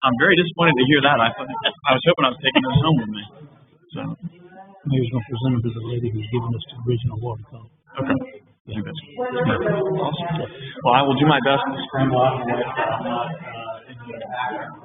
I'm very disappointed to hear that. I was hoping I was taking those home with me. So maybe going to present them to the lady who's giving us the original water color. Okay. Yeah. Awesome. Well, I will do my best to scramble out and away so I'm not into the background.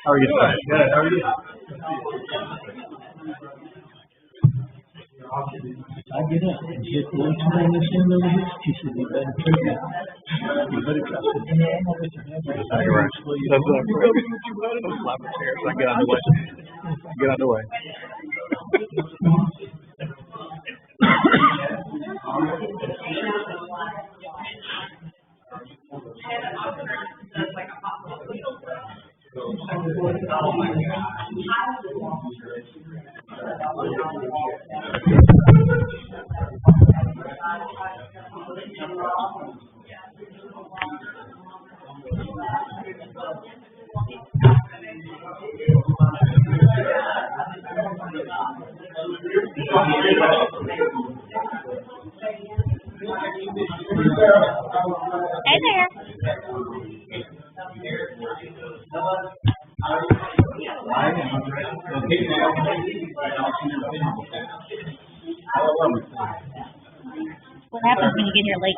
How are you today? Good. How are you? I get up and get one time this in over here. She said, you better trust it. You better trust it. You're right. Those flapper chairs. I get out of the way. Get out of the way. Hey there. What happens when you get here late?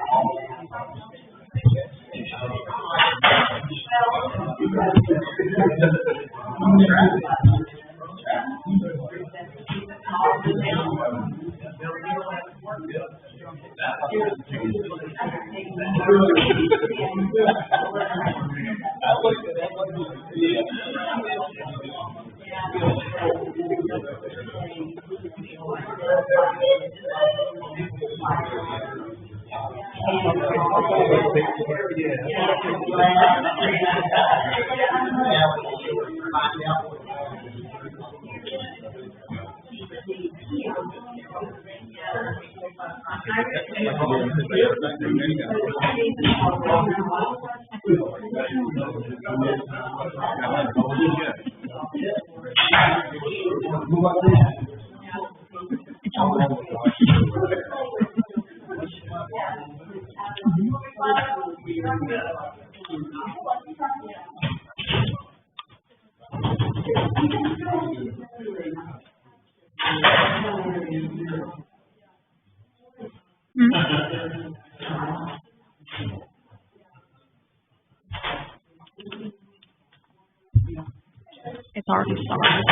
It's already started.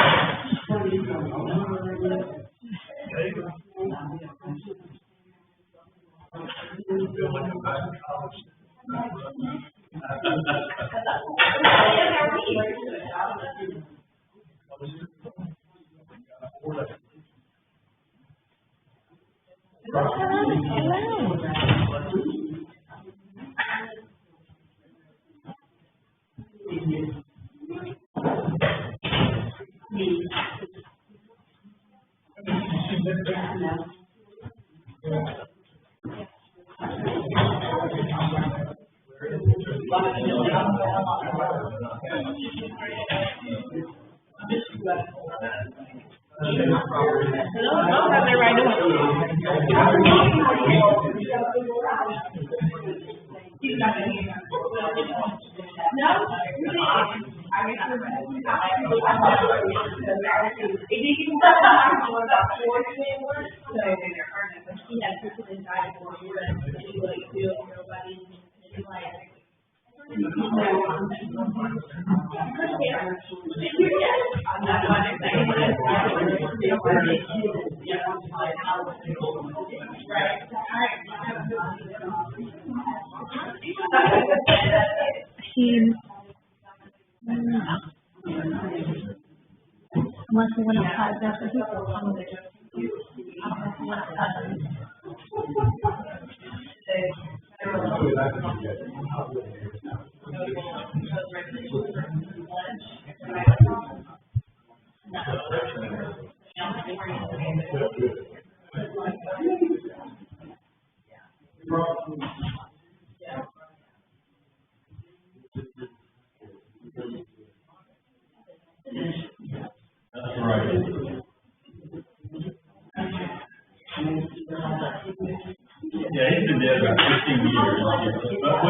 Unless they want to apply that for people. Yeah, he's been dead about 15 years. But we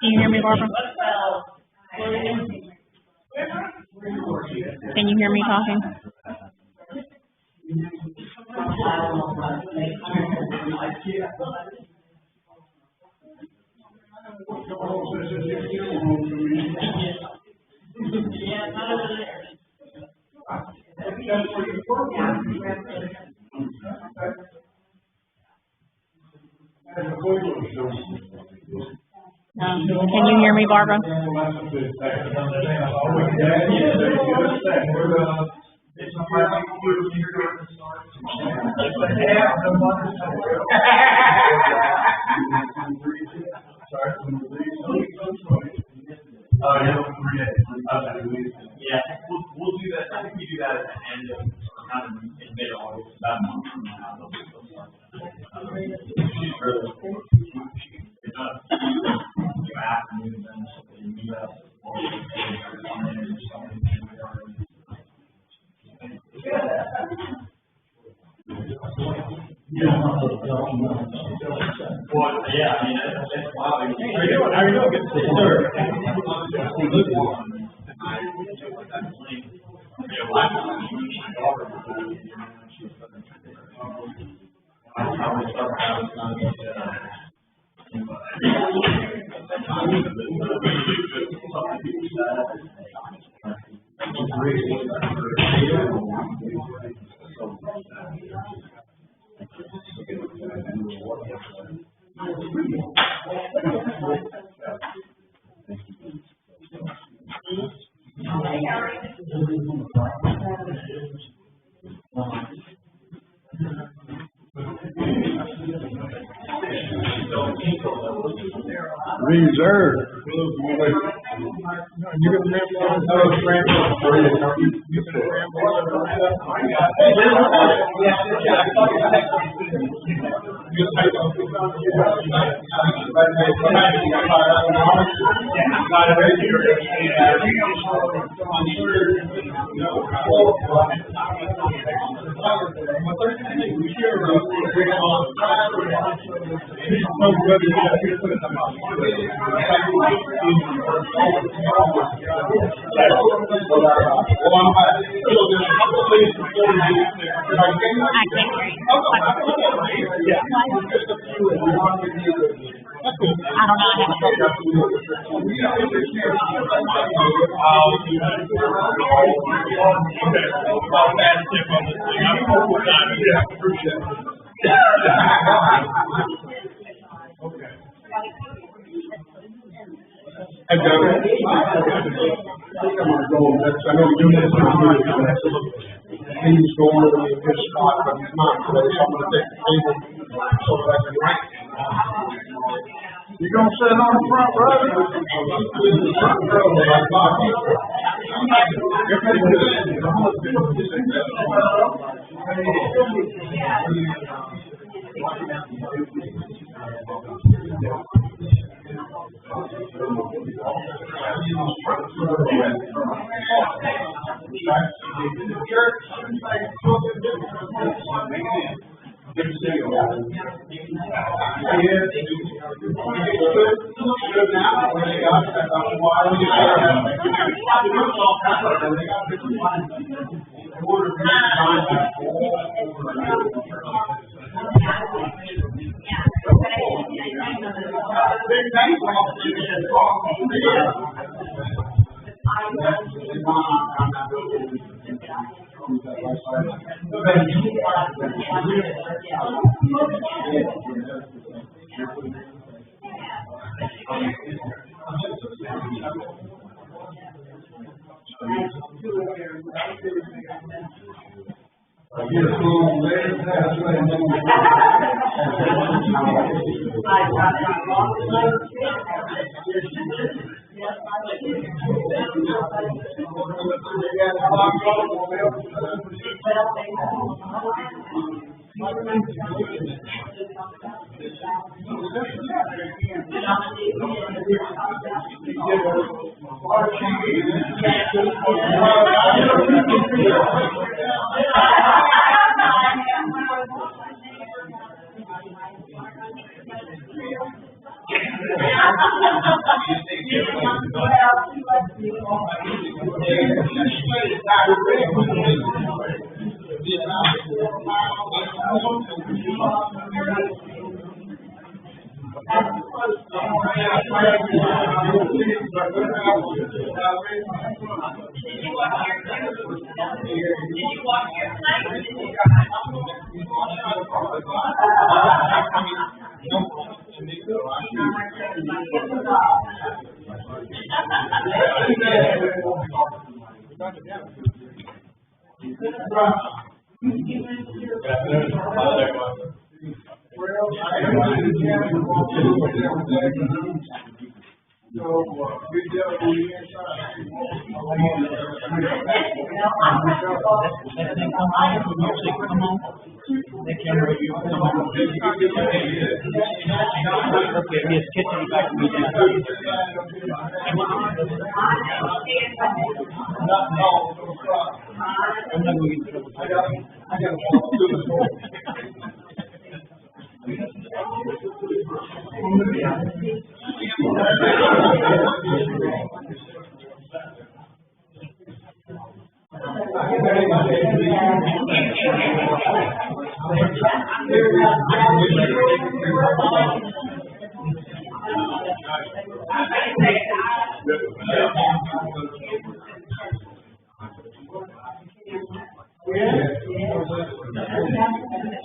Can you hear me, Barbara? Can you hear me talking? Can you hear me, Barbara? Yeah, we'll do that. I think we do that at the end of, not in mid-August, about a month from now. Well, yeah, I mean, that's wild. How are you doing? How are you doing? Good to see you, sir. Reserve. You can I know we're doing this. He's going to be a good spot, but he's not today, so I'm going to take the table so that I can rank. You gonna sit on the front row? The front row, like 5 people.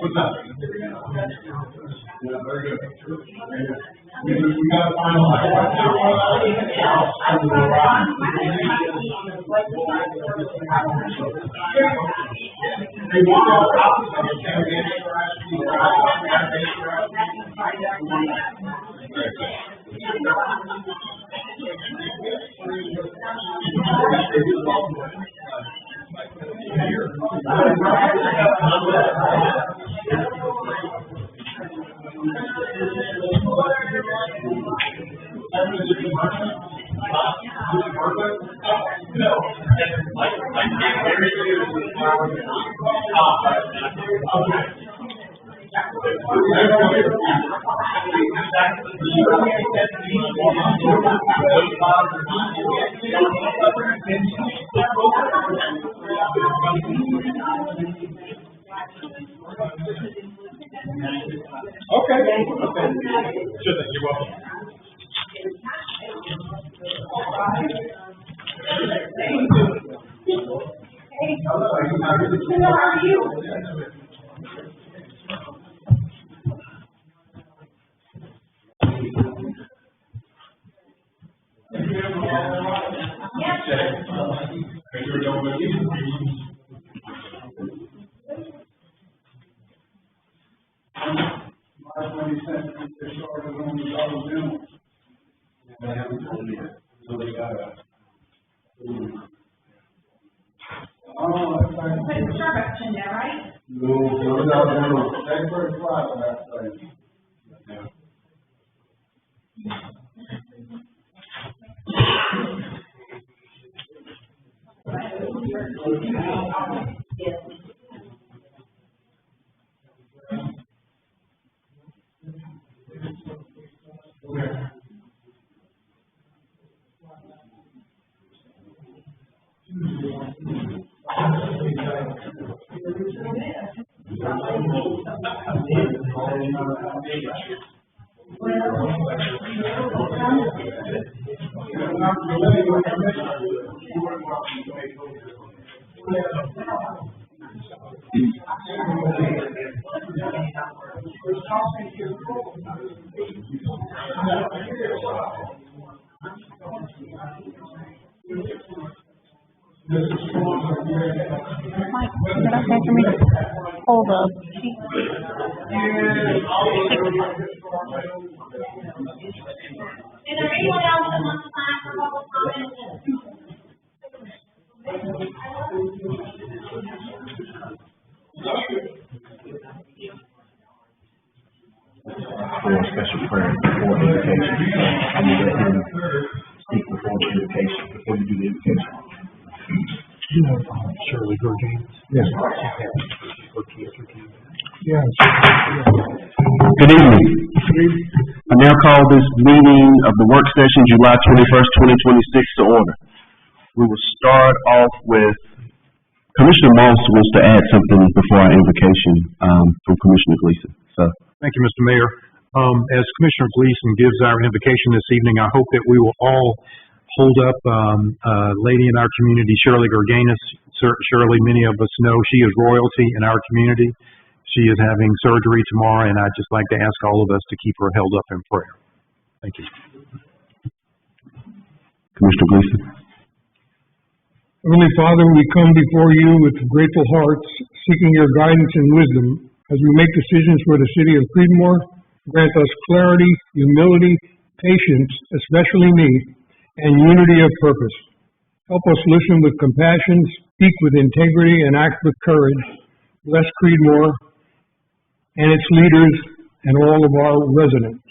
What's up? Yeah, very good. We gotta finalize right now. They want all copies of it. Can we get Okay. Sure thing. You're welcome. Hello, how are you? Mike, is it okay for me to hold the sheet? Is there anyone else that wants to sign for public comment? For a special prayer before invocation. I will let him speak before the invocation, before you do the invocation. You know, Shirley Gergain? Yes. Yeah. Good evening. I now call this meeting of the work session July 21st, 2026 to order. We will start off with Commissioner Moss wants to add something before our invocation from Commissioner Gleason. So. Thank you, Mr. Mayor. As Commissioner Gleason gives our invocation this evening, I hope that we will all hold up a lady in our community, Shirley Gerganis. Shirley, many of us know she is royalty in our community. She is having surgery tomorrow, and I'd just like to ask all of us to keep her held up in prayer. Thank you. Commissioner Gleason. Heavenly Father, we come before you with grateful hearts, seeking your guidance and wisdom as we make decisions for the city of Creedmoor. Grant us clarity, humility, patience, especially me, and unity of purpose. Help us listen with compassion, speak with integrity, and act with courage. Bless Creedmoor and its leaders and all of our residents.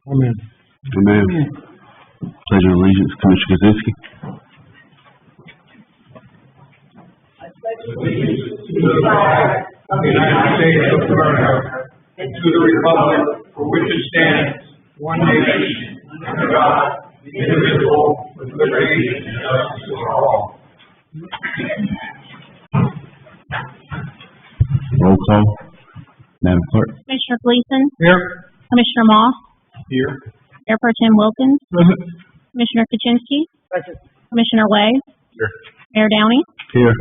Amen. Amen. Pledge of allegiance, Commissioner Kaczynski. To the flag of the United States of America and to the republic for which it stands, one nation, under God, indivisible, with liberty and justice for all. Roll call. Madam Clerk. Commissioner Gleason? Here. Commissioner Moss? Here. Mayor Pro Tem Wilkins, Present. Commissioner Kuczynski, Commissioner Way, Here. Mayor Downey. Here.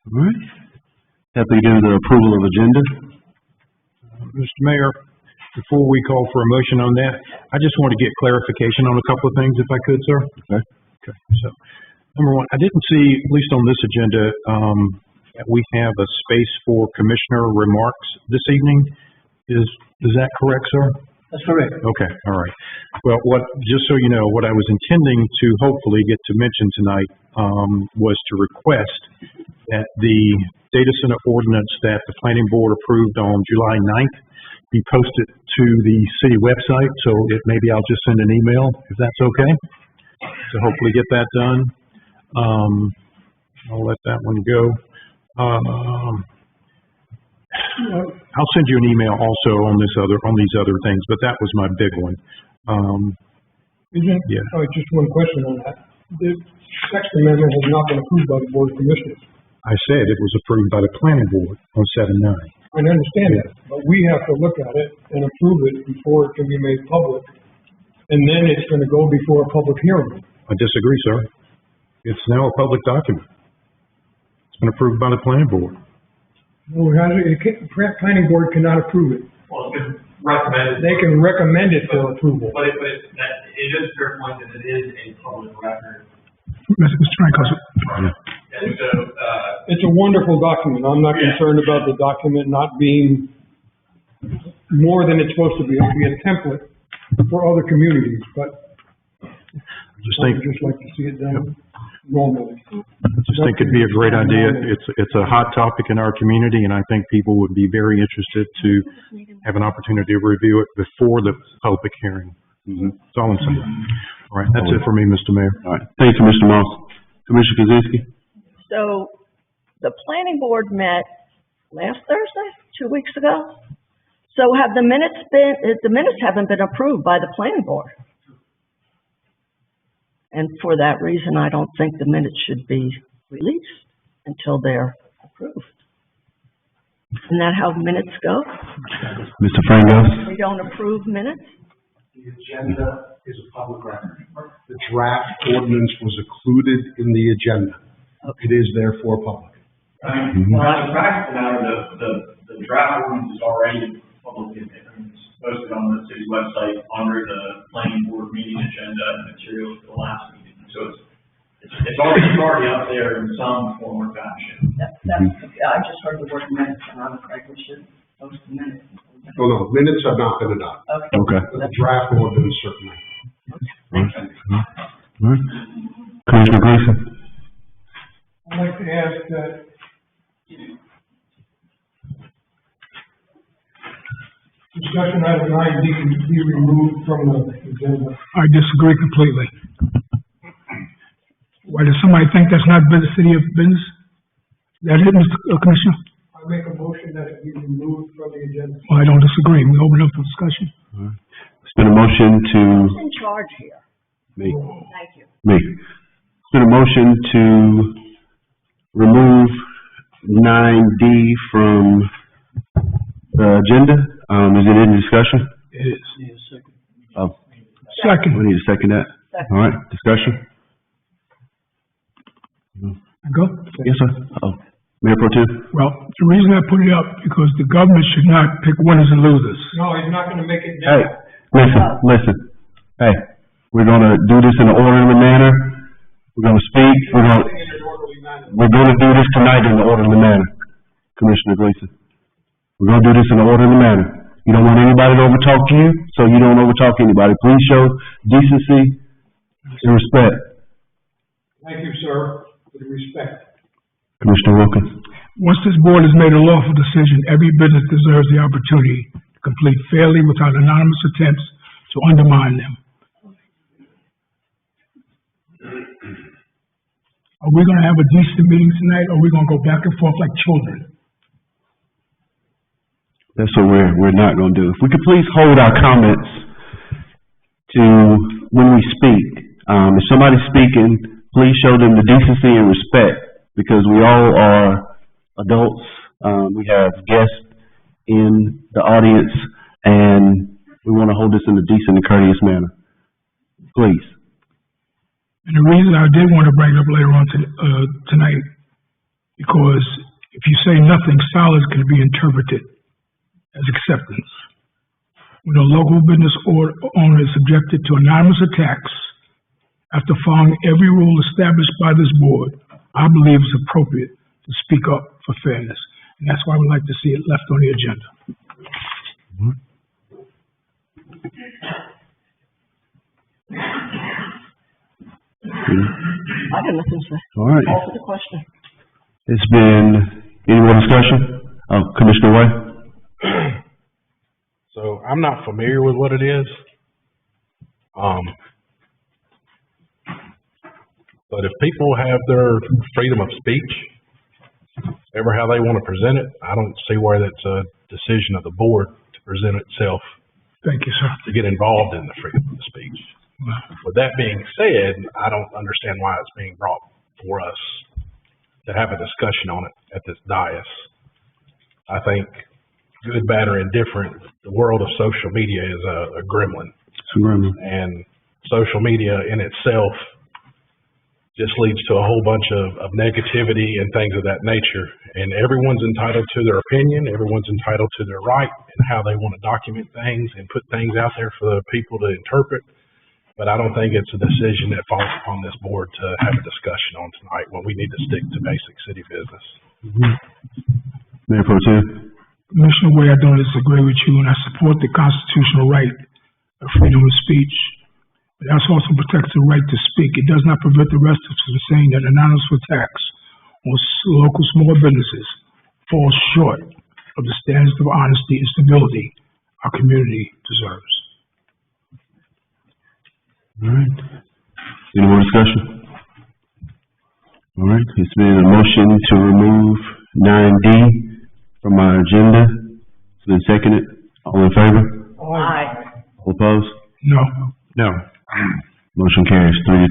All right. Happy to do the approval of agenda. Mr. Mayor, before we call for a motion on that, I just want to get clarification on a couple of things if I could, sir. Okay. Okay, so, number one, I didn't see, at least on this agenda, that we have a space for commissioner remarks this evening. Is that correct, sir? That's correct. Okay, all right. Well, just so you know, what I was intending to hopefully get to mention tonight, was to request that the data center ordinance that the planning board approved on July 9th be posted to the city website, so maybe I'll just send an email, if that's okay, to hopefully get that done. I'll let that one go. I'll send you an email also on these other things, but that was my big one. Yeah. Just one question on that. The text amendment has not been approved by the Board of Commissioners. I said it was approved by the planning board on 7/9. I understand that, but we have to look at it and approve it before it can be made public. And then it's gonna go before a public hearing. I disagree, sir. It's now a public document. It's been approved by the planning board. No, planning board cannot approve it. Well, it's been recommended. They can recommend it for approval. But it is a fair point that it is a public record. Mr. Franklin. And so, It's a wonderful document. I'm not Yeah. concerned about the document not being more than it's supposed to be. It'll be a template for other communities, but I I would just like to see it done normally. just think it'd be a great idea. It's a hot topic in our community, and I think people would be very interested to have an opportunity to review it before the public hearing. That's all I'm saying. All right, that's it for me, Mr. Mayor. All right. Thank you, Mr. Moss. Commissioner Kozinski? So, the planning board met last Thursday, 2 weeks ago? So have the minutes haven't been approved by the planning board. And for that reason, I don't think the minutes should be released until they're approved. Isn't that how minutes go? Mr. Frangos? We don't approve minutes? The agenda is a public record. The draft ordinance was included in the agenda. It is therefore public. well, as a practical matter, the draft ordinance is already publicly posted on the city website under the planning board meeting agenda and materials for the last meeting. So it's already out there in some form or fashion. I just heard the word minutes, and I'm afraid we should post the minutes. Oh, no, minutes have not been adopted. Okay. The draft ordinance certainly. All right. Commissioner Gleason? I'd like to ask that discussion item 9D can be removed from the agenda. I disagree completely. Why, does somebody think that's not city of business? That is, Mr. Commissioner? I make a motion that it be removed from the agenda. Well, I don't disagree. We open up for discussion. It's been a motion to, Who's in charge here? me, Thank you. It's been a motion to remove 9D from the agenda. Is it in discussion? It is. Oh, Second. we need to second that. All right, discussion? Go. Yes, sir. Mayor Pro Tem? Well, the reason I put it up, because the government should not pick winners and losers. No, he's not gonna make it Hey, down. listen. Hey, we're gonna do this in an orderly manner. We're gonna speak. In an orderly manner. We're gonna do this tonight in an orderly manner, Commissioner Gleason. We're gonna do this in an orderly manner. You don't want anybody to overtalk you, so you don't overtalk anybody. Please show decency and respect. Thank you, sir, for the respect. Commissioner Wilkins. Once this board has made a lawful decision, every business deserves the opportunity to complete fairly without anonymous attempts to undermine them. Are we gonna have a decent meeting tonight, or are we gonna go back and forth like children? That's what we're not gonna do. If we could please hold our comments to when we speak. If somebody's speaking, please show them the decency and respect, because we all are adults. We have guests in the audience, and We want to hold this in a decent and courteous manner. Please. And the reason I did want to bring it up later on tonight, because if you say nothing solid can be interpreted as acceptance. When a local business owner is subjected to anonymous attacks after following every rule established by this board, I believe it's appropriate to speak up for fairness. And that's why we like to see it left on the agenda. I got nothing to say. All right. Call for the question. It's been, any more discussion? Commissioner White? So I'm not familiar with what it is. But if people have their freedom of speech, ever how they want to present it, I don't see where that's a decision of the board to present itself. Thank you, sir. To get involved in the freedom of speech. With that being said, I don't understand why it's being brought for us to have a discussion on it at this dais. I think, good, bad, or indifferent, the world of social media is a gremlin. It's a gremlin. And social media in itself just leads to a whole bunch of negativity and things of that nature. And everyone's entitled to their opinion. Everyone's entitled to their right and how they want to document things and put things out there for the people to interpret. But I don't think it's a decision that falls upon this board to have a discussion on tonight when we need to stick to basic city business. Mayor Pro Tem. Commissioner Way, I don't disagree with you, and I support the constitutional right of freedom of speech. But that also protects the right to speak. It does not prevent the rest of us from saying that anonymous attacks on local small businesses fall short of the standards of honesty and stability our community deserves. All right. Any more discussion? All right. It's been a motion to remove 9D from our agenda. It's been seconded. All in favor? Aye. All opposed? No. No. Motion carries 3-2.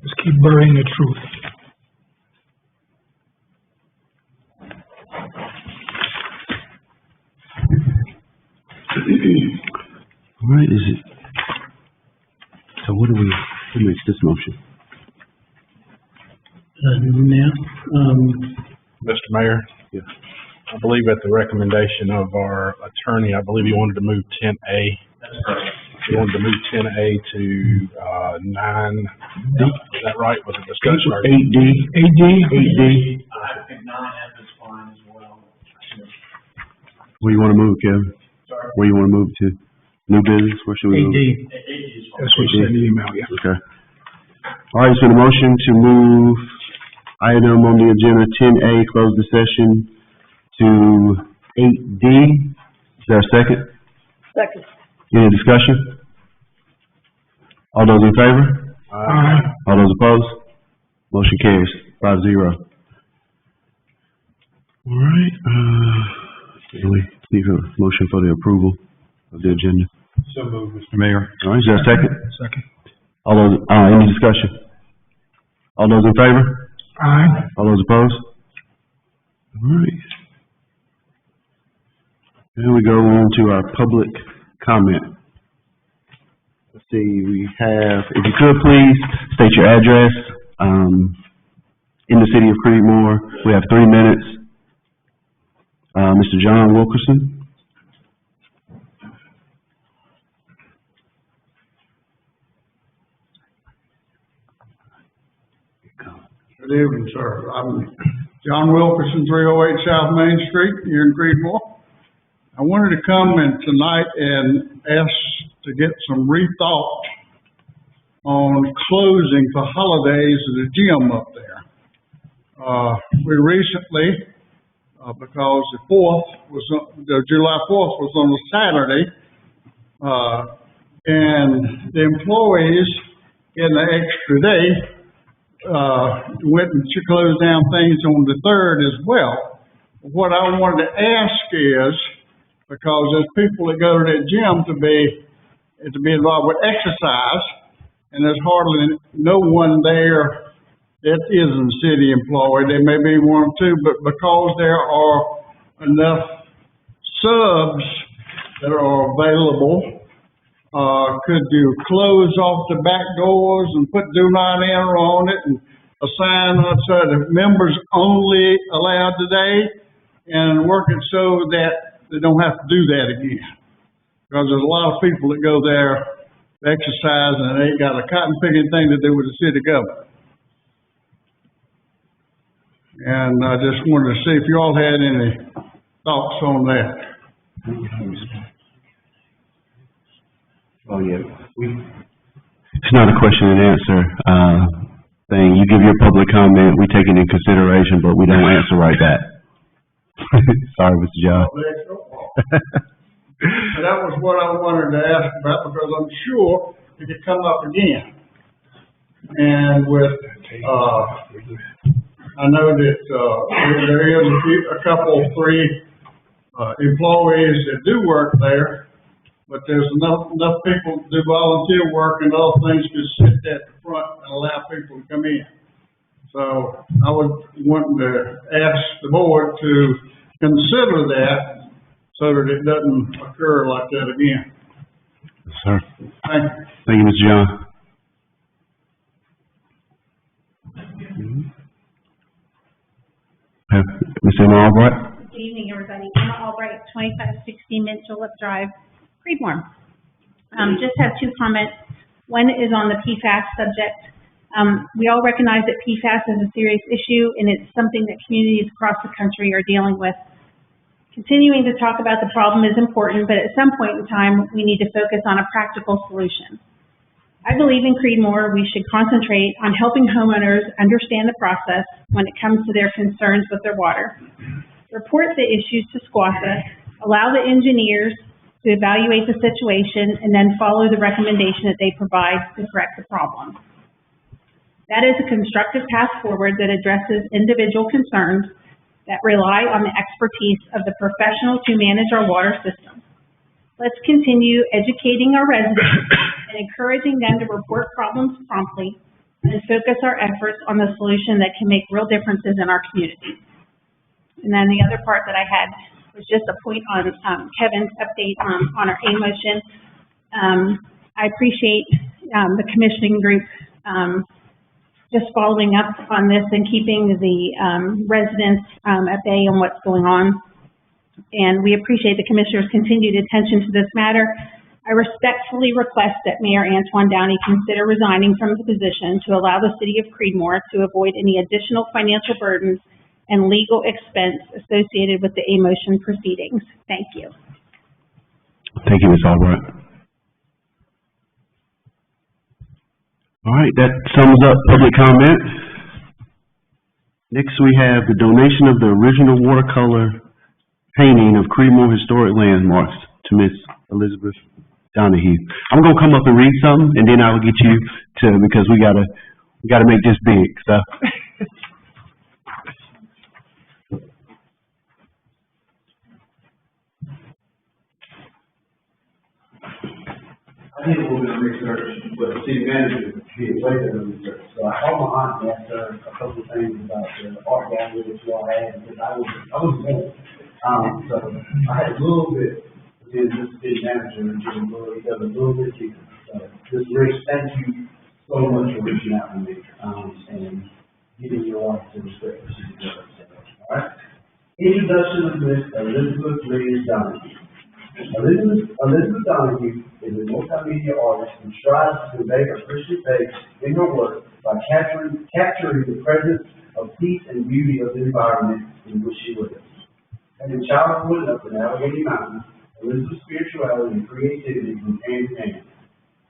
Let's keep burying the truth. All right, is it? So what makes this motion? Mr. Mayor? Yeah. I believe at the recommendation of our attorney, I believe he wanted to move 10A. That's correct. He wanted to move 10A to 9D. Is that right? Was it discussion? 8D. 8D. I think 9F is fine as well. Where you want to move, Kevin? Sorry. Where you want to move to? New business? Where should we move? 8D is fine. That's what you said in the email, yeah. Okay. All right, so the motion to move item on the agenda 10A, close the session, to 8D. Is there a second? Second. Any discussion? All those in favor? Aye. All those opposed? Motion carries 5-0. All right, we need a motion for the approval of the agenda. So moved, Mr. Mayor. All right, is there a second? Second. All those, any discussion? All those in favor? Aye. All those opposed? All right. Then we go on to our public comment. Let's see, we have, if you could please state your address, in the city of Creedmoor. We have 3 minutes. Mr. John Wilkerson. Good evening, sir. I'm John Wilkerson, 308 South Main Street here in Creedmoor. I wanted to come in tonight and ask to get some rethought on closing for holidays of the gym up there. We recently, because the July 4th was on a Saturday, and the employees in the extra day went and closed down things on the 3rd as well. What I wanted to ask is, because there's people that go to that gym to be involved with exercise, and there's hardly no one there that isn't a city employee. There may be 1 or 2, but because there are enough subs that are available, could you close off the back doors and put do not enter on it and a sign that said members only allowed today, and work it so that they don't have to do that again? Because there's a lot of people that go there to exercise and they ain't got a cotton picking thing to do with the city government. And I just wanted to see if you all had any thoughts on that. Oh, yeah. It's not a question and answer, thing. You give your public comment, we take it in consideration, but we don't answer right back. Sorry, Mr. John. So that was what I wanted to ask about, because I'm sure it could come up again. And with, I know that, there is a couple, three, employees that do work there, but there's enough people to do volunteer work and other things to sit at the front and allow people to come in. So I was wanting to ask the board to consider that so that it doesn't occur like that again. Yes, sir. Thank you. Thank you, Mr. John. Ms. Emma Albright? Good evening, everybody. Emma Albright, 2560 Mitchell Drive, Creedmoor. Just have two comments. One is on the PFAS subject. We all recognize that PFAS is a serious issue, and it's something that communities across the country are dealing with. Continuing to talk about the problem is important, but at some point in time, we need to focus on a practical solution. I believe in Creedmoor, we should concentrate on helping homeowners understand the process when it comes to their concerns with their water. Report the issues to SCWASA, allow the engineers to evaluate the situation, and then follow the recommendation that they provide to correct the problem. That is a constructive path forward that addresses individual concerns that rely on the expertise of the professionals who manage our water system. Let's continue educating our residents and encouraging them to report problems promptly and focus our efforts on the solution that can make real differences in our community. And then the other part that I had was just a point on Kevin's update on our A motion. I appreciate the commissioning group just following up on this and keeping the residents at bay on what's going on. And we appreciate the commissioner's continued attention to this matter. I respectfully request that Mayor Antoine Downey consider resigning from the position to allow the city of Creedmoor to avoid any additional financial burdens and legal expense associated with the A motion proceedings. Thank you. Thank you, Ms. Albright. All right, that sums up public comment. Next, we have the donation of the original watercolor painting of Creedmoor historic landmarks to Miss Elizabeth Donahue. I'm gonna come up and read something, and then I will get you to, because we gotta make this big. So. I did a little bit of research, but the city manager did way better research. So I called my aunt and asked her a couple of things about the art gallery that you all had, because I was born. So I had a little bit, and then this city manager does a little bit deeper. So just Rich, thank you so much for reaching out to me, and giving your wife the respect that she deserves. All right. Introduction of Miss Elizabeth Lee Donahue. Elizabeth Donahue is a multimedia artist who strives to convey her Christian faith in her work by capturing the presence of peace and beauty of the environment in which she lives. Having childhood up in Allegheny Mountain, Elizabeth's spirituality and creativity went hand in hand.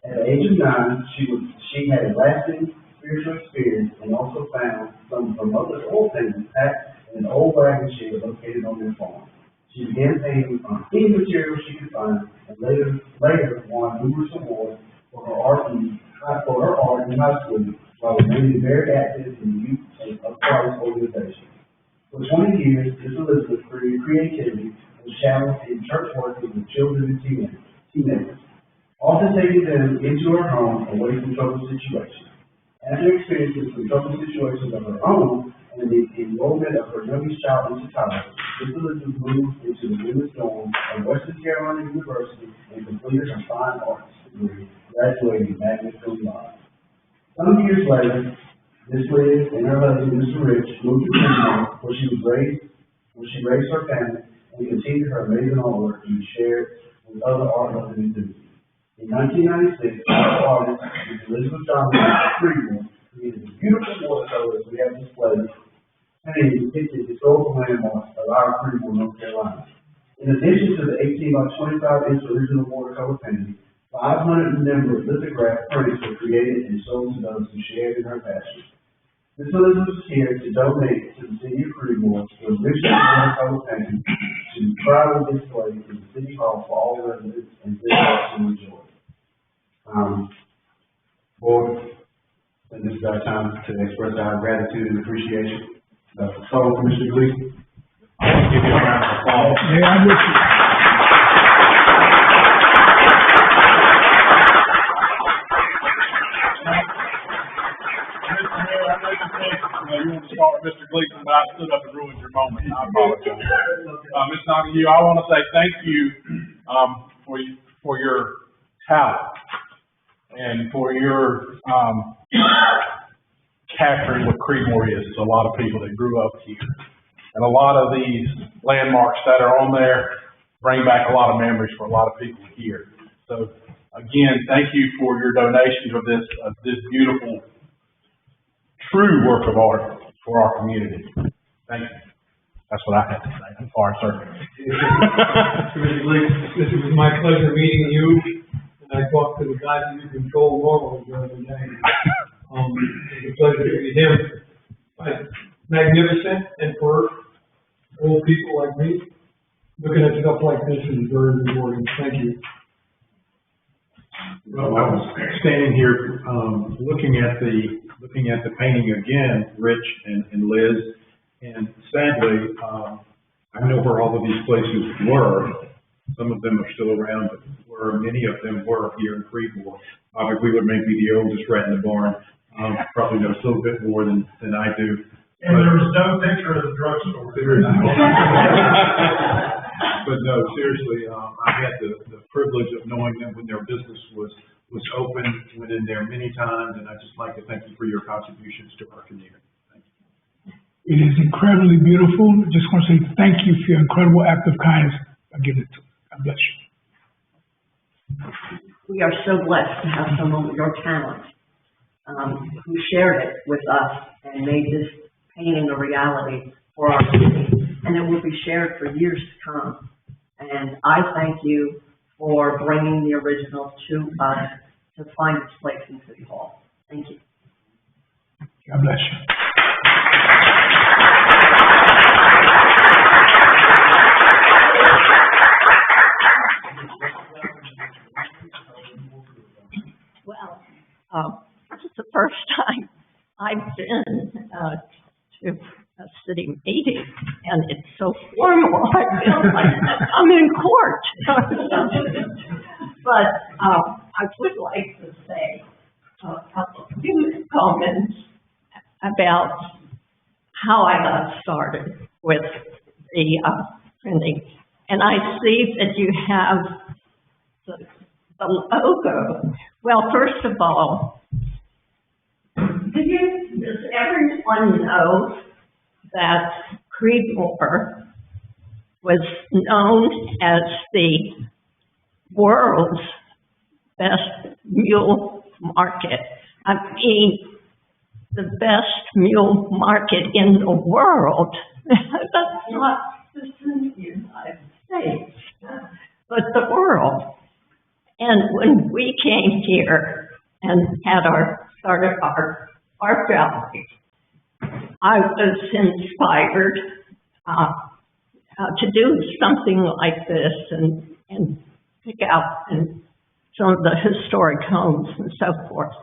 At the age of 9, she had a lasting spiritual experience and also found some of her mother's oil paintings packed in an old wagon shed located on their farm. She began painting on any material she could find, and later won numerous awards for her art in high school, while remaining very active in the youth of Christ organization. For 20 years, Miss Elizabeth creativity was channeled in church work with children and teenagers, often taking them into her home away from troubled situations. After experiencing some troubled situations of her own and the enrollment of her youngest child into college, Ms. Elizabeth moved into the women's dorm at Western Carolina University and completed her fine arts degree, graduating magna cum laude. Some years later, Ms. Liz and her husband, Mr. Rich, moved to Creedmoor, where she raised her family and continued her amazing artwork to be shared with other art loving enthusiasts. In 1996, our artist, Ms. Elizabeth Johnson of Creedmoor, created the beautiful watercolors we have displayed, painting depicting historical landmarks of our Creedmoor, North Carolina. In addition to the 18 by 25 inch original watercolor painting, 500 number lithograph prints were created and sold to those who shared in her passion. Ms. Elizabeth is here to donate to the city of Creedmoor the original watercolor painting to be proudly displayed in the city hall for all residents and visitors to enjoy. Board, and this is our time to express our gratitude and appreciation. So, Commissioner Gleason. I want to give you a round of applause. Yeah, I'm with you. Mr. Mayor, I know you said, you want to start with Mr. Gleason, but I stood up and ruined your moment. I apologize. Ms. Donahue, I want to say thank you, for your talent and for your, capturing what Creedmoor is to a lot of people that grew up here. And a lot of these landmarks that are on there bring back a lot of memories for a lot of people here. So again, thank you for your donation of this beautiful, true work of art for our community. Thank you. That's what I had to say. I'm sorry, sir. Commissioner Gleason, this was my pleasure meeting you, and I talked to the guy who you control normally the other day. It was a pleasure to meet him. Magnificent and for old people like me, looking at stuff like this is very rewarding. Thank you. Well, I was standing here, looking at the painting again, Rich and Liz, and sadly, I know where all of these places were. Some of them are still around, but where many of them were here in Creedmoor. We would maybe be the oldest rat in the barn. Probably knows a little bit more than I do. And there was no picture of the drugstore. But no, seriously, I had the privilege of knowing them when their business was open, went in there many times, and I'd just like to thank you for your contributions to our community. Thank you. It is incredibly beautiful. Just want to say thank you for your incredible act of kindness. I give it to you. God bless you. We are so blessed to have someone with your talent, who shared it with us and made this painting a reality for our city, and it will be shared for years to come. And I thank you for bringing the original to us to find its place in City Hall. Thank you. God bless you. Well, this is the first time I've been to a city meeting, and it's so formal. I feel like I'm in court. But I would like to say a few comments about how I got started with the printing. And I see that you have the logo. Well, first of all, does everyone know that Creedmoor was known as the world's best mule market? I mean, the best mule market in the world. That's not just in the United States, but the world. And when we came here and started our art gallery, I was inspired to do something like this and pick out some of the historic homes and so forth.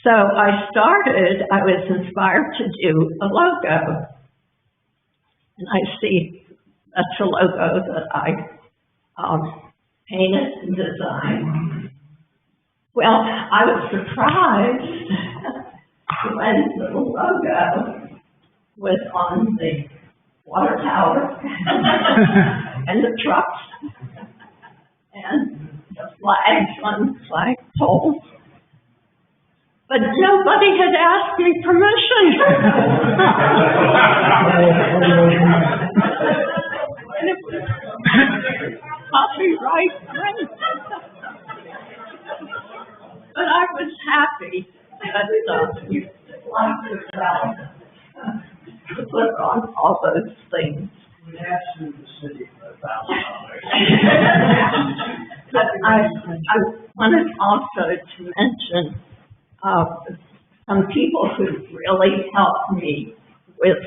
So I was inspired to do a logo. And I see that's a logo that I painted and designed. Well, I was surprised when the logo was on the water tower and the trucks and the flags on the flagpole. But nobody had asked me permission. And it was copyright free. But I was happy that you liked it well to put on all those things. We asked the city for $1,000. But I wanted also to mention some people who really helped me with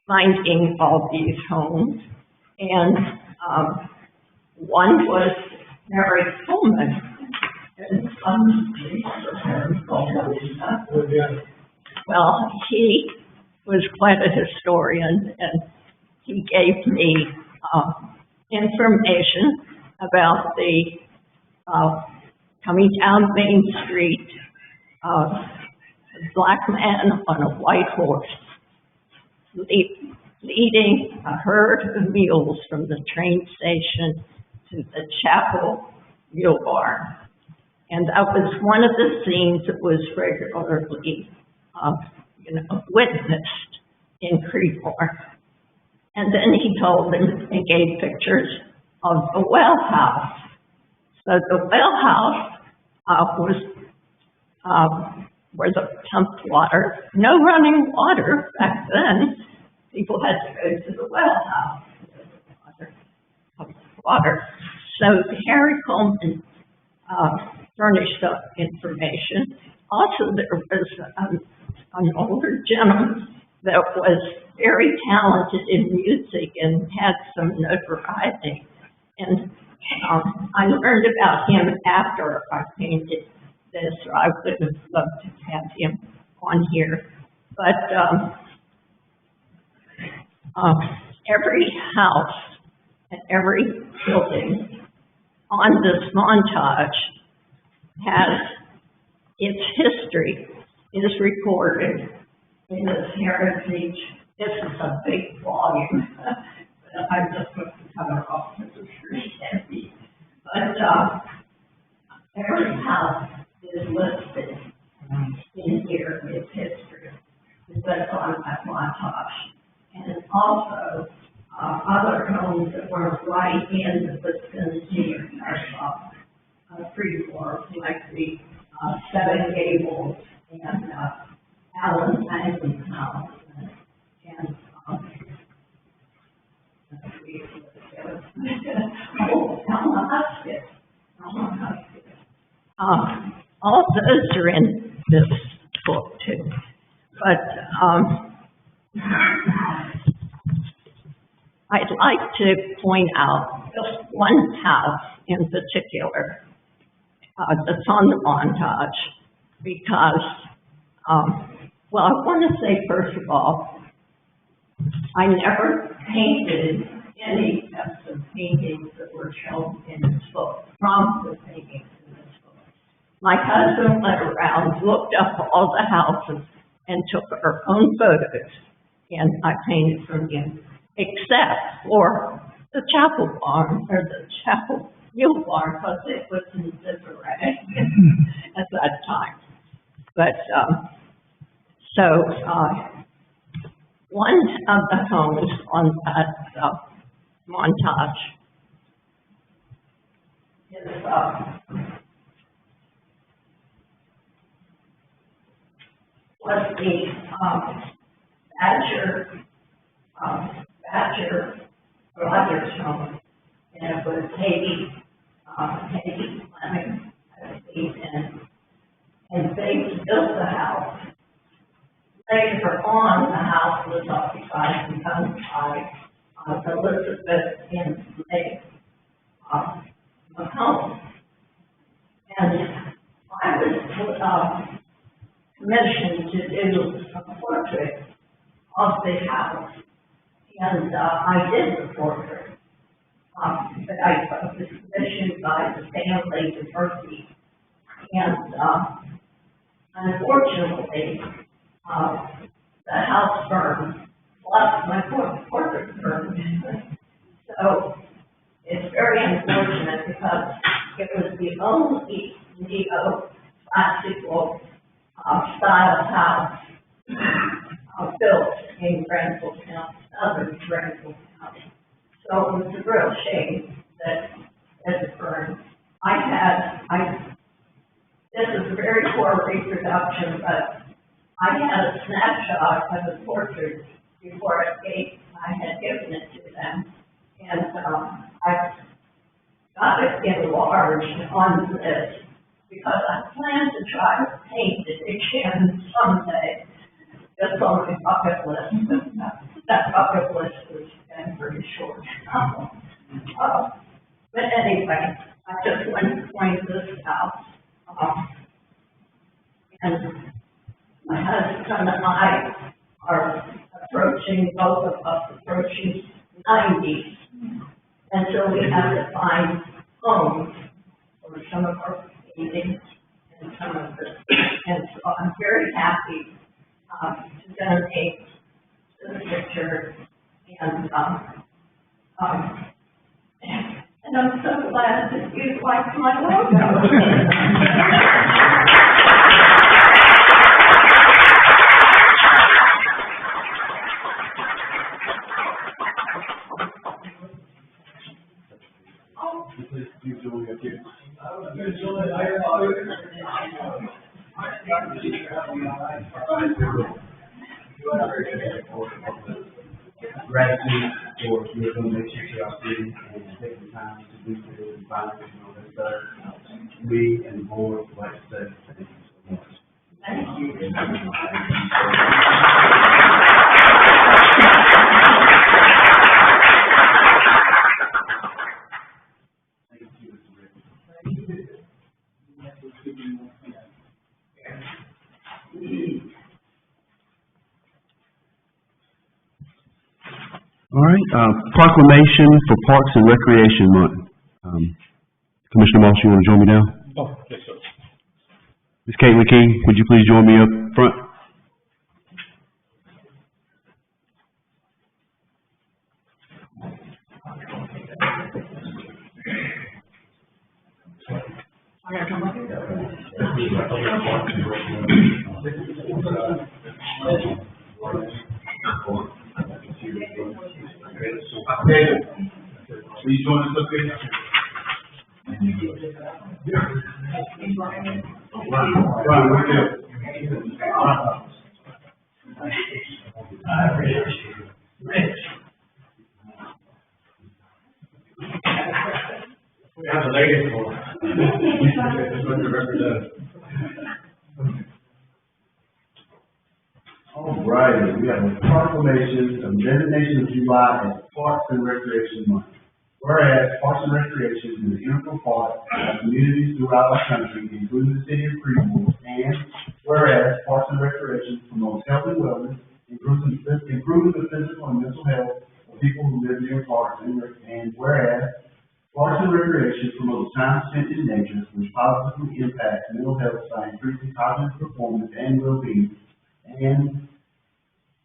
finding all these homes. And one was Mary Coleman. And well, he was quite a historian, and he gave me information about the coming down Main Street, a black man on a white horse leading a herd of mules from the train station to the chapel mule barn. And that was one of the scenes that was regularly, witnessed in Creedmoor. And then he told them and gave pictures of the well house. So the well house was where they pumped water. No running water back then. People had to go to the well house to pump water. So Harry Coleman furnished up information. Also, there was an older gentleman that was very talented in music and had some notoriety. And I learned about him after I painted this, or I would have loved to have him on here. But every house and every building on this montage has its history is recorded in this heritage. This is a big volume. I just took the cover off because it's pretty heavy. But every house is listed in here, its history. That's on that montage. And also other homes that were right in the vicinity of Creedmoor, like the Seven Gables and Allen Langland's house and all those are in this book too. But I'd like to point out just one house in particular that's on the montage because, well, I want to say, first of all, I never painted any of the paintings that were shown in this book, from the paintings in this book. My cousin went around, looked up all the houses, and took her own photos, and I painted from them, except for the chapel barn, or the chapel mule barn, because it was in disarray at that time. But, one of the homes on that montage is was the Badger Brothers home, and it was Haiti Fleming, I believe, and they built the house. Later on, the house was occupied and owned by Elizabeth and May McComb. And I was commissioned to do a portrait of the house, and I did the portrait. But I was commissioned by the family to Berkeley, and unfortunately, the house burned, plus my corporate burned. So it's very unfortunate because it was the only neo-classical style house built in Granville County, southern Granville County. So it was a real shame that it burned. This is a very poor reproduction, but I had a snapshot of the portrait before I had given it to them. And I got it enlarged on this because I plan to try to paint it again someday. Just on my bucket list, but that bucket list was been pretty short. But anyway, I just wanted to point this out. And my husband and I are both of us approaching 90s. Until we have to find homes for some of our paintings and some of this. And so I'm very happy to donate this picture, and I'm so glad that you like my logo. Gratitude for your donation to our city and taking time to do this and finally, all that stuff. We and the board would like to say thank you so much. Thank you. All right, proclamation for Parks and Recreation Month. Commissioner Moss, you want to join me now? Oh, yes, sir. Ms. Caitlin King, would you please join me up front? David, please join us up here. Run, we're good. How's the lady for? That's what the representative. All righty, we have a proclamation of designation of July as Parks and Recreation Month. Whereas Parks and Recreation is an integral part of communities throughout our country, including the city of Creedmoor, and whereas Parks and Recreation promotes health and wellness, improving the physical and mental health of people who live near parks, and whereas Parks and Recreation promotes time spent in nature, which positively impacts mental health by increasing cognitive performance and well-being, and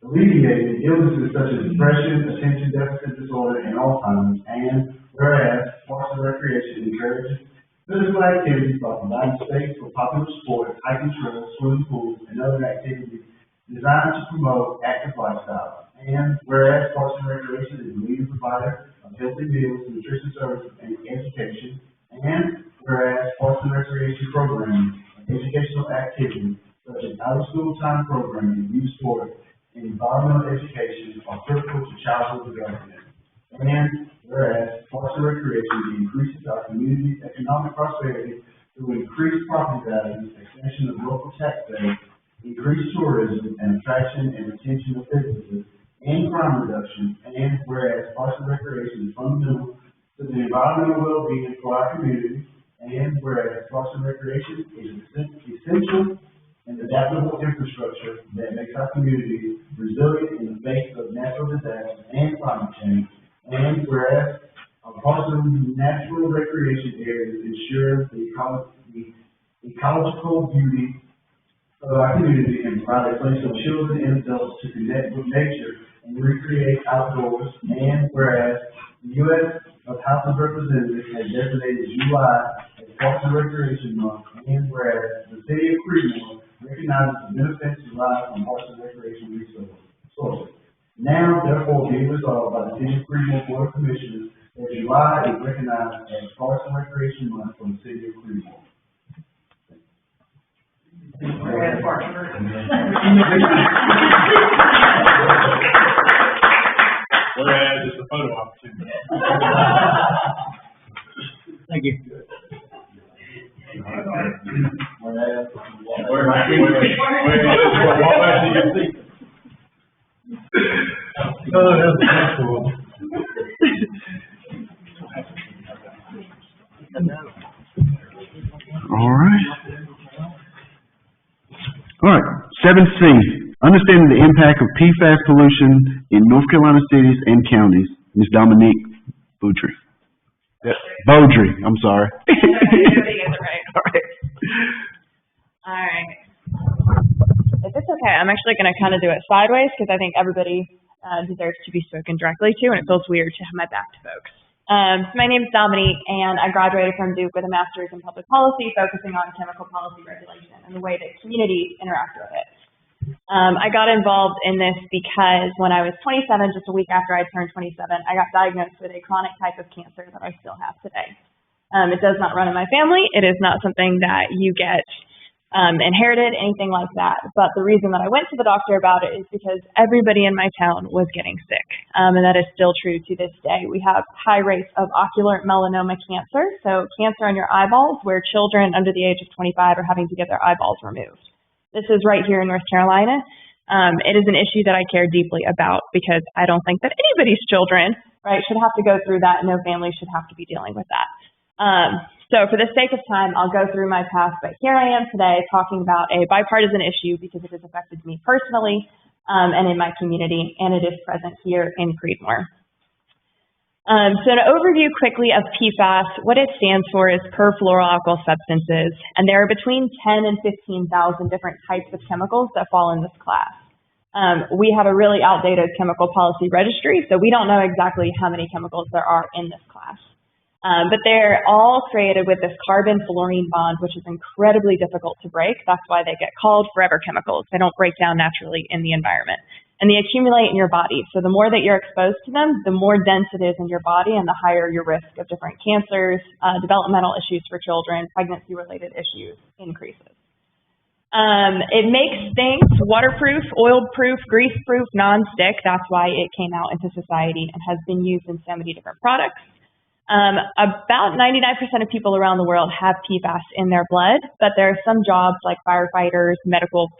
alleviating illnesses such as depression, attention deficit disorder, and Alzheimer's, and whereas Parks and Recreation encourages physical activities by providing space for popular sports, hiking trails, swimming pools, and other activities designed to promote active lifestyles, and whereas Parks and Recreation is a leading provider of healthy meals, nutrition services, and education, and whereas Parks and Recreation programming and educational activities such as out-of-school time programming, youth sports, and environmental education are critical to childhood development. And whereas Parks and Recreation increases our community's economic prosperity through increased property values, extension of local tax base, increased tourism, and attraction and retention of businesses, and crime reduction. And whereas Parks and Recreation is fundamental to the environmental well-being for our community. And whereas Parks and Recreation is essential and adaptable infrastructure that makes our community resilient in the face of natural disasters and climate change. And whereas our parks and natural recreation areas ensure the ecological beauty of our community and provide a place for children and adults to connect with nature and recreate outdoors. And whereas the U.S. House of Representatives has designated July as Parks and Recreation Month, and whereas the city of Creedmoor recognizes the benefits derived from Parks and Recreation resources. Now, therefore, be resolved by the City of Creedmoor Board of Commissioners that July is recognized as Parks and Recreation Month for the City of Creedmoor. Whereas it's a photo opportunity. Thank you. All right, 7C, understanding the impact of PFAS pollution in North Carolina cities and counties. Ms. Dominique Boudry. Beaudry, I'm sorry. All right. If it's okay, I'm actually going to kind of do it sideways because I think everybody deserves to be spoken directly to, and it feels weird to have my back to folks. So my name is Dominique, and I graduated from Duke with a master's in public policy, focusing on chemical policy regulation and the way that communities interact with it. I got involved in this because when I was 27, just a week after I turned 27, I got diagnosed with a chronic type of cancer that I still have today. It does not run in my family. It is not something that you get inherited, anything like that. But the reason that I went to the doctor about it is because everybody in my town was getting sick. And that is still true to this day. We have high rates of ocular melanoma cancer, so cancer on your eyeballs, where children under the age of 25 are having to get their eyeballs removed. This is right here in North Carolina. It is an issue that I care deeply about because I don't think that anybody's children, right, should have to go through that, and no family should have to be dealing with that. So for the sake of time, I'll go through my past, but here I am today talking about a bipartisan issue because it has affected me personally and in my community, and it is present here in Creedmoor. So an overview quickly of PFAS, what it stands for is perfluoroalkyl substances, and there are between 10 and 15,000 different types of chemicals that fall in this class. We have a really outdated chemical policy registry, so we don't know exactly how many chemicals there are in this class. But they're all created with this carbon-fluorine bond, which is incredibly difficult to break. That's why they get called forever chemicals. They don't break down naturally in the environment. And they accumulate in your body. So the more that you're exposed to them, the more dense it is in your body and the higher your risk of different cancers, developmental issues for children, pregnancy-related issues increases. It makes things waterproof, oil-proof, grease-proof, non-stick. That's why it came out into society and has been used in so many different products. About 99% of people around the world have PFAS in their blood, but there are some jobs like firefighters, medical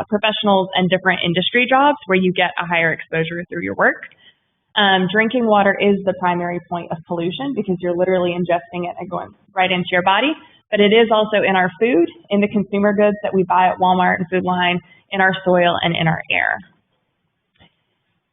professionals, and different industry jobs where you get a higher exposure through your work. Drinking water is the primary point of pollution because you're literally ingesting it and going right into your body, but it is also in our food, in the consumer goods that we buy at Walmart and Food Line, in our soil, and in our air.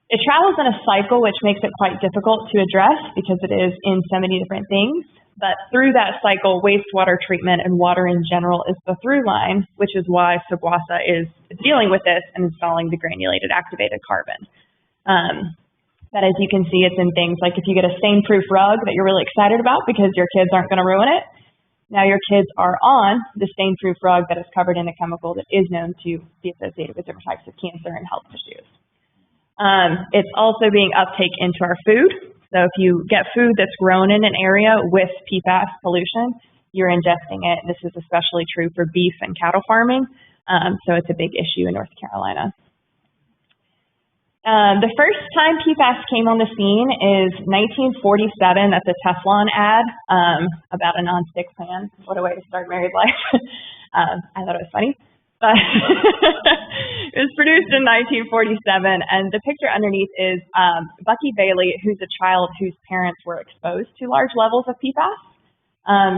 It travels in a cycle, which makes it quite difficult to address because it is in so many different things. But through that cycle, wastewater treatment and water in general is the through line, which is why SWASA is dealing with this and installing the granulated activated carbon. But as you can see, it's in things like if you get a stain-proof rug that you're really excited about because your kids aren't going to ruin it, now your kids are on the stain-proof rug that is covered in a chemical that is known to be associated with different types of cancer and health issues. It's also being uptake into our food. So if you get food that's grown in an area with PFAS pollution, you're ingesting it. This is especially true for beef and cattle farming. So it's a big issue in North Carolina. The first time PFAS came on the scene is 1947. That's a Teflon ad about a nonstick pan. What a way to start married life. I thought it was funny. But it was produced in 1947, and the picture underneath is Bucky Bailey, who's a child whose parents were exposed to large levels of PFAS.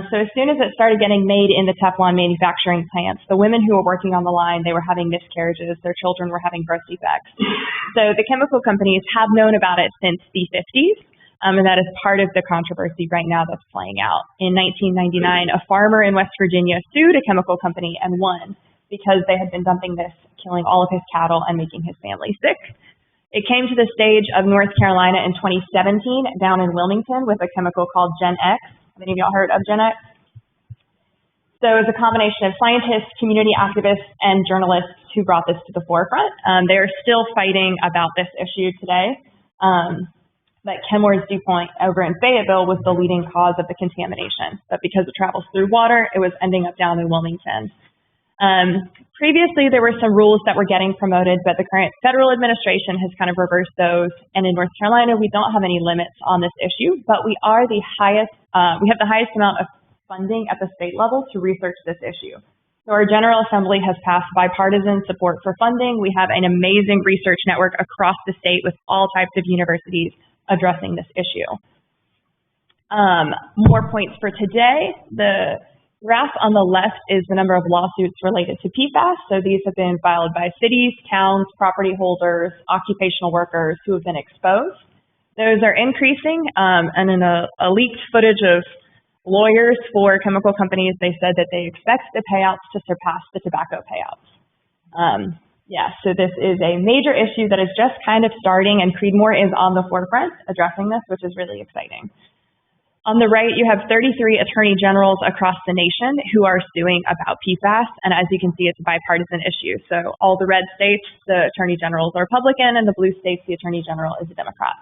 So as soon as it started getting made in the Teflon manufacturing plants, the women who were working on the line, they were having miscarriages, their children were having birth defects. So the chemical companies have known about it since the 50s, and that is part of the controversy right now that's playing out. In 1999, a farmer in West Virginia sued a chemical company and won. because they had been dumping this, killing all of his cattle and making his family sick. It came to the stage of North Carolina in 2017 down in Wilmington with a chemical called Gen X. Have any of y'all heard of Gen X? So it was a combination of scientists, community activists, and journalists who brought this to the forefront. They are still fighting about this issue today. But Kenmore's Dew Point over in Fayetteville was the leading cause of the contamination. But because it travels through water, it was ending up down in Wilmington. Previously, there were some rules that were getting promoted, but the current federal administration has kind of reversed those. And in North Carolina, we don't have any limits on this issue, but we are the highest, we have the highest amount of funding at the state level to research this issue. So our General Assembly has passed bipartisan support for funding. We have an amazing research network across the state with all types of universities addressing this issue. More points for today. The graph on the left is the number of lawsuits related to PFAS. So these have been filed by cities, towns, property holders, occupational workers who have been exposed. Those are increasing, and in a leaked footage of lawyers for chemical companies, they said that they expect the payouts to surpass the tobacco payouts. So this is a major issue that is just kind of starting, and Creedmoor is on the forefront addressing this, which is really exciting. On the right, you have 33 attorney generals across the nation who are suing about PFAS, and as you can see, it's a bipartisan issue. So all the red states, the attorney generals are Republican, and the blue states, the attorney general is a Democrat.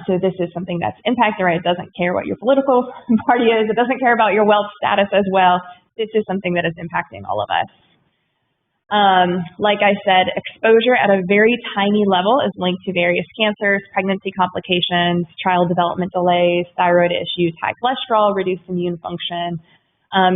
So this is something that's impacting, right? It doesn't care what your political party is. It doesn't care about your wealth status as well. This is something that is impacting all of us. Like I said, exposure at a very tiny level is linked to various cancers, pregnancy complications, child development delays, thyroid issues, high cholesterol, reduced immune function.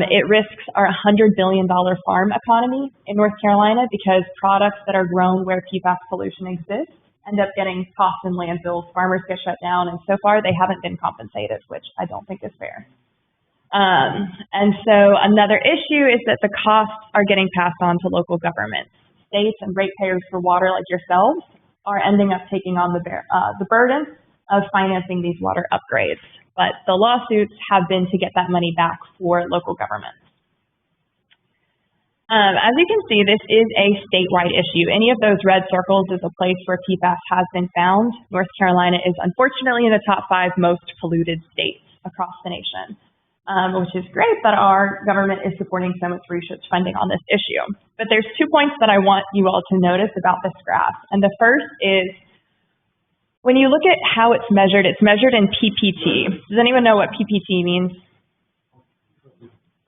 It risks our $100 billion farm economy in North Carolina because products that are grown where PFAS pollution exists end up getting tossed in landfills, farmers get shut down, and so far they haven't been compensated, which I don't think is fair. And so another issue is that the costs are getting passed on to local governments. States and ratepayers for water like yourselves are ending up taking on the burden of financing these water upgrades. But the lawsuits have been to get that money back for local governments. As you can see, this is a statewide issue. Any of those red circles is a place where PFAS has been found. North Carolina is unfortunately in the top 5 most polluted states across the nation. Which is great that our government is supporting so much research funding on this issue. But there's 2 points that I want you all to notice about this graph. And the first is, when you look at how it's measured in PPT. Does anyone know what PPT means?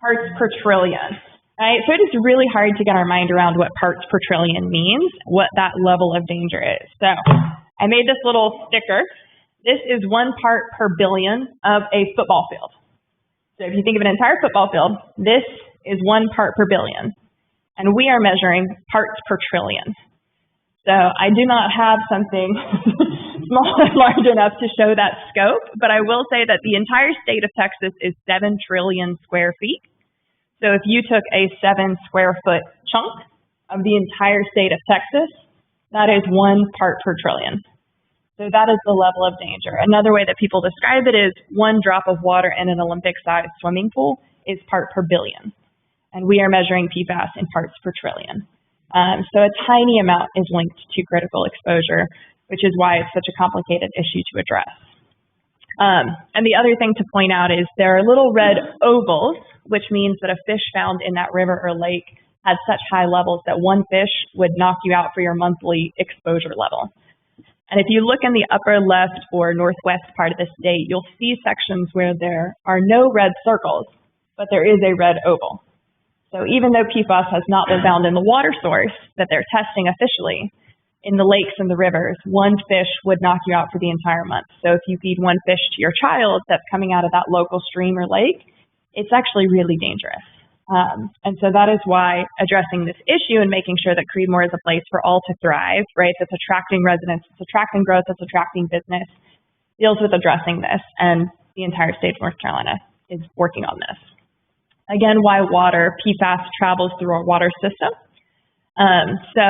Parts per trillion, right? So it is really hard to get our mind around what parts per trillion means, what that level of danger is. So I made this little sticker. This is 1 part per billion of a football field. So if you think of an entire football field, this is 1 part per billion, and we are measuring parts per trillion. So I do not have something small and large enough to show that scope, but I will say that the entire state of Texas is 7 trillion square feet. So if you took a 7 square foot chunk of the entire state of Texas, that is 1 part per trillion. So that is the level of danger. Another way that people describe it is 1 drop of water in an Olympic-sized swimming pool is part per billion. And we are measuring PFAS in parts per trillion. So a tiny amount is linked to critical exposure, which is why it's such a complicated issue to address. And the other thing to point out is there are little red ovals, which means that a fish found in that river or lake had such high levels that 1 fish would knock you out for your monthly exposure level. And if you look in the upper left or northwest part of the state, you'll see sections where there are no red circles, but there is a red oval. So even though PFAS has not been found in the water source that they're testing officially, in the lakes and the rivers, 1 fish would knock you out for the entire month. So if you feed 1 fish to your child that's coming out of that local stream or lake, it's actually really dangerous. And so that is why addressing this issue and making sure that Creedmoor is a place for all to thrive, right, that's attracting residents, it's attracting growth, it's attracting business, deals with addressing this, and the entire state of North Carolina is working on this. Again, why water? PFAS travels through our water system. So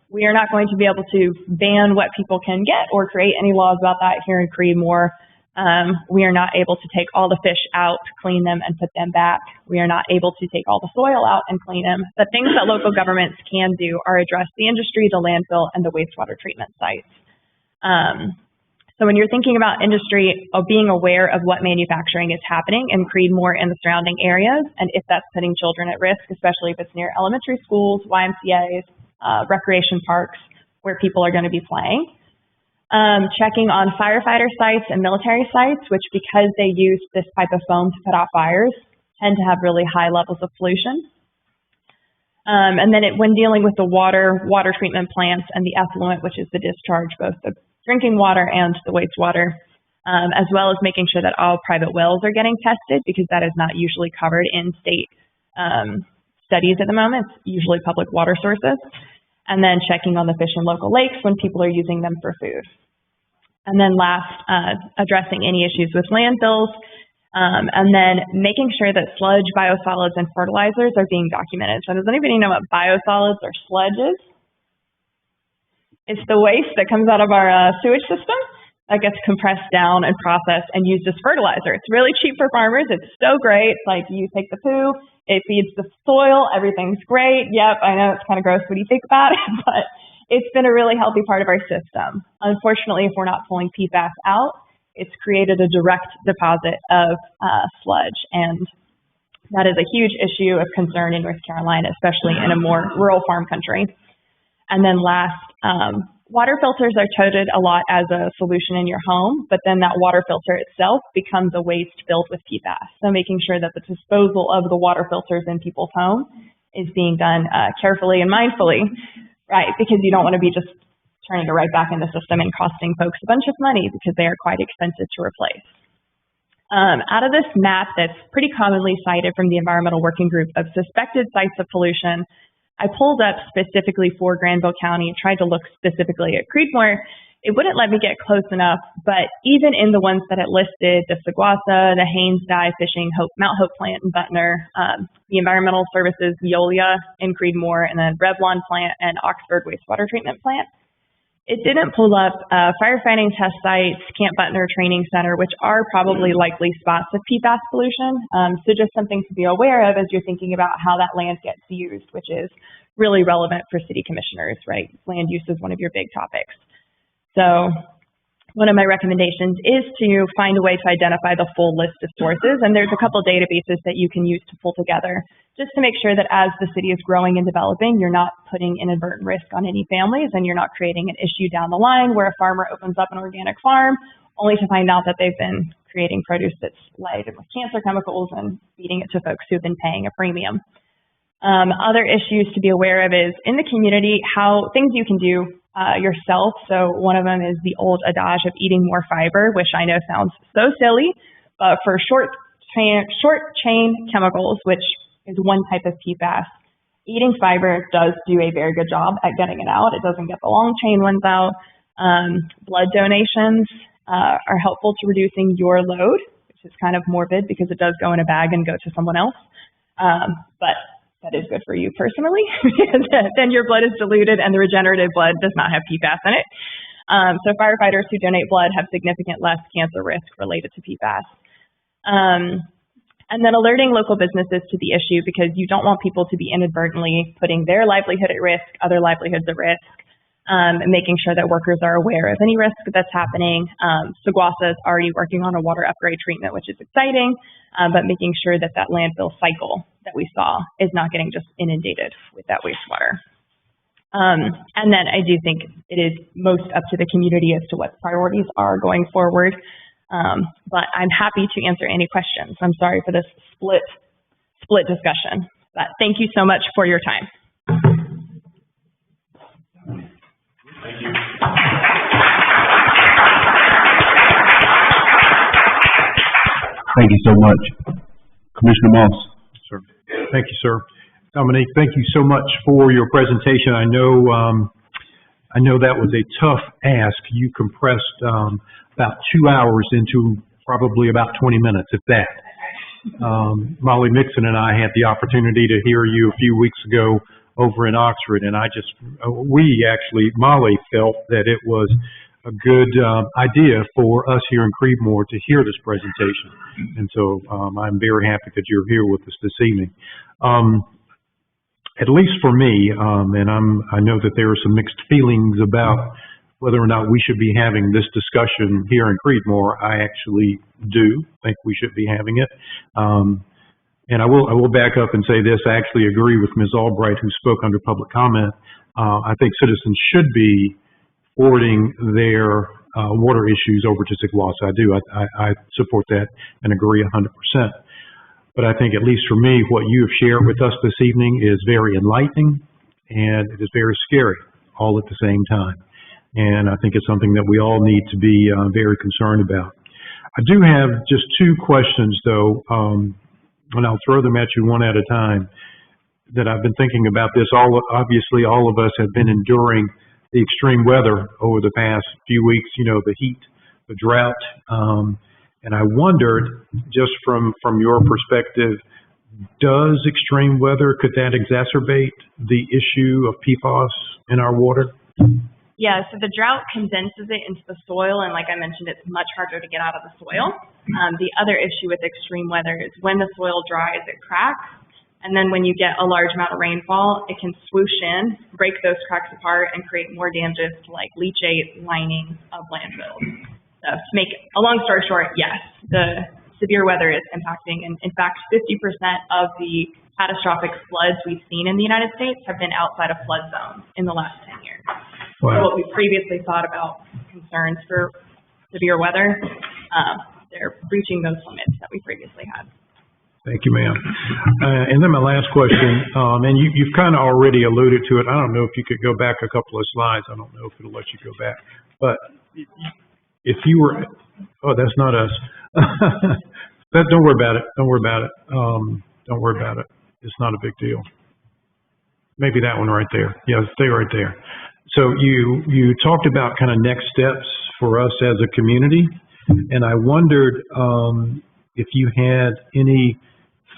we are not going to be able to ban what people can get or create any laws about that here in Creedmoor. We are not able to take all the fish out, clean them, and put them back. We are not able to take all the soil out and clean them. The things that local governments can do are address the industry, the landfill, and the wastewater treatment sites. So when you're thinking about industry, being aware of what manufacturing is happening in Creedmoor and the surrounding areas, and if that's putting children at risk, especially if it's near elementary schools, YMCAs, recreation parks, where people are going to be playing. Checking on firefighter sites and military sites, which because they use this type of foam to put out fires, tend to have really high levels of pollution. And then when dealing with the water treatment plants and the effluent, which is the discharge, both the drinking water and the wastewater, as well as making sure that all private wells are getting tested, because that is not usually covered in state studies at the moment. It's usually public water sources. And then checking on the fish in local lakes when people are using them for food. And then last, addressing any issues with landfills, and then making sure that sludge, biosolids, and fertilizers are being documented. So does anybody know what biosolids or sludge is? It's the waste that comes out of our sewage system that gets compressed down and processed and used as fertilizer. It's really cheap for farmers. It's so great. It's like you take the poo, it feeds the soil, everything's great. Yep, I know it's kind of gross when you think about it, but it's been a really healthy part of our system. Unfortunately, if we're not pulling PFAS out, it's created a direct deposit of sludge, and that is a huge issue of concern in North Carolina, especially in a more rural farm country. And then last, water filters are touted a lot as a solution in your home, but then that water filter itself becomes a waste filled with PFAS. So making sure that the disposal of the water filters in people's homes is being done carefully and mindfully, right? Because you don't want to be just turning it right back in the system and costing folks a bunch of money because they are quite expensive to replace. Out of this map that's pretty commonly cited from the Environmental Working Group of suspected sites of pollution, I pulled up specifically for Granville County and tried to look specifically at Creedmoor. It wouldn't let me get close enough, but even in the ones that it listed, the Seguasa, the Haynes Dye Fishing, Mount Hope Plant in Butner, the Environmental Services Veolia in Creedmoor, and then Revlon Plant and Oxford Wastewater Treatment Plant. It didn't pull up firefighting test sites, Camp Butner Training Center, which are probably likely spots of PFAS pollution. So just something to be aware of as you're thinking about how that land gets used, which is really relevant for city commissioners, right? Land use is one of your big topics. So one of my recommendations is to find a way to identify the full list of sources, and there's a couple databases that you can use to pull together just to make sure that as the city is growing and developing, you're not putting inadvertent risk on any families, and you're not creating an issue down the line where a farmer opens up an organic farm only to find out that they've been creating produce that's laden with cancer chemicals and feeding it to folks who've been paying a premium. Other issues to be aware of is in the community, how things you can do yourself. So one of them is the old adage of eating more fiber, which I know sounds so silly, but for short chain chemicals, which is one type of PFAS, eating fiber does do a very good job at getting it out. It doesn't get the long chain ones out. Blood donations are helpful to reducing your load, which is kind of morbid because it does go in a bag and go to someone else. But that is good for you personally, because then your blood is diluted and the regenerative blood does not have PFAS in it. So firefighters who donate blood have significant less cancer risk related to PFAS. And then alerting local businesses to the issue, because you don't want people to be inadvertently putting their livelihood at risk, other livelihoods at risk, and making sure that workers are aware of any risk that's happening. Seguasa is already working on a water upgrade treatment, which is exciting, but making sure that that landfill cycle that we saw is not getting just inundated with that wastewater. And then I do think it is most up to the community as to what priorities are going forward. But I'm happy to answer any questions. I'm sorry for this split discussion, but thank you so much for your time. Thank you. Thank you so much. Commissioner Moss. Sir. Thank you, sir. Dominique, thank you so much for your presentation. I know that was a tough ask. You compressed about 2 hours into probably about 20 minutes, if that. Molly Mixon and I had the opportunity to hear you a few weeks ago over in Oxford, and Molly felt that it was good idea for us here in Creedmoor to hear this presentation. And so I'm very happy that you're here with us this evening. At least for me, and I know that there are some mixed feelings about whether or not we should be having this discussion here in Creedmoor. I actually do think we should be having it. And I will back up and say this. I actually agree with Ms. Albright, who spoke under public comment. I think citizens should be forwarding their water issues over to Zigwaza. I do. I support that and agree 100%. But I think, at least for me, what you have shared with us this evening is very enlightening, and it is very scary all at the same time. And I think it's something that we all need to be very concerned about. I do have just two questions, though, and I'll throw them at you one at a time, that I've been thinking about this. Obviously, all of us have been enduring the extreme weather over the past few weeks, the heat, the drought, and I wondered, just from your perspective, does extreme weather, could that exacerbate the issue of PFAS in our water? Yeah, so the drought condenses it into the soil, and like I mentioned, it's much harder to get out of the soil. The other issue with extreme weather is when the soil dries, it cracks, and then when you get a large amount of rainfall, it can swoosh in, break those cracks apart, and create more damages to like leachate linings of landfills. So to make a long story short, yes, the severe weather is impacting, and in fact, 50% of the catastrophic floods we've seen in the United States have been outside of flood zones in the last 10 years. Wow. So what we previously thought about concerns for severe weather, they're reaching those limits that we previously had. Thank you, ma'am. And then my last question, and you've kind of already alluded to it. I don't know if you could go back a couple of slides. I don't know if it'll let you go back. But if you were, oh, that's not us. Don't worry about it. Don't worry about it. Don't worry about it. It's not a big deal. Maybe that one right there. Yeah, stay right there. So you talked about kind of next steps for us as a community, and I wondered if you had any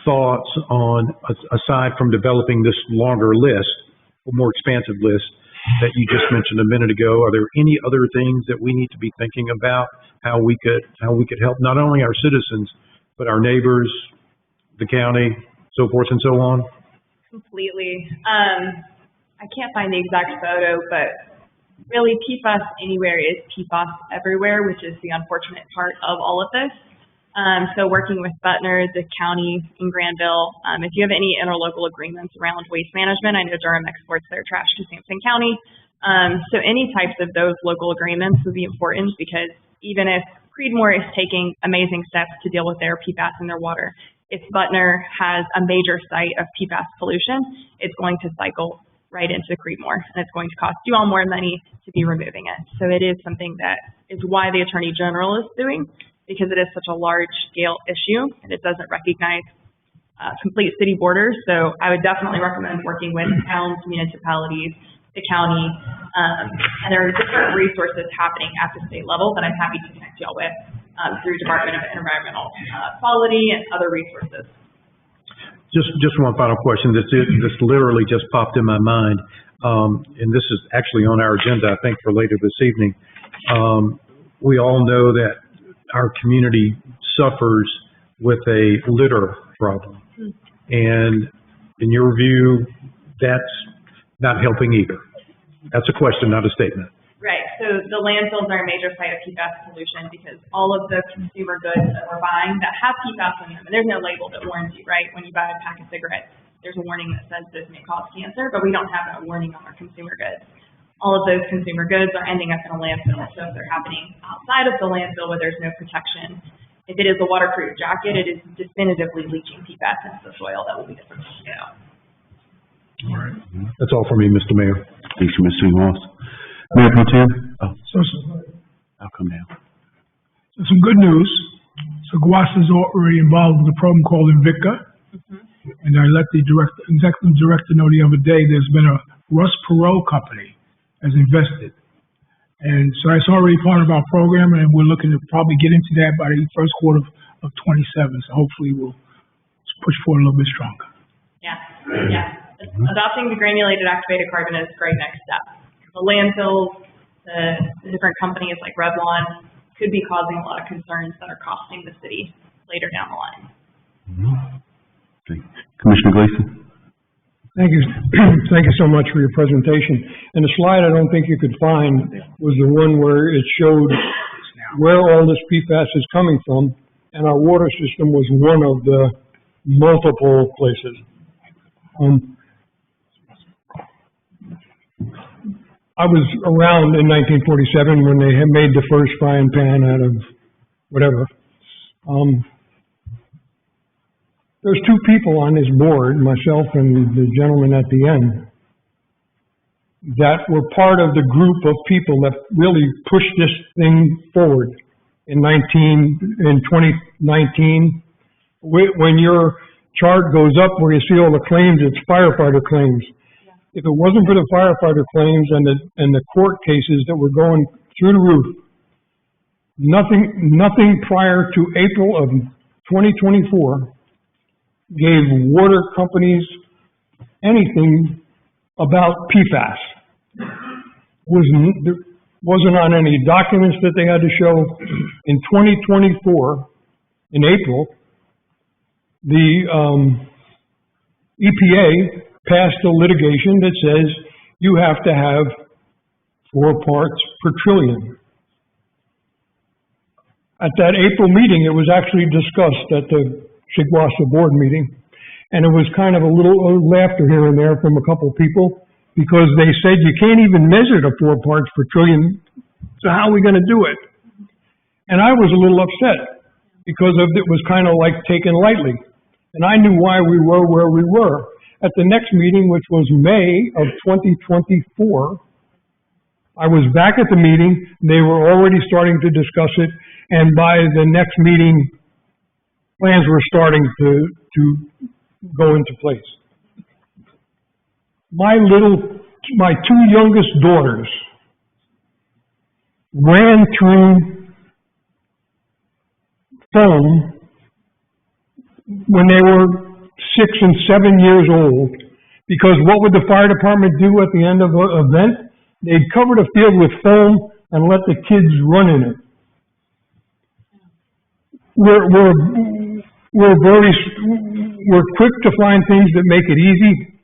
thoughts on, aside from developing this longer list, or more expansive list that you just mentioned a minute ago, are there any other things that we need to be thinking about, how we could help not only our citizens, but our neighbors, the county, so forth and so on? Completely. I can't find the exact photo, but really PFAS anywhere is PFAS everywhere, which is the unfortunate part of all of this. So working with Butner, the county in Granville, if you have any interlocal agreements around waste management, I know Durham exports their trash to Sampson County. So any types of those local agreements would be important, because even if Creedmoor is taking amazing steps to deal with their PFAS in their water, if Butner has a major site of PFAS pollution, it's going to cycle right into Creedmoor, and it's going to cost you all more money to be removing it. So it is something that is why the Attorney General is suing, because it is such a large-scale issue, and it doesn't recognize complete city borders. So I would definitely recommend working with towns, municipalities, the county, and there are different resources happening at the state level that I'm happy to connect y'all with through Department of Environmental Quality and other resources. Just one final question. This literally just popped in my mind, and this is actually on our agenda, I think, for later this evening. We all know that our community suffers with a litter problem, and in your view, that's not helping either. That's a question, not a statement. Right. So the landfills are a major site of PFAS pollution, because all of the consumer goods that we're buying that have PFAS in them, and there's no label that warns you, right? When you buy a pack of cigarettes, there's a warning that says this may cause cancer, but we don't have that warning on our consumer goods. All of those consumer goods are ending up in a landfill. So if they're happening outside of the landfill where there's no protection, if it is a waterproof jacket, it is definitively leaching PFAS into the soil that will be difficult to get out. All right. That's all for me, Mr. Mayor. Thanks, Mr. Moss. Mayor Pro Tem? Oh, So I'll come down. some good news. So Guas is already involved with a program called Invicta. And I let the executive director know the other day there's been a Russ Perot company has invested. And so that's already part of our program, and we're looking to probably get into that by the first quarter of 27. So hopefully we'll push forward a little bit stronger. Yeah. Adopting the granulated activated carbon is a great next step. The landfills the different companies like Revlon could be causing a lot of concerns that are costing the city later down the line. Okay. Commissioner Gleason? Thank you. Thank you so much for your presentation. And the slide I don't think you could find was the one where it showed where all this PFAS is coming from, and our water system was one of the multiple places. I was around in 1947 when they had made the first frying pan out of whatever. There's two people on this board, myself and the gentleman at the end, that were part of the group of people that really pushed this thing forward in 2019. When your chart goes up where you see all the claims, it's firefighter claims. If it wasn't for the firefighter claims and the court cases that were going through the roof, nothing prior to April of 2024 gave water companies anything about PFAS. Wasn't on any documents that they had to show. In 2024, in April, the EPA passed a litigation that says you have to have 4 parts per trillion. At that April meeting, it was actually discussed at the Shigawassee board meeting, and it was kind of a little laughter here and there from a couple of people, because they said you can't even measure the 4 parts per trillion, so how are we going to do it? And I was a little upset, because it was kind of like taken lightly, and I knew why we were where we were. At the next meeting, which was May of 2024, I was back at the meeting, they were already starting to discuss it, and by the next meeting, plans were starting to go into place. My 2 youngest daughters ran through foam when they were 6 and 7 years old, because what would the fire department do at the end of an event? They'd cover the field with foam and let the kids run in it. We're quick to find things that make it easy,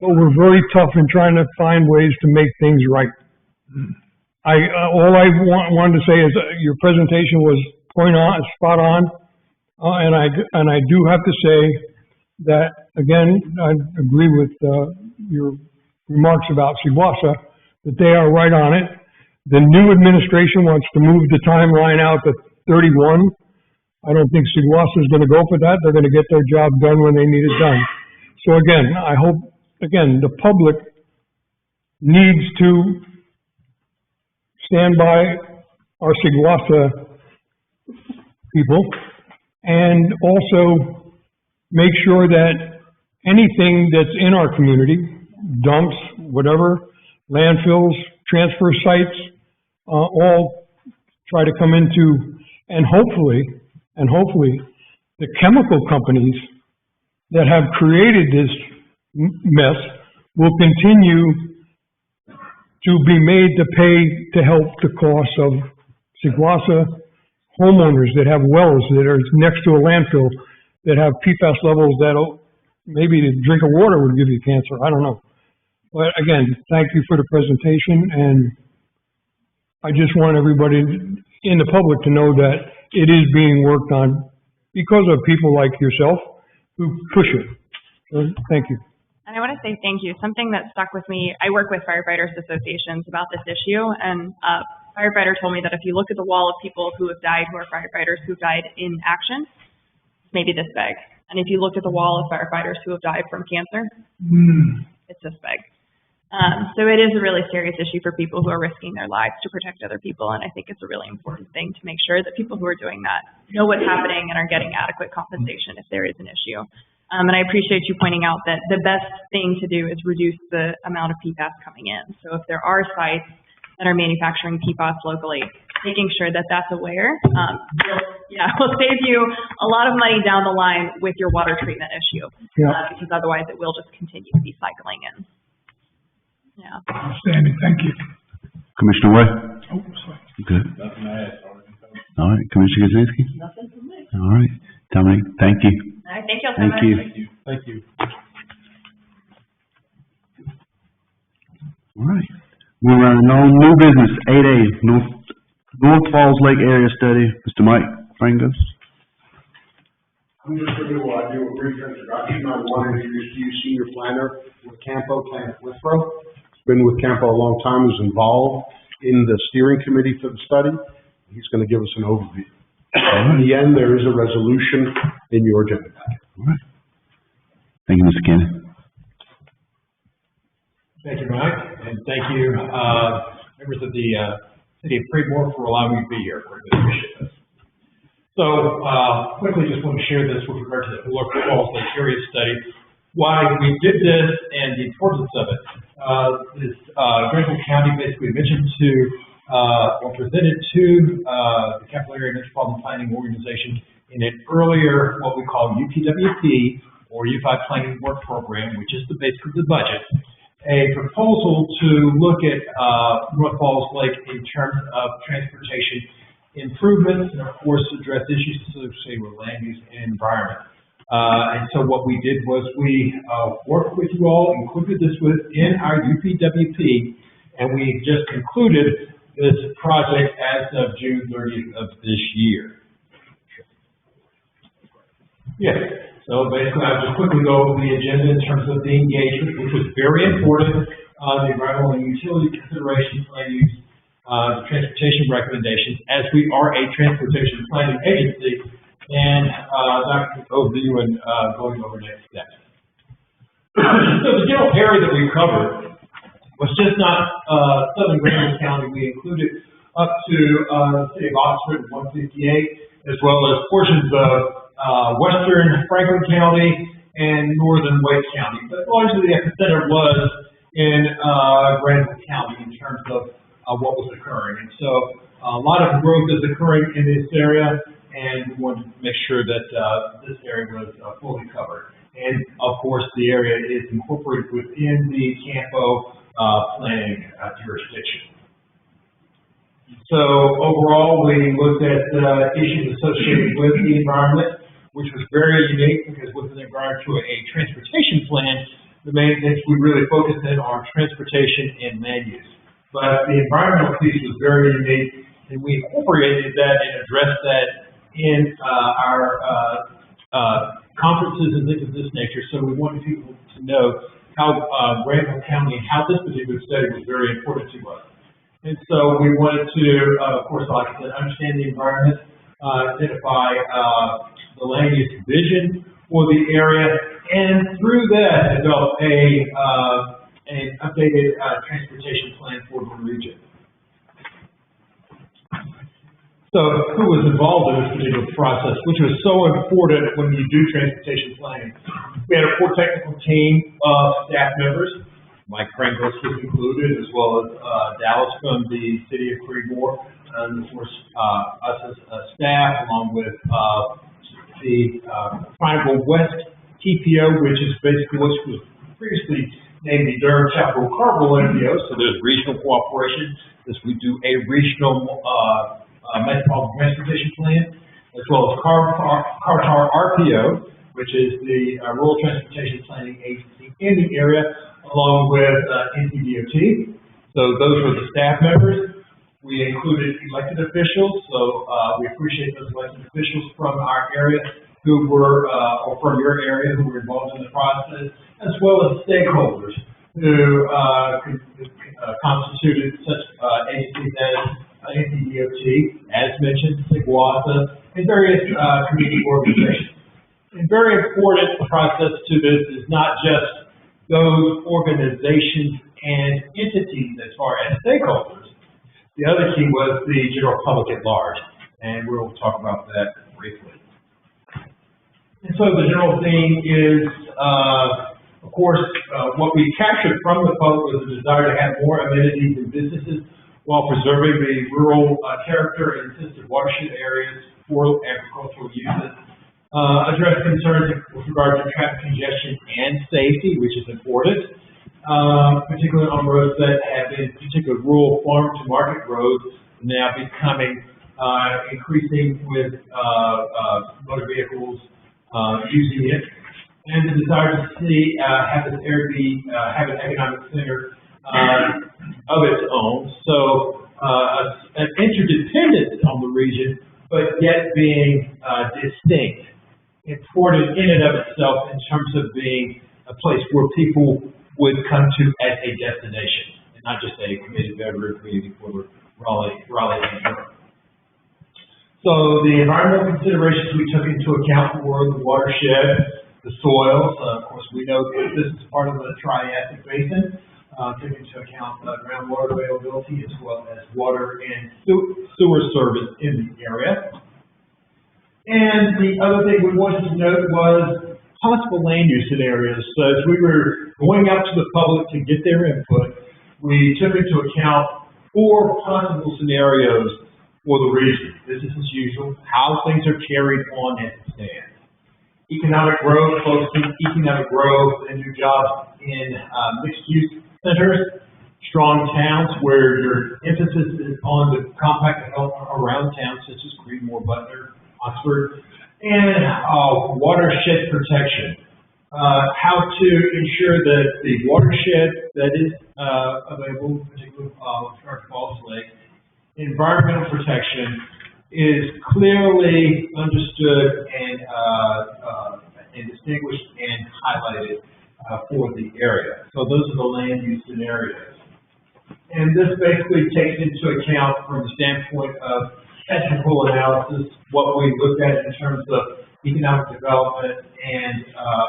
but we're very tough in trying to find ways to make things right. All I wanted to say is your presentation was spot on, and I do have to say that, again, I agree with your remarks about Shigawassee, that they are right on it. The new administration wants to move the timeline out to 31. I don't think Shigawassee is going to go for that. They're going to get their job done when they need it done. So again, I hope, the public needs to stand by our Shigawassee people, and also make sure that anything that's in our community, dumps, whatever, landfills, transfer sites, all try to come into, and hopefully, the chemical companies that have created this mess will continue to be made to pay to help the costs of Shigawassee homeowners that have wells that are next to a landfill that have PFAS levels that'll, maybe the drink of water would give you cancer, I don't know. But again, thank you for the presentation, and I just want everybody in the public to know that it is being worked on because of people like yourself who push it. So, thank you. And I want to say thank you. Something that stuck with me, I work with firefighters associations about this issue, and a firefighter told me that if you look at the wall of people who have died, who are firefighters who died in action, it's maybe this big. And if you look at the wall of firefighters who have died from cancer, it's this big. So it is a really serious issue for people who are risking their lives to protect other people, and I think it's a really important thing to make sure that people who are doing that know what's happening and are getting adequate compensation if there is an issue. And I appreciate you pointing out that the best thing to do is reduce the amount of PFAS coming in. So if there are sites that are manufacturing PFAS locally, making sure that that's aware, will save you a lot of money down the line with your water treatment issue, because otherwise it will just continue to be cycling in. Yeah. Outstanding, thank you. Commissioner Way? Oh, sorry. Good. Nothing to add, sorry. All right, Commissioner Kaczynski? Nothing for me. All right, Dominic, thank you. All right, thank y'all so Thank much. you. Thank you. All right. Moving on to new business, 8A, North Falls Lake Area Study. Mr. Mike Frangos? I'm just gonna do what I do, a brief introduction. I want to introduce to you Senior Planner with Campo, Kenneth Withrow. Been with Campo a long time, is involved in the steering committee for the study. He's gonna give us an overview. In the end, there is a resolution in your agenda packet. All right. Thank you, Mr. Kenny. Thank you, Mike, and thank you, members of the City of Creedmoor for allowing me to be here. Greatly appreciate this. So, quickly, just want to share this with regard to the North Falls Lake Area Study, why we did this and the importance of it. Granville County basically mentioned to, or presented to, the Capital Area Metropolitan Planning Organization in an earlier, what we call UPWP, or Unified Planning Work Program, which is the basis of the budget, a proposal to look at North Falls Lake in terms of transportation improvements and, of course, address issues associated with land use and environment. And so what we did was we worked with you all, included this within our UPWP, and we just concluded this project as of June 30th of this year. Yes. So basically, I'll just quickly go over the agenda in terms of the engagement, which was very important, the environmental and utility considerations, land use, the transportation recommendations, as we are a transportation planning agency, and Dr. overview and going over next steps. So the general area that we covered was just not southern Granville County. We included up to the city of Oxford and 158, as well as portions of western Franklin County and northern Wake County. But largely the epicenter was in Granville County in terms of what was occurring. And so a lot of growth is occurring in this area, and we wanted to make sure that this area was fully covered. And of course, the area is incorporated within the Campo planning jurisdiction. So overall, we looked at issues associated with the environment, which was very unique because with regard to a transportation plan, the main things we really focused in on transportation and land use. But the environmental piece was very unique, and we incorporated that and addressed that in our conferences and things of this nature. So we wanted people to know how Granville County and how this particular study was very important to us. And so we wanted to, of course, like I said, understand the environment, identify the land use vision for the area, and through that develop an updated transportation plan for the region. So who was involved in this particular process, which was so important when you do transportation planning? We had a core technical team of staff members. Mike Frangos was included, as well as Dallas from the city of Creedmoor, and of course us as staff, along with the Triangle West TPO, which is basically what was previously named the Durham Chapel Carville NPO. So there's regional cooperation. We do a regional metropolitan transportation plan, as well as CARTAR RPO, which is the Rural Transportation Planning Agency in the area, along with NCDOT. So those were the staff members. We included elected officials, so we appreciate those elected officials from our area who were, or from your area, who were involved in the process, as well as stakeholders who constituted such agencies as NCDOT, as mentioned, Seguasa, and various community organizations. And very important process to this is not just those organizations and entities as far as stakeholders. The other key was the general public at large, and we'll talk about that briefly. And so the general theme is, of course, what we captured from the public was the desire to have more amenities and businesses while preserving the rural character and sensitive watershed areas for agricultural uses. Address concerns with regard to traffic congestion and safety, which is important. particularly on roads that have been particular rural farm to market roads, now becoming increasing with motor vehicles using it, and the desire to see have this area be have an economic center of its own. So an interdependence on the region, but yet being distinct, important in and of itself in terms of being a place where people would come to as a destination, and not just a community beverage community for Raleigh and Durham. So the environmental considerations we took into account were the watershed, the soils. Of course, we know that this is part of the Triassic Basin. Took into account groundwater availability as well as water and sewer service in the area. And the other thing we wanted to note was possible land use scenarios. So as we were going out to the public to get their input, we took into account 4 possible scenarios for the region. Business as usual, how things are carried on as it stands. Economic growth, focusing economic growth and new jobs in mixed-use centers, strong towns where your emphasis is on the compact development around town, such as Creedmoor, Butler, Oxford, and watershed protection. How to ensure that the watershed that is available, particularly Shark Falls Lake, environmental protection is clearly understood and distinguished and highlighted for the area. So those are the land use scenarios. And this basically takes into account from the standpoint of technical analysis, what we looked at in terms of economic development and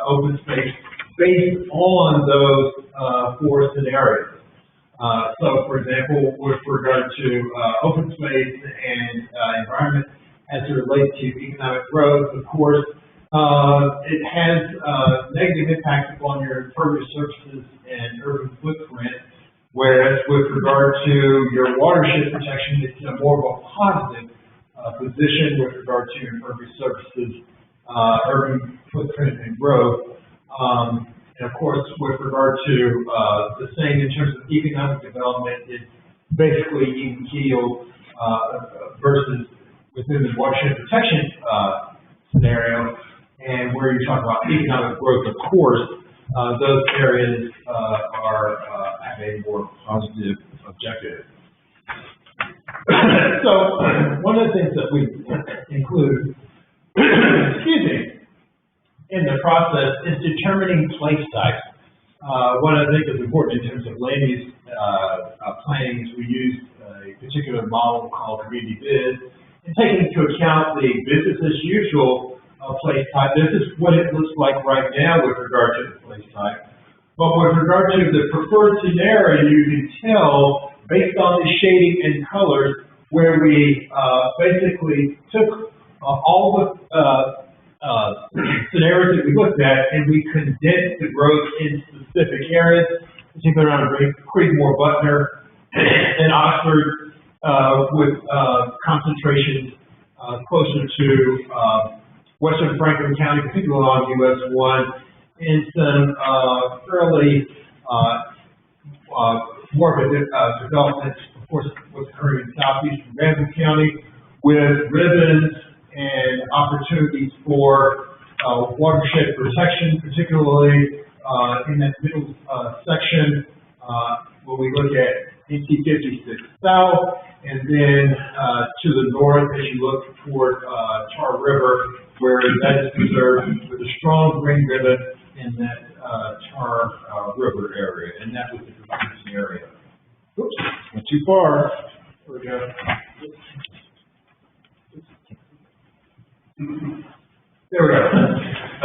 open space based on those 4 scenarios. So, for example, with regard to open space and environment as it relates to economic growth, of course, it has negative impacts upon your impervious surfaces and urban footprint, whereas with regard to your watershed protection, it's more of a positive position with regard to your impervious surfaces, urban footprint and growth. And of course, with regard to the same in terms of economic development, it's basically even keel versus within the watershed protection scenario, and where you're talking about economic growth, of course, those areas have a more positive objective. So one of the things that we include, excuse me, in the process is determining place types. One of the things that's important in terms of land use planning is we use a particular model called community bid, and taking into account the business as usual place type. This is what it looks like right now with regard to the place type. But with regard to the preferred scenario, you can tell based on the shading and colors where we basically took all the scenarios that we looked at, and we condensed the growth in specific areas, particularly around Creedmoor, Butler, and Oxford, with concentrations closer to western Franklin County, particularly on US 1, and some fairly more of a development, of course, what's occurring in southeastern Ramsey County, with ribbons and opportunities for watershed protection, particularly in that middle section when we look at NC 56 South, and then to the north as you look toward Tar River, where that is preserved with a strong green ribbon in that Tar River area, and that was the preferred scenario. Oops, went too far. There we go. There we go.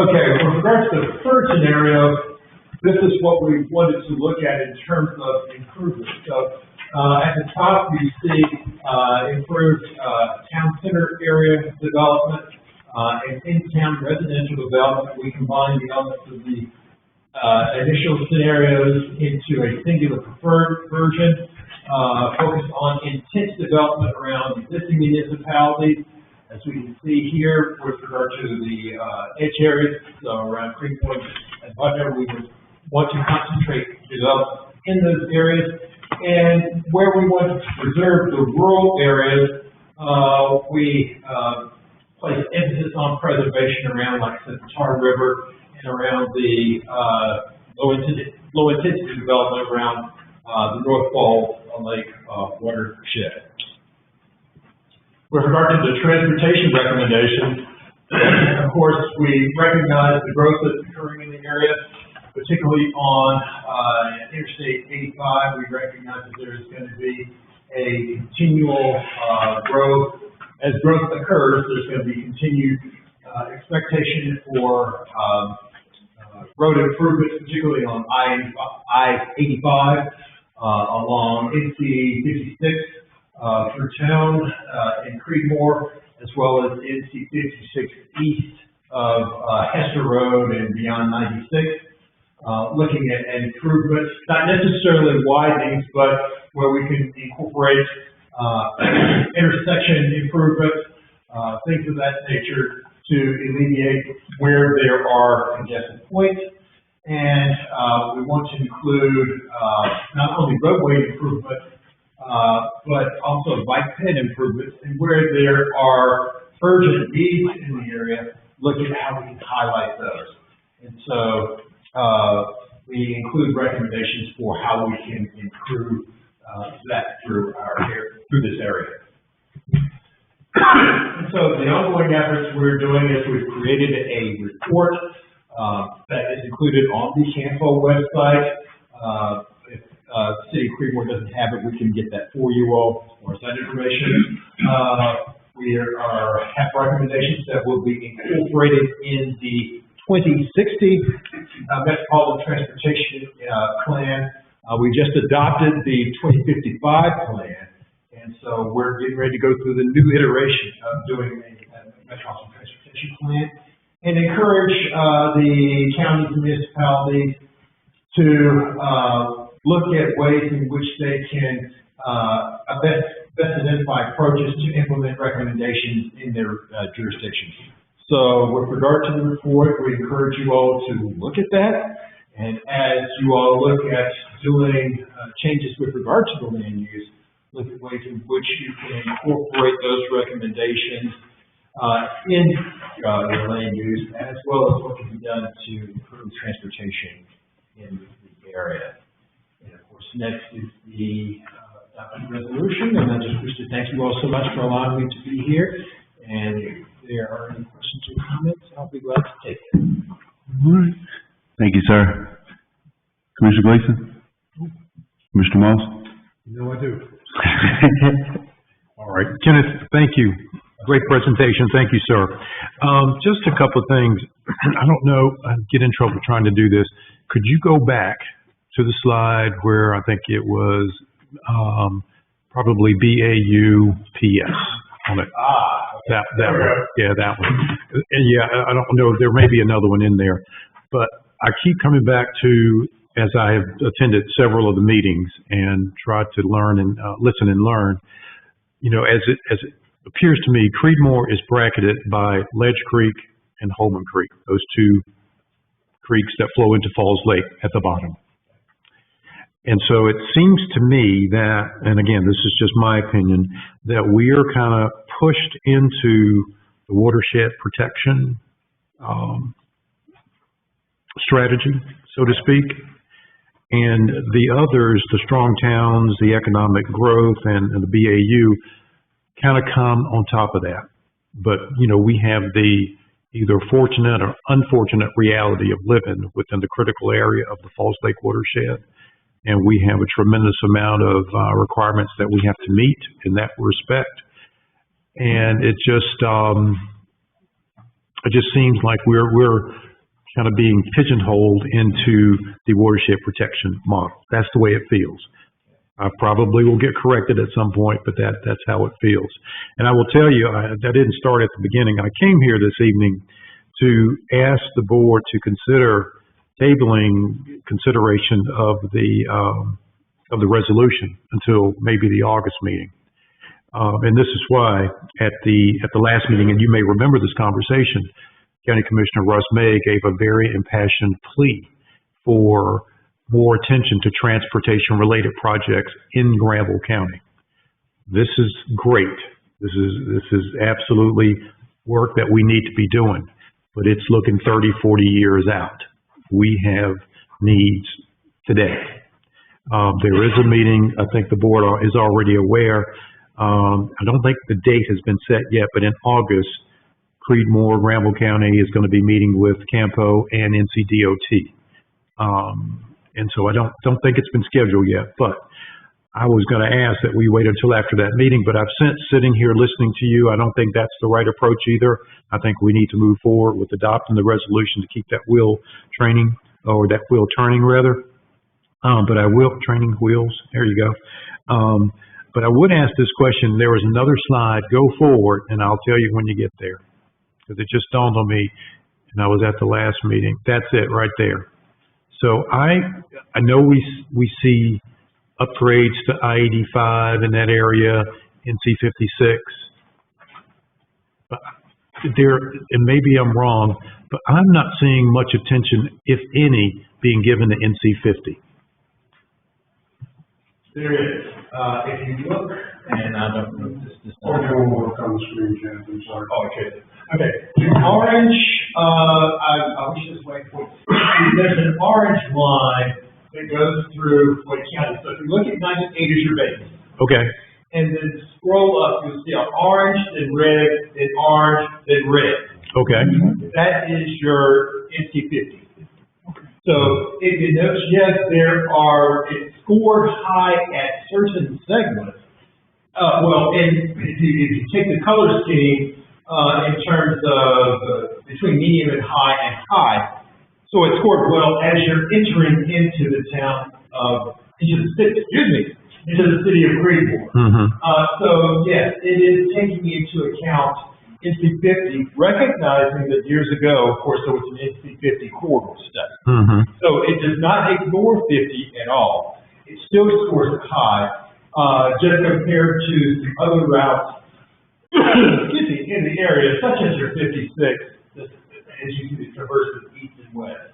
Okay, with regards to the third scenario, this is what we wanted to look at in terms of improvement. So at the top you see improved town center area development and in-town residential development. We combine the elements of the initial scenarios into a singular preferred version, focused on intense development around existing municipalities. As we can see here, with regard to the edge areas, so around Creedmoor and Butler, we would want to concentrate development in those areas. And where we want to preserve the rural areas, we place emphasis on preservation around, like I said, the Tar River and around the low intensity development around the North Falls Lake watershed. With regard to the transportation recommendations, of course, we recognize the growth that's occurring in the area, particularly on Interstate 85. We recognize that there's going to be a continual growth. As growth occurs, there's going to be continued expectation for road improvements, particularly on I-85, along NC 56 through town in Creedmoor, as well as NC 56 east of Hester Road and beyond 96. Looking at improvements, not necessarily widenings, but where we can incorporate intersection improvements, things of that nature to alleviate where there are congested points. And we want to include not only roadway improvements, but also bike ped improvements, and where there are urgent needs in the area, look at how we can highlight those. And so we include recommendations for how we can improve that through this area. And so the ongoing efforts we're doing is we've created a report that is included on the CANFO website. If the City of Creedmoor doesn't have it, we can get that for you all, as far as that information. We have recommendations that will be incorporated in the 2060 Metropolitan Transportation Plan. We just adopted the 2055 plan, and so we're getting ready to go through the new iteration of doing a Metropolitan Transportation Plan, and encourage the counties and municipalities to look at ways in which they can best identify approaches to implement recommendations in their jurisdictions. So with regard to the report, we encourage you all to look at that. And as you all look at doing changes with regard to the land use, look at ways in which you can incorporate those recommendations in your land use, as well as what can be done to improve transportation in the area. And of course, next is the adopted resolution, and I just wish to thank you all so much for allowing me to be here. And if there are any questions or comments, I'll be glad to take them. All right. Thank you, sir. Commissioner Gleason? Mr. Moss? No, I do. All right. Kenneth, thank you. Great presentation. Thank you, sir. Just a couple of things. I don't know, I get in trouble trying to do this. Could you go back to the slide where I think it was probably BAUPS on it? That one. Yeah, that one. And yeah, I don't know, there may be another one in there, but I keep coming back to, as I have attended several of the meetings and tried to learn and listen and learn, you know, as it appears to me, Creedmoor is bracketed by Ledge Creek and Holman Creek, those two creeks that flow into Falls Lake at the bottom. And so it seems to me that, and again, this is just my opinion, that we are kind of pushed into the watershed protection strategy, so to speak. And the others, the strong towns, the economic growth, and the BAU kind of come on top of that. But, you know, we have the either fortunate or unfortunate reality of living within the critical area of the Falls Lake watershed. And we have a tremendous amount of requirements that we have to meet in that respect. And it just seems like we're kind of being pigeonholed into the watershed protection model. That's the way it feels. I probably will get corrected at some point, but that's how it feels. And I will tell you, that didn't start at the beginning. I came here this evening to ask the board to consider tabling consideration of the resolution until maybe the August meeting. And this is why at the last meeting, and you may remember this conversation, County Commissioner Russ May gave a very impassioned plea for more attention to transportation-related projects in Granville County. This is great. This is absolutely work that we need to be doing, but it's looking 30, 40 years out. We have needs today. There is a meeting, I think the board is already aware. I don't think the date has been set yet, but in August, Creedmoor, Granville County is going to be meeting with Campo and NCDOT. And so I don't think it's been scheduled yet, but I was going to ask that we wait until after that meeting, but I've since sitting here listening to you, I don't think that's the right approach either. I think we need to move forward with adopting the resolution to keep that wheel training, or that wheel turning rather. But I will, training wheels, there you go. But I would ask this question, there was another slide, go forward, and I'll tell you when you get there. Because it just dawned on me, and I was at the last meeting. That's it right there. So I know we see upgrades to I-85 in that area, NC-56. But there, and maybe I'm wrong, but I'm not seeing much attention, if any, being given to NC-50. There is. If you look, and I don't know if this is. Or one more on the screen, Jeff, I'm sorry. Oh, okay. Okay. The orange, I wish this way for there's an orange line that goes through Floyd County. So if you look at 98 as your base. Okay. And then scroll up, you'll see an orange, then red, then orange, then red. Okay. That is your NC-50. So if you notice, yes, it's scored high at certain segments. If you take the color scheme in terms of between medium and high, so it's scored well as you're entering into the town into the city of Creedmoor. Mm-hmm. So yes, it is taking into account NC-50, recognizing that years ago, of course, there was an NC-50 corridor study. Mm-hmm. So it does not ignore 50 at all. It still scores high, just compared to some other routes in the area, such as your 56, as you see the traverses east and west.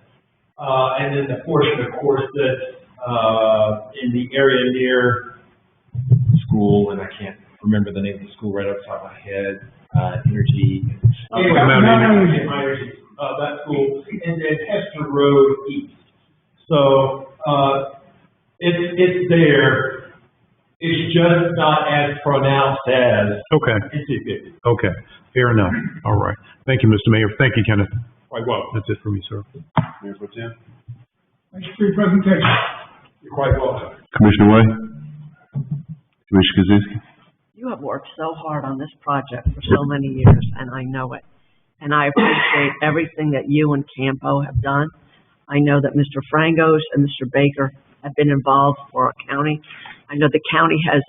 And then the portion, of course, that's in the area near school, and I can't remember the name of the school right off the top of my head. Energy. Anyway, energy. That school, and then Hester Road East. So it's there. It's just not as pronounced as NC-50. Okay. Fair enough. All right. Thank you, Mr. Mayor. Thank you, Kenneth. Quite well. That's it for me, sir. Mayor Pro Tem. Thank you for your presentation. You're quite welcome. Commissioner Way? Commissioner Kozinski? You have worked so hard on this project for so many years, and I know it. And I appreciate everything that you and Campo have done. I know that Mr. Frangos and Mr. Baker have been involved for our county. I know the county has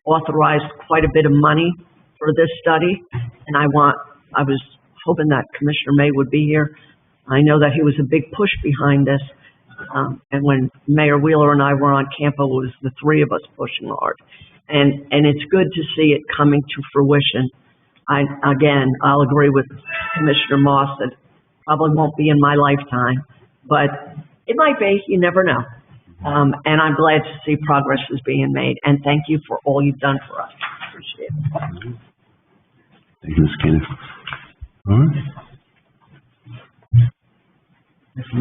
authorized quite a bit of money for this study, and I was hoping that Commissioner May would be here. I know that he was a big push behind this, and when Mayor Wheeler and I were on Campo, it was the three of us pushing hard. And it's good to see it coming to fruition. I'll agree with Commissioner Moss that probably won't be in my lifetime, but it might be, you never know. And I'm glad to see progress is being made, and thank you for all you've done for us. Appreciate it. Thank you, Ms. Kenneth. All right. Mr.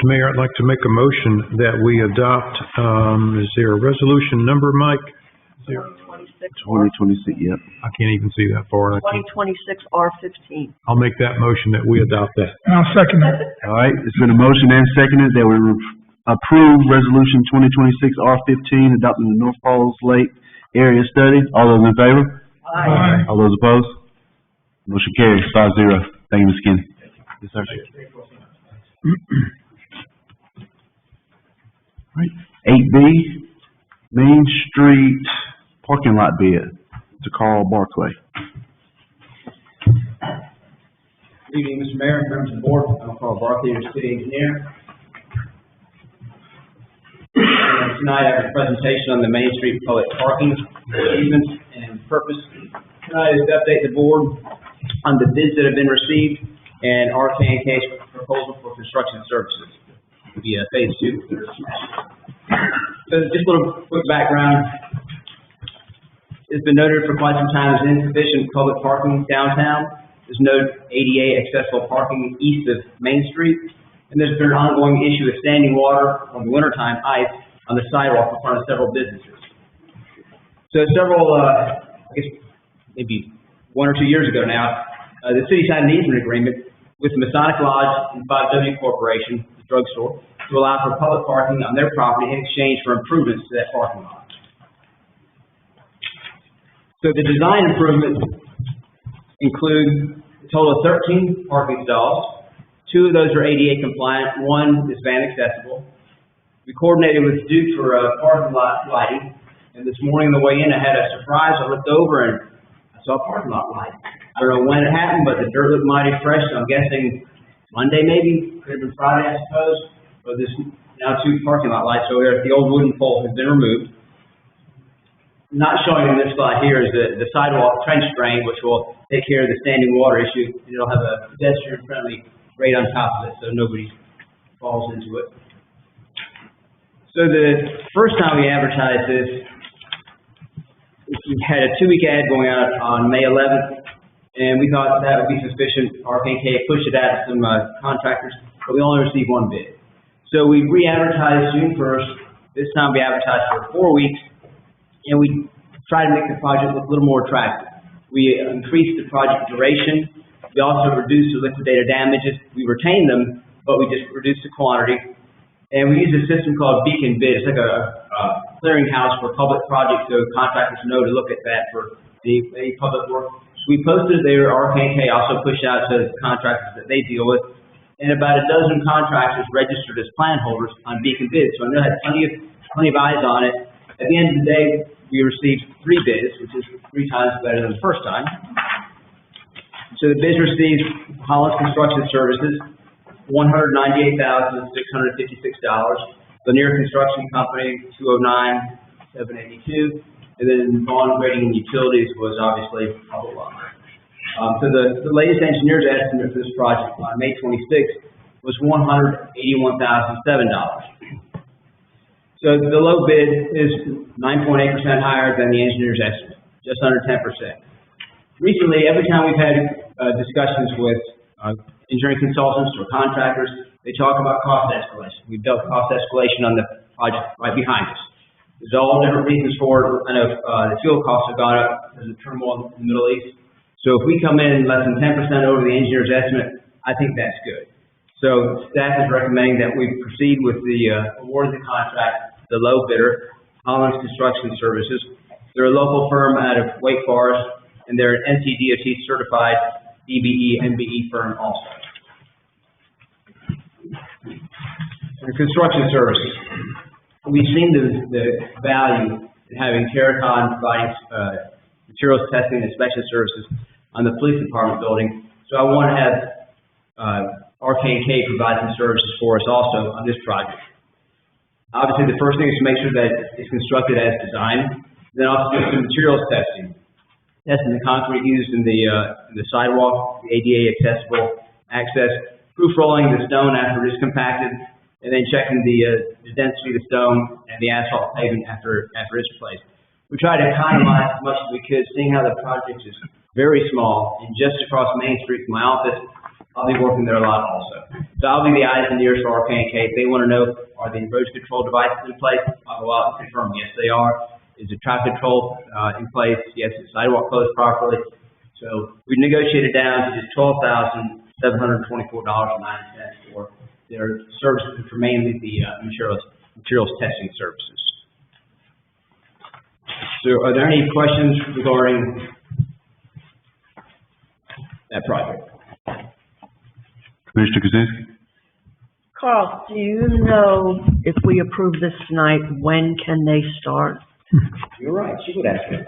Mayor, I'd like to make a motion that we adopt, is there a resolution number, Mike? 2026, yep. I can't even see that far. 2026 R15. I'll make that motion that we adopt that. And I'll second it. All right, it's been a motion and seconded that we approve Resolution 2026 R15, adopting the North Falls Lake Area Study. All those in favor? Aye. All those opposed? Motion carries 5-0. Thank you, Ms. Kenny. Yes, sir. All right, 8B, Main Street parking lot bid to Carl Barclay. Good evening, Mr. Mayor, members of the board. I'm Carl Barkley, your city engineer. And tonight I have a presentation on the Main Street public parking easements and purpose. Tonight is to update the board on the bids that have been received and RK&K's proposal for construction services. be phase 2. So just a little quick background. It's been noted for quite some time there's insufficient public parking downtown. There's no ADA accessible parking east of Main Street. And there's been an ongoing issue with standing water on the wintertime, ice, on the sidewalk in front of several businesses. So several, I guess maybe 1 or 2 years ago now, the city signed an easement agreement with Masonic Lodge and 5W Corporation, the drugstore, to allow for public parking on their property in exchange for improvements to that parking lot. So the design improvements include a total of 13 parking stalls. 2 of those are ADA compliant, 1 is van accessible. We coordinated with Duke for parking lot lighting, and this morning on the way in I had a surprise. I looked over and I saw a parking lot light. I don't know when it happened, but the dirt looked mighty fresh, so I'm guessing Monday maybe, could have been Friday I suppose. But there's now 2 parking lot lights over there. The old wooden pole has been removed. Not showing in this slide here is the sidewalk trench drain, which will take care of the standing water issue, and it'll have a pedestrian-friendly grate on top of it, so nobody falls into it. So the first time we advertised this, we had a 2-week ad going out on May 11th, and we thought that would be sufficient. RKK pushed it out to some contractors, but we only received 1 bid. So we re-advertised June 1st. This time we advertised for 4 weeks, and we tried to make the project look a little more attractive. We increased the project duration. We also reduced the liquidated damages. We retained them, but we just reduced the quantity. And we used a system called Beacon Bid. It's like a clearinghouse for public projects, so contractors know to look at that for any public work. So we posted it there. RKK also pushed out to contractors that they deal with. And about a dozen contractors registered as plan holders on Beacon Bid. So I know I had plenty of eyes on it. At the end of the day, we received 3 bids, which is 3 times better than the first time. So the bids received Hollis Construction Services, $198,656. Lanier Construction Company, $209,782. And then Vaughn Grading and Utilities was obviously a whole lot more. So the latest engineer's estimate for this project on May 26th was $181,007. So the low bid is 9.8% higher than the engineer's estimate, just under 10%. Recently, every time we've had discussions with engineering consultants or contractors, they talk about cost escalation. We've dealt with cost escalation on the project right behind us. There's all different reasons for it. I know the fuel costs have gone up because of the turmoil in the Middle East. So if we come in less than 10% over the engineer's estimate, I think that's good. So staff is recommending that we proceed with the award of the contract, the low bidder, Hollis Construction Services. They're a local firm out of Wake Forest, and they're an NCDOT certified DBE, MBE firm also. And construction services. We've seen the value in having Terracon providing materials testing and inspection services on the police department building. So I want to have RK&K provide some services for us also on this project. Obviously, the first thing is to make sure that it's constructed as designed. Then also do some materials testing. Testing the concrete used in the sidewalk, the ADA accessible access, proof rolling the stone after it is compacted, and then checking the density of the stone and the asphalt pavement after it's placed. We try to economize as much as we could, seeing how the project is very small, and just across Main Street from my office, I'll be working there a lot also. So I'll be the eyes and ears for RK&K. If they want to know, are the erosion control devices in place, I'll go out and confirm, yes, they are. Is the traffic control in place? Yes, is the sidewalk closed properly? So we negotiated down to just $12,724.09 for their services, for mainly the materials testing services. So are there any questions regarding that project? Commissioner Kaczynski? Carl, do you know if we approve this tonight, when can they start? You're right, she would ask me.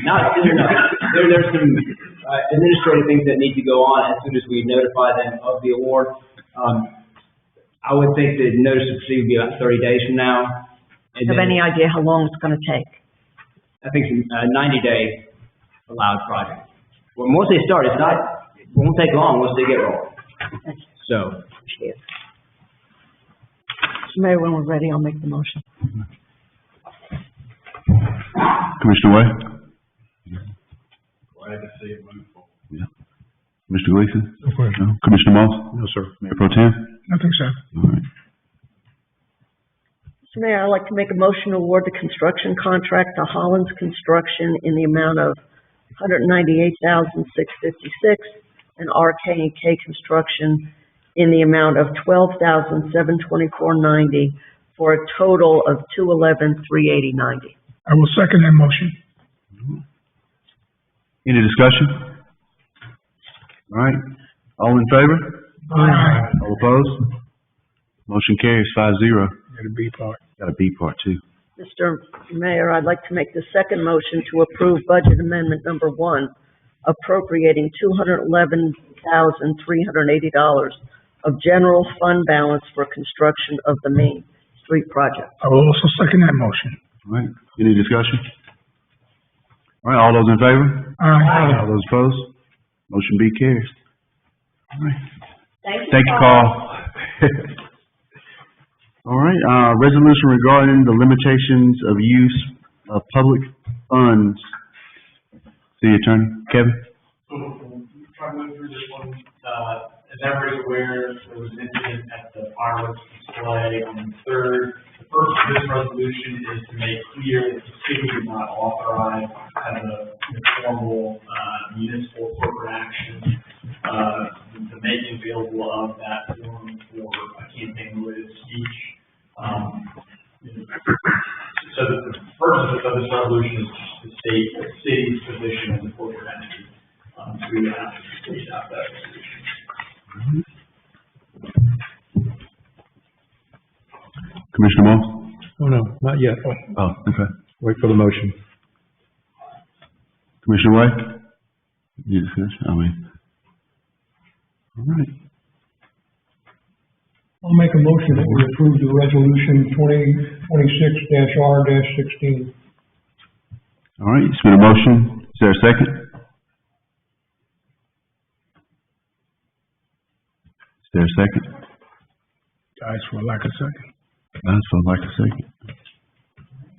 Not soon enough. There's some administrative things that need to go on as soon as we notify them of the award. I would think the notice to proceed would be about 30 days from now. Do you have any idea how long it's going to take? I think it's a 90-day allowed project. Well, once they start, it won't take long once they get rolling. So, Mr. Mayor, when we're ready, I'll make the motion. Commissioner Way? Glad to see it move forward. Yeah. Mr. Gleason? No question. No. Commissioner Moss? No, sir. Mayor Pro Tem? Nothing, sir. All right. Mr. Mayor, I'd like to make a motion to award the construction contract to Hollins Construction in the amount of $198,656 and RK&K Construction in the amount of $12,724.90 for a total of $211,380.90. I will second that motion. Any discussion? All right. All in favor? Aye. All opposed? Motion carries 5-0. Got a B part. Got a B part too. Mr. Mayor, I'd like to make the second motion to approve budget amendment number 1, appropriating $211,380 of general fund balance for construction of the Main Street project. I will also second that motion. All right. Any discussion? All right. All those in favor? Aye. All those opposed? Motion B carries. All right. Thank you, Carl. All right, resolution regarding the limitations of use of public funds. City Attorney, Kevin? So, we'll try to move through this one. As everybody's aware, there was an incident at the fireworks display on the 3rd. The purpose of this resolution is to make clear that the city is not authorized as a formal, municipal corporate action, the making available of that form for a campaign-related speech. So the purpose of this resolution is to state the city's position as a corporate entity. So we would have to state out that resolution. Commissioner Moss? Oh, no, not yet. Oh, okay. Wait for the motion. Commissioner White? Any discussion? All right. I'll make a motion that we approve the resolution 2026-R-16. All right, it's been a motion. Is there a second? Is there a second? Guys, for lack of second. That's for like a second.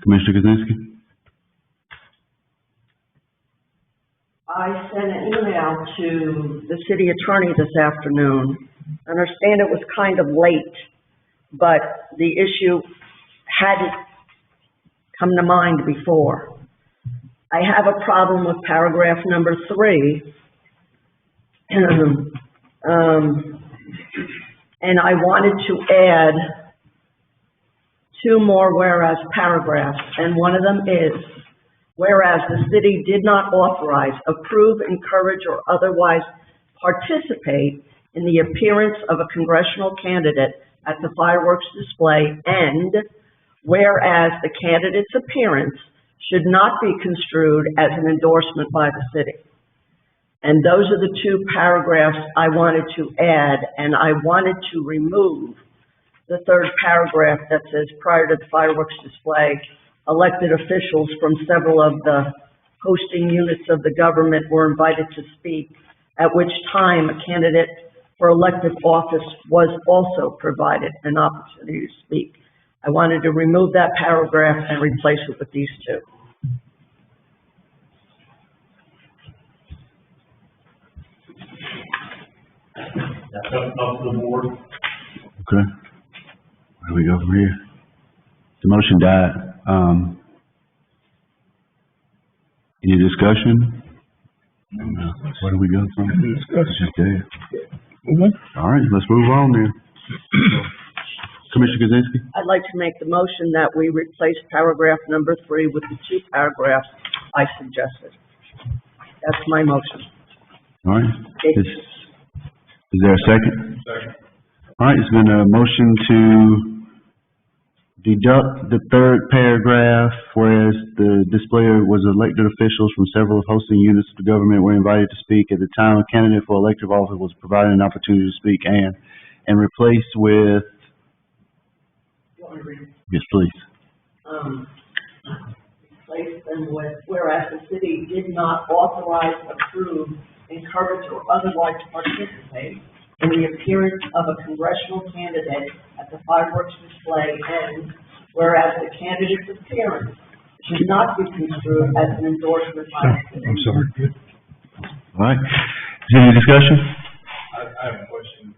Commissioner Kaczynski? I sent an email to the city attorney this afternoon. I understand it was kind of late, but the issue hadn't come to mind before. I have a problem with paragraph number 3. And I wanted to add 2 more whereas paragraphs, and one of them is, whereas the city did not authorize, approve, encourage, or otherwise participate in the appearance of a congressional candidate at the fireworks display, and whereas the candidate's appearance should not be construed as an endorsement by the city. And those are the 2 paragraphs I wanted to add, and I wanted to remove the 3rd paragraph that says, prior to the fireworks display, elected officials from several of the hosting units of the government were invited to speak, at which time a candidate for elected office was also provided an opportunity to speak. I wanted to remove that paragraph and replace it with these 2. That's up to the board. Okay. Where do we go from here? The motion died. Any discussion? No. Where do we go from here? Discussion. Okay. Mhm. All right, let's move on then. Commissioner Kaczynski? I'd like to make the motion that we replace paragraph number 3 with the 2 paragraphs I suggested. That's my motion. All right. Is there a second? Second. All right, it's been a motion to deduct the 3rd paragraph, whereas the displayer was elected officials from several hosting units of the government were invited to speak at the time a candidate for elective office was provided an opportunity to speak, and replaced with, yes, please. Replace them with, whereas the city did not authorize, approve, encourage, or otherwise participate in the appearance of a congressional candidate at the fireworks display, and whereas the candidate's appearance should not be construed as an endorsement by the city. I'm sorry. All right. Is there any discussion? I have a question.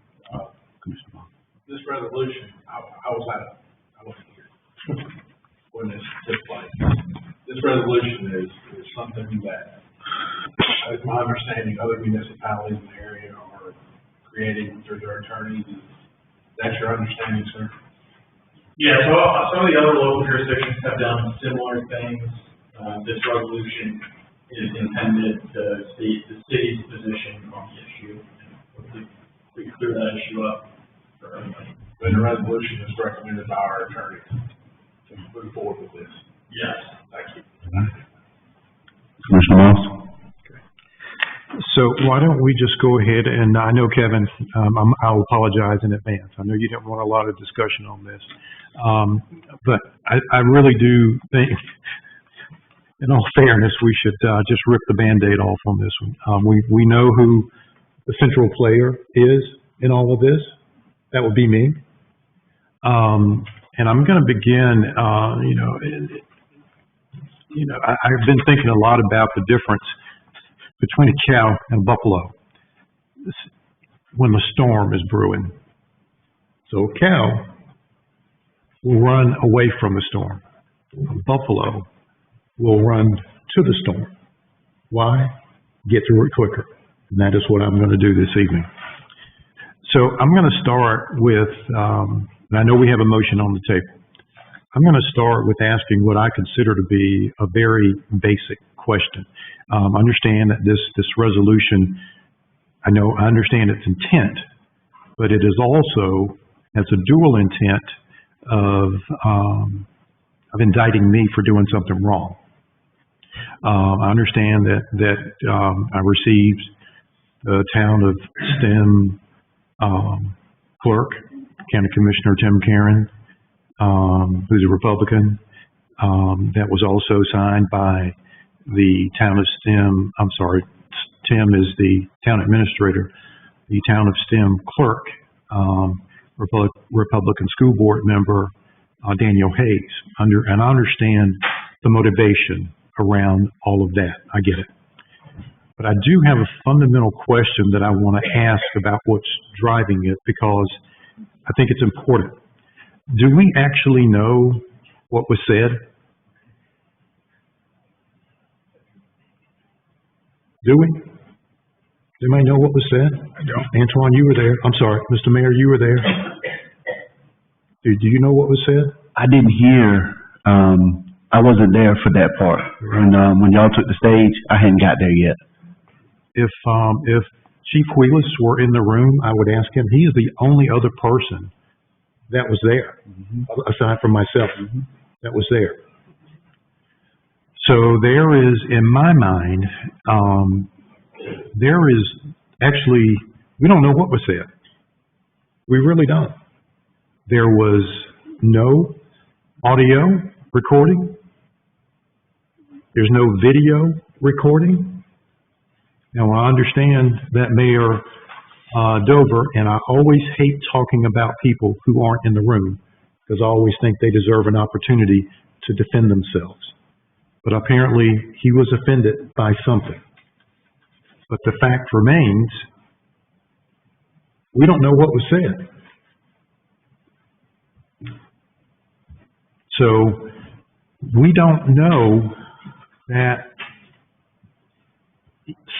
This resolution, I wasn't here when this took place. This resolution is something that, as my understanding, other municipalities in the area are creating through their attorneys. Is that your understanding, sir? Yeah, so some of the other local jurisdictions have done similar things. This resolution is intended to state the city's position on the issue. Hopefully, we clear that issue up for everybody. But the resolution is recommended by our attorney to move forward with this. Yes. Thank you. Commissioner Moss? So why don't we just go ahead and, I know Kevin, I'll apologize in advance. I know you didn't want a lot of discussion on this. But I really do think, in all fairness, we should just rip the Band-Aid off on this one. We know who the central player is in all of this. That would be me. And I'm going to begin, I've been thinking a lot about the difference between a cow and a buffalo when the storm is brewing. So a cow will run away from the storm. A buffalo will run to the storm. Why? Get through it quicker. And that is what I'm going to do this evening. So I'm going to start with, and I know we have a motion on the table. I'm going to start with asking what I consider to be a very basic question. Understand that this resolution, I understand its intent, but it is also has a dual intent of indicting me for doing something wrong. I understand that I received the town of STEM clerk, County Commissioner Tim Karen, who's a Republican. That was also signed by the town of STEM, Tim is the town administrator, the town of STEM clerk, Republican school board member, Daniel Hayes. And I understand the motivation around all of that. I get it. But I do have a fundamental question that I want to ask about what's driving it, because I think it's important. Do we actually know what was said? Do we? Does anybody know what was said? I don't. Antoine, you were there. I'm sorry, Mr. Mayor, you were there. Do you know what was said? I didn't hear, I wasn't there for that part. And when y'all took the stage, I hadn't got there yet. If Chief Wheelis were in the room, I would ask him. He is the only other person that was there, aside from myself, that was there. So there is, in my mind, there is actually, we don't know what was said. We really don't. There was no audio recording. There's no video recording. Now, I understand that Mayor Dover, and I always hate talking about people who aren't in the room, because I always think they deserve an opportunity to defend themselves. But apparently, he was offended by something. But the fact remains, we don't know what was said. So, we don't know that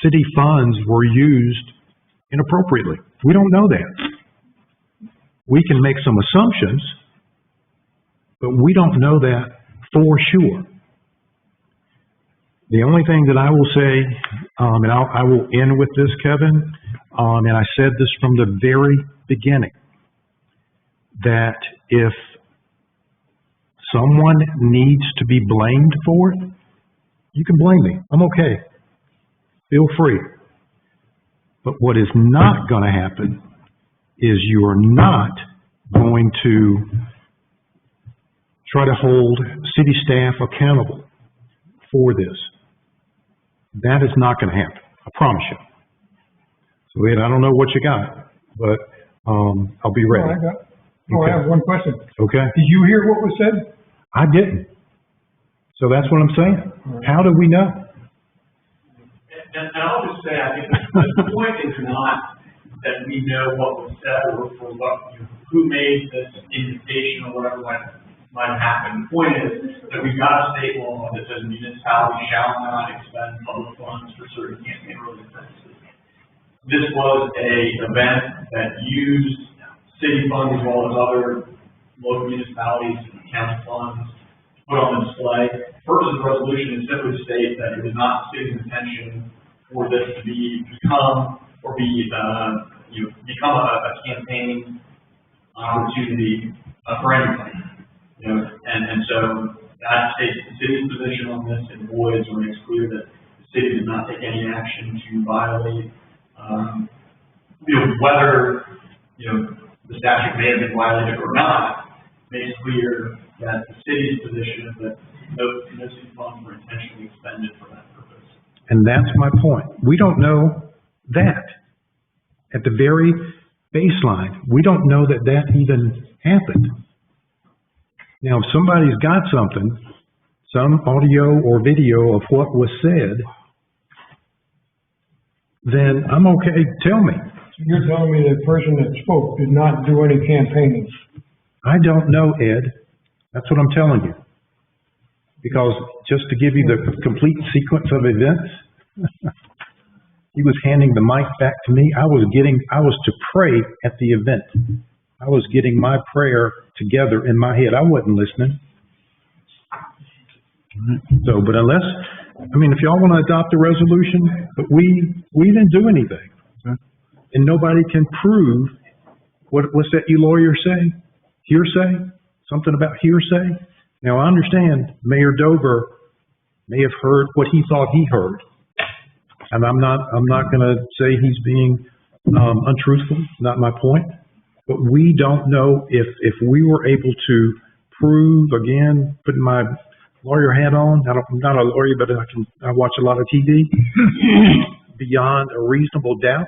city funds were used inappropriately. We don't know that. We can make some assumptions, but we don't know that for sure. The only thing that I will say, and I will end with this, Kevin, and I said this from the very beginning, that if someone needs to be blamed for it, you can blame me. I'm okay. Feel free. But what is not going to happen is you are not going to try to hold city staff accountable for this. That is not going to happen. I promise you. So, Ed, I don't know what you got, but, I'll be ready. I have one question. Okay? Did you hear what was said? I didn't. So that's what I'm saying. How do we know? And I'll just say, I think the point is not that we know what was said or for what, who made this invitation or whatever might happen. The point is that we've got a state law that says municipalities shall not expend public funds for certain campaign-related purposes. This was a event that used city funds as well as other local municipalities and county funds to put on display. The purpose of the resolution is simply to state that it is not the city's intention for this to become a campaign opportunity for anybody. And so that states the city's position on this in voids or makes clear that the city does not take any action to violate, whether, the statute may have been violated or not, makes clear that the city's position is that no city funds were intentionally expended for that purpose. And that's my point. We don't know that. At the very baseline, we don't know that that even happened. Now, if somebody's got something, some audio or video of what was said, then I'm okay. Tell me. You're telling me the person that spoke did not do any campaigning? I don't know, Ed. That's what I'm telling you. Because just to give you the complete sequence of events, he was handing the mic back to me. I was to pray at the event. I was getting my prayer together in my head. I wasn't listening. So, but if y'all want to adopt a resolution, but we didn't do anything. And nobody can prove, what's that you lawyers say? Hearsay? Something about hearsay? Now, I understand Mayor Dover may have heard what he thought he heard. And I'm not going to say he's being untruthful, not my point. But we don't know if we were able to prove, again, putting my lawyer hat on, I'm not a lawyer, but I watch a lot of TV, beyond a reasonable doubt,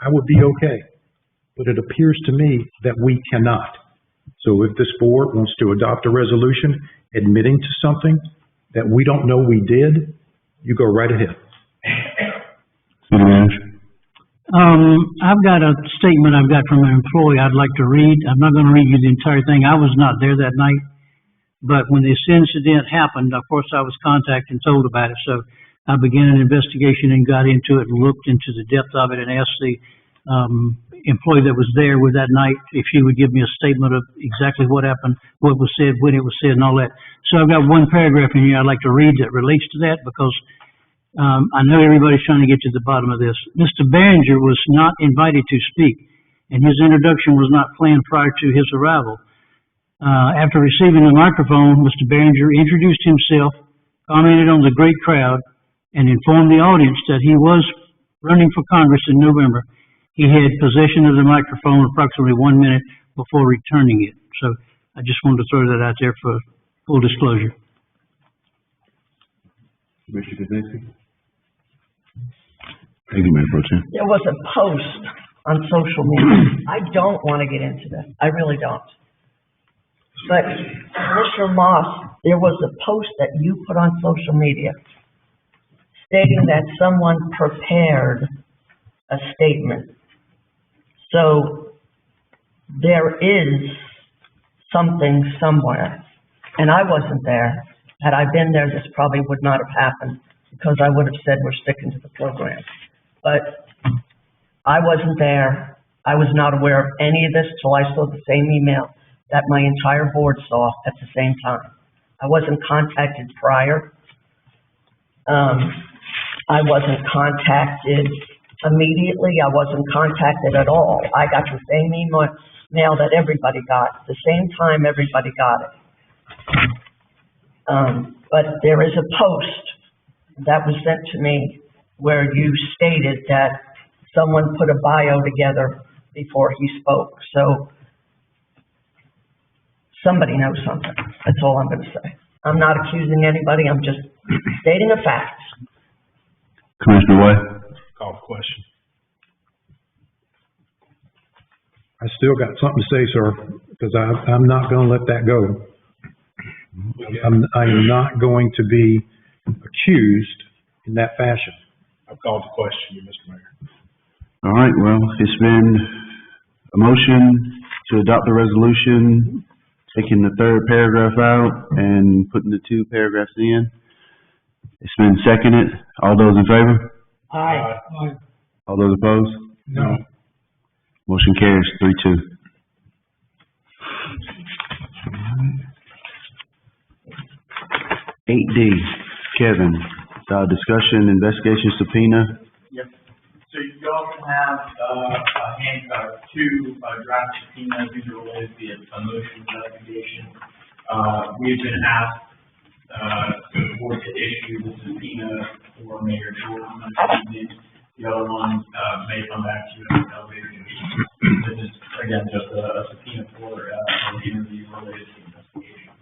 I would be okay. But it appears to me that we cannot. So if this board wants to adopt a resolution admitting to something that we don't know we did, you go right ahead. City Manager. I've got a statement I've got from an employee I'd like to read. I'm not going to read you the entire thing. I was not there that night. But when this incident happened, of course, I was contacted and told about it. So I began an investigation and got into it and looked into the depth of it and asked the employee that was there with that night if she would give me a statement of exactly what happened, what was said, when it was said, and all that. So I've got one paragraph in here I'd like to read that relates to that because I know everybody's trying to get to the bottom of this. Mr. Behringer was not invited to speak, and his introduction was not planned prior to his arrival. After receiving the microphone, Mr. Behringer introduced himself, commented on the great crowd, and informed the audience that he was running for Congress in November. He had possession of the microphone approximately 1 minute before returning it. So I just wanted to throw that out there for full disclosure. Commissioner Kuzinski. Thank you, Mayor Pro Tem. There was a post on social media. I don't want to get into that. I really don't. But Commissioner Moss, there was a post that you put on social media stating that someone prepared a statement. So there is something somewhere, and I wasn't there. Had I been there, this probably would not have happened because I would have said we're sticking to the program. But I wasn't there. I was not aware of any of this till I saw the same email that my entire board saw at the same time. I wasn't contacted prior. I wasn't contacted immediately. I wasn't contacted at all. I got the same email that everybody got, the same time everybody got it. But there is a post that was sent to me where you stated that someone put a bio together before he spoke. So somebody knows something. That's all I'm going to say. I'm not accusing anybody. I'm just stating a fact. Commissioner White. Call the question. I still got something to say, sir, because I'm not gonna let that go. I am not going to be accused in that fashion. I've called to question you, Mr. Mayor. All right, well, it's been a motion to adopt the resolution, taking the third paragraph out and putting the two paragraphs in. It's been seconded. All those in favor? Aye. All those opposed? No. Motion carries 3-2. 8D, Kevin, discussion, investigation subpoena. Yep. So you also have, two draft subpoenas. These are related to a motion investigation. We've been asked, the board to issue the subpoena for Mayor Jordan this evening. The other one, may come back to you at a later date. This is, again, just a subpoena for, an interview related to the investigation.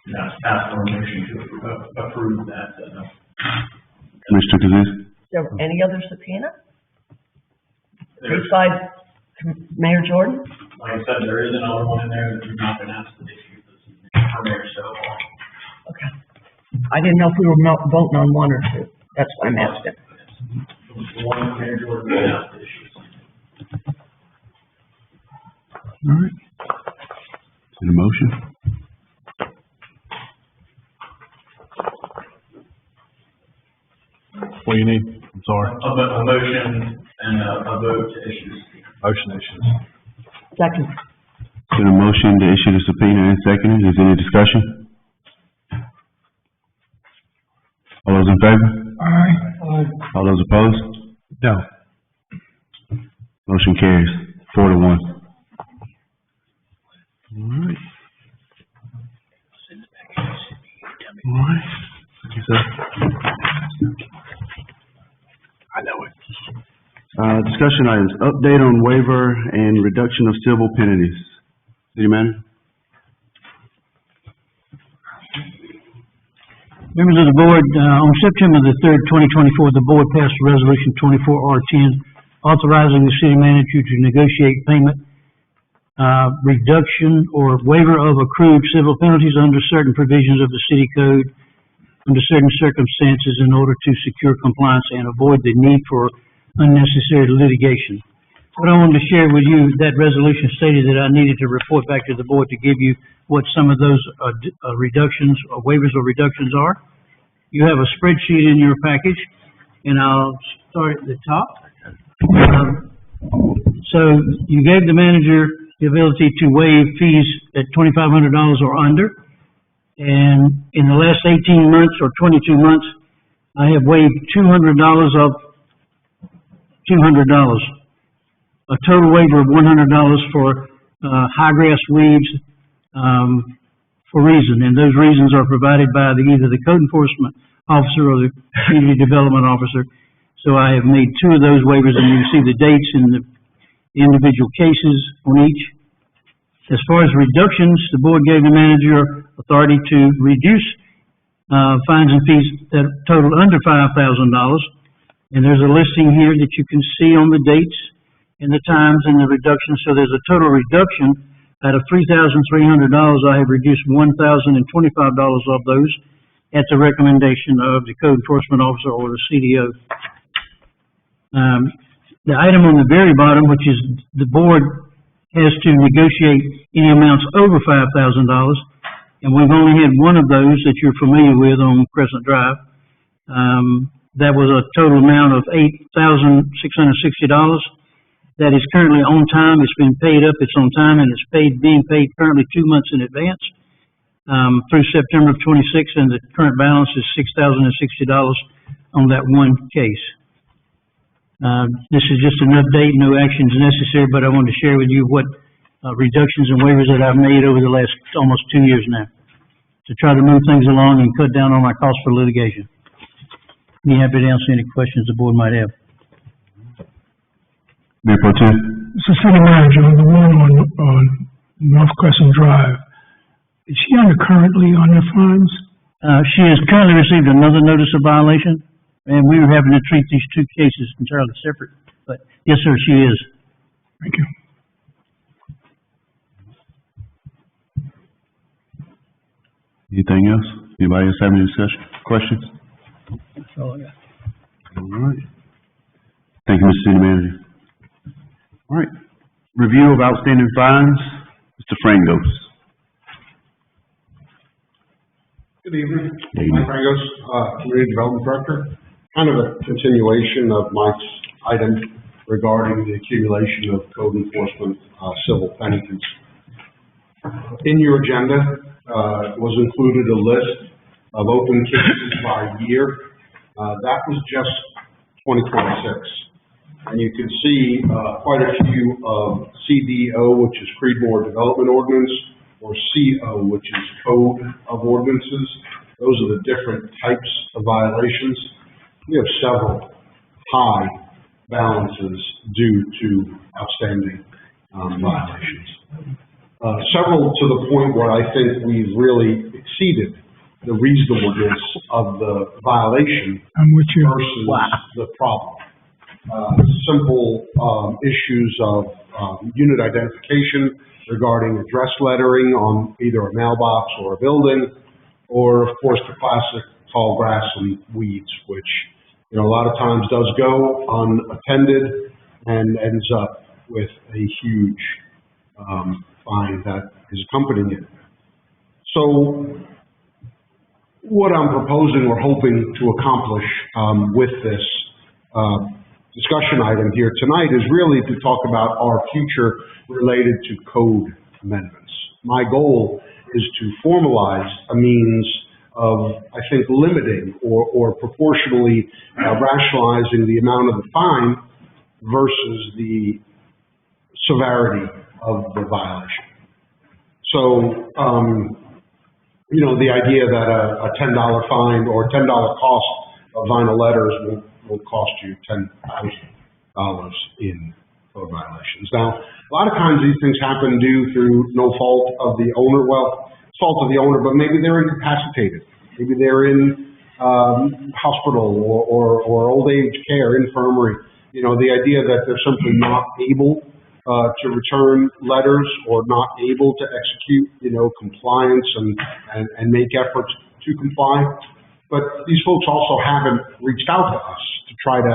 That's asked for a motion to approve that, Commissioner Kazis? Is there any other subpoena besides Mayor Jordan? Like I said, there is another one in there that we've not been asked to issue this evening for Mayor Stovall. Okay. I didn't know if we were voting on one or two. That's why I'm asking. The one that Mayor Jordan been asked to issue. All right. Is it a motion? What do you need? I'm sorry. A motion and a vote to issue the subpoena. Motion issues. Second. Is there a motion to issue the subpoena and seconded? Is there any discussion? All those in favor? Aye. All those opposed? No. Motion carries 4-1. All right. All right. I know it. Discussion items, update on waiver and reduction of civil penalties. City Manager? Members of the board, on September the 3rd, 2024, the board passed Resolution 24R10 authorizing the city manager to negotiate payment reduction or waiver of accrued civil penalties under certain provisions of the city code under certain circumstances in order to secure compliance and avoid the need for unnecessary litigation. What I wanted to share with you, that resolution stated that I needed to report back to the board to give you what some of those reductions, or waivers or reductions are. You have a spreadsheet in your package, and I'll start at the top. So you gave the manager the ability to waive fees at $2,500 or under. And in the last 18 months or 22 months, I have waived $200 of $200. A total waiver of $100 for high grass weeds for reason, and those reasons are provided by either the code enforcement officer or the community development officer. So I have made two of those waivers, and you can see the dates in the individual cases on each. As far as reductions, the board gave the manager authority to reduce fines and fees that total under $5,000, and there's a listing here that you can see on the dates and the times and the reduction. So there's a total reduction out of $3,300. I have reduced $1,025 of those at the recommendation of the code enforcement officer or the CDO. The item on the very bottom, which is the board has to negotiate any amounts over $5,000, and we've only had one of those that you're familiar with on Crescent Drive. That was a total amount of $8,660. That is currently on time. It's been paid up. It's on time, and it's being paid currently 2 months in advance through September of 26, and the current balance is $6,060 on that one case. This is just an update. No action is necessary, but I wanted to share with you what reductions and waivers that I've made over the last almost 2 years now to try to move things along and cut down on my costs for litigation. Be happy to answer any questions the board might have. Mayor Pro Tem. So city manager, the one on North Crescent Drive, is she currently on her fines? She has currently received another notice of violation, and we were having to treat these two cases entirely separate. But yes, sir, she is. Thank you. Anything else? Anybody else have any discussion, questions? That's all I got. All right. Thank you, Mr. City Manager. All right. Review of outstanding fines, Mr. Frangos. Good evening. Good evening. Mike Frangos, Community Development Director. Kind of a continuation of Mike's item regarding the accumulation of code enforcement, civil penalties. In your agenda, was included a list of open cases by year. That was just 2026. And you can see, quite a few of CDO, which is Creedmoor Development Ordinance, or CO, which is Code of Ordinances. Those are the different types of violations. We have several high balances due to outstanding violations. Several to the point where I think we've really exceeded the reasonableness of the violation versus the problem. Simple issues of unit identification regarding address lettering on either a mailbox or a building, or of course the classic tall grass and weeds, which a lot of times does go unattended and ends up with a huge fine that is accompanying it. So what I'm proposing or hoping to accomplish with this discussion item here tonight is really to talk about our future related to code amendments. My goal is to formalize a means of, I think, limiting or proportionally rationalizing the amount of the fine versus the severity of the violation. So, the idea that a $10 fine or $10 cost of vinyl letters will cost you $10,000 in code violations. Now, a lot of times these things happen due through no fault of the owner. Well, it's fault of the owner, but maybe they're incapacitated. Maybe they're in hospital or old age care, infirmary. The idea that they're simply not able to return letters or not able to execute, compliance and make efforts to comply. But these folks also haven't reached out to us to try to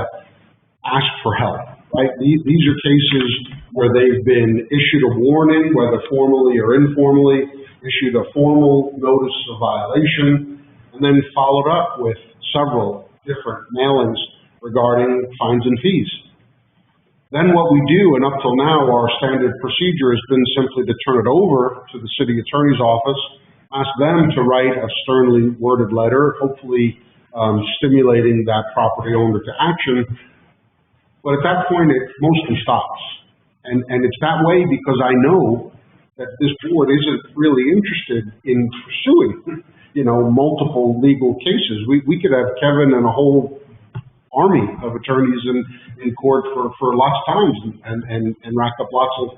ask for help, right? These are cases where they've been issued a warning, whether formally or informally, issued a formal notice of violation, and then followed up with several different mailings regarding fines and fees. Then what we do, and up till now, our standard procedure has been simply to turn it over to the city attorney's office, ask them to write a sternly worded letter, hopefully stimulating that property owner to action. But at that point, it mostly stops. And it's that way because I know that this board isn't really interested in pursuing, multiple legal cases. We could have Kevin and a whole army of attorneys in court for lots of times and rack up lots of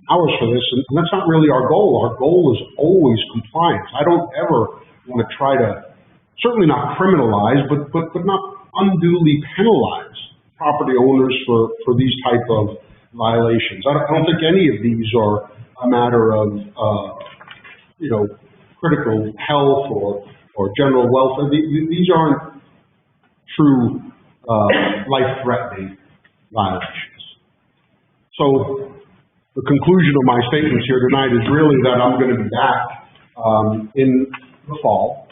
hours for this, and that's not really our goal. Our goal is always compliance. I don't ever want to try to, certainly not criminalize, but not unduly penalize property owners for these type of violations. I don't think any of these are a matter of, critical health or general welfare. These aren't true life-threatening violations. So the conclusion of my statements here tonight is really that I'm going to be back in the fall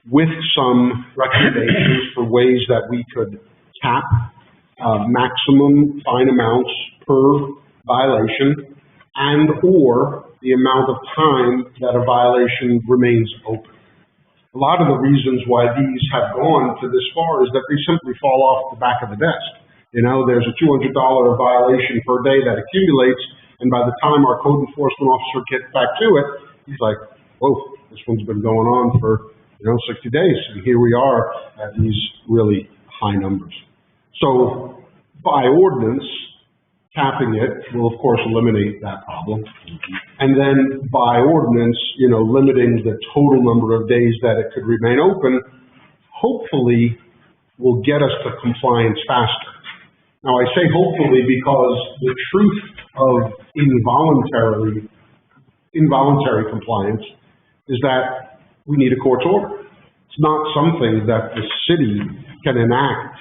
with some recommendations for ways that we could cap maximum fine amounts per violation and or the amount of time that a violation remains open. A lot of the reasons why these have gone to this far is that they simply fall off the back of the desk. There's a $200 violation per day that accumulates, and by the time our code enforcement officer gets back to it, he's like, whoa, this one's been going on for, 60 days, and here we are at these really high numbers. So, by ordinance, capping it will of course eliminate that problem. And then by ordinance, limiting the total number of days that it could remain open, hopefully will get us to compliance faster. Now, I say hopefully because the truth of involuntary compliance is that we need a court's order. It's not something that the city can enact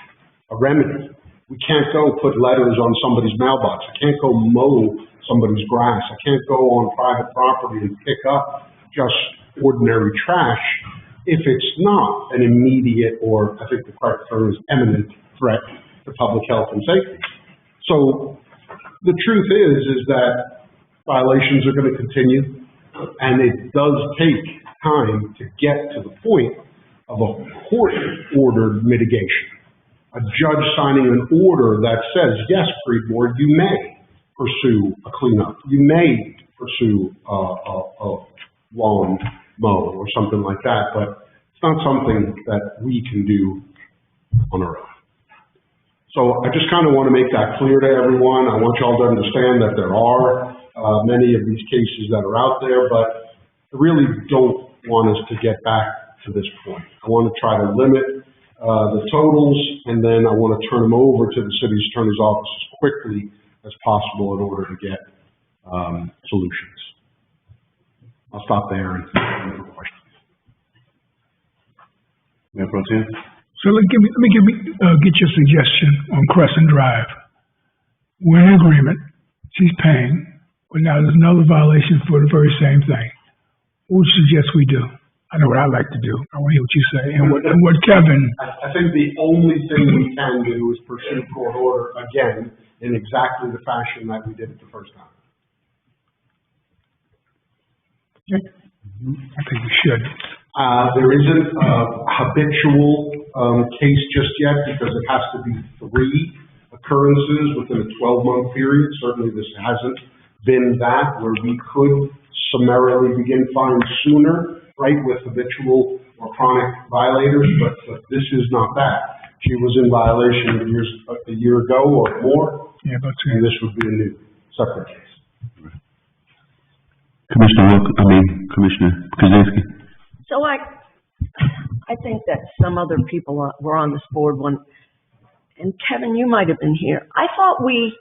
a remedy. We can't go put letters on somebody's mailbox. I can't go mow somebody's grass. I can't go on private property and pick up just ordinary trash if it's not an immediate, or I think the correct term is imminent, threat to public health and safety. So the truth is that violations are going to continue, and it does take time to get to the point of a court-ordered mitigation. A judge signing an order that says, yes, Creedmoor, you may pursue a cleanup. You may pursue a lawn mow or something like that, but it's not something that we can do on our own. So I just kind of want to make that clear to everyone. I want y'all to understand that there are many of these cases that are out there, but I really don't want us to get back to this point. I want to try to limit the totals, and then I want to turn them over to the city attorney's office as quickly as possible in order to get solutions. I'll stop there and take questions. Mayor Pro Tem? So let me get your suggestion on Crescent Drive. We're in agreement, she's paying, but now there's another violation for the very same thing. What would you suggest we do? I know what I'd like to do. I want to hear what you say. And what Kevin... I think the only thing we can do is pursue court order again in exactly the fashion that we did it the first time. I think we should. There isn't a habitual case just yet because it has to be 3 occurrences within a 12-month period. Certainly this hasn't been that where we could summarily begin fines sooner, right, with habitual or chronic violators, but this is not that. She was in violation a year ago or more, and this would be a new separate case. Commissioner Kaczynski. So I think that some other people were on this board when, and Kevin, you might have been here. I thought we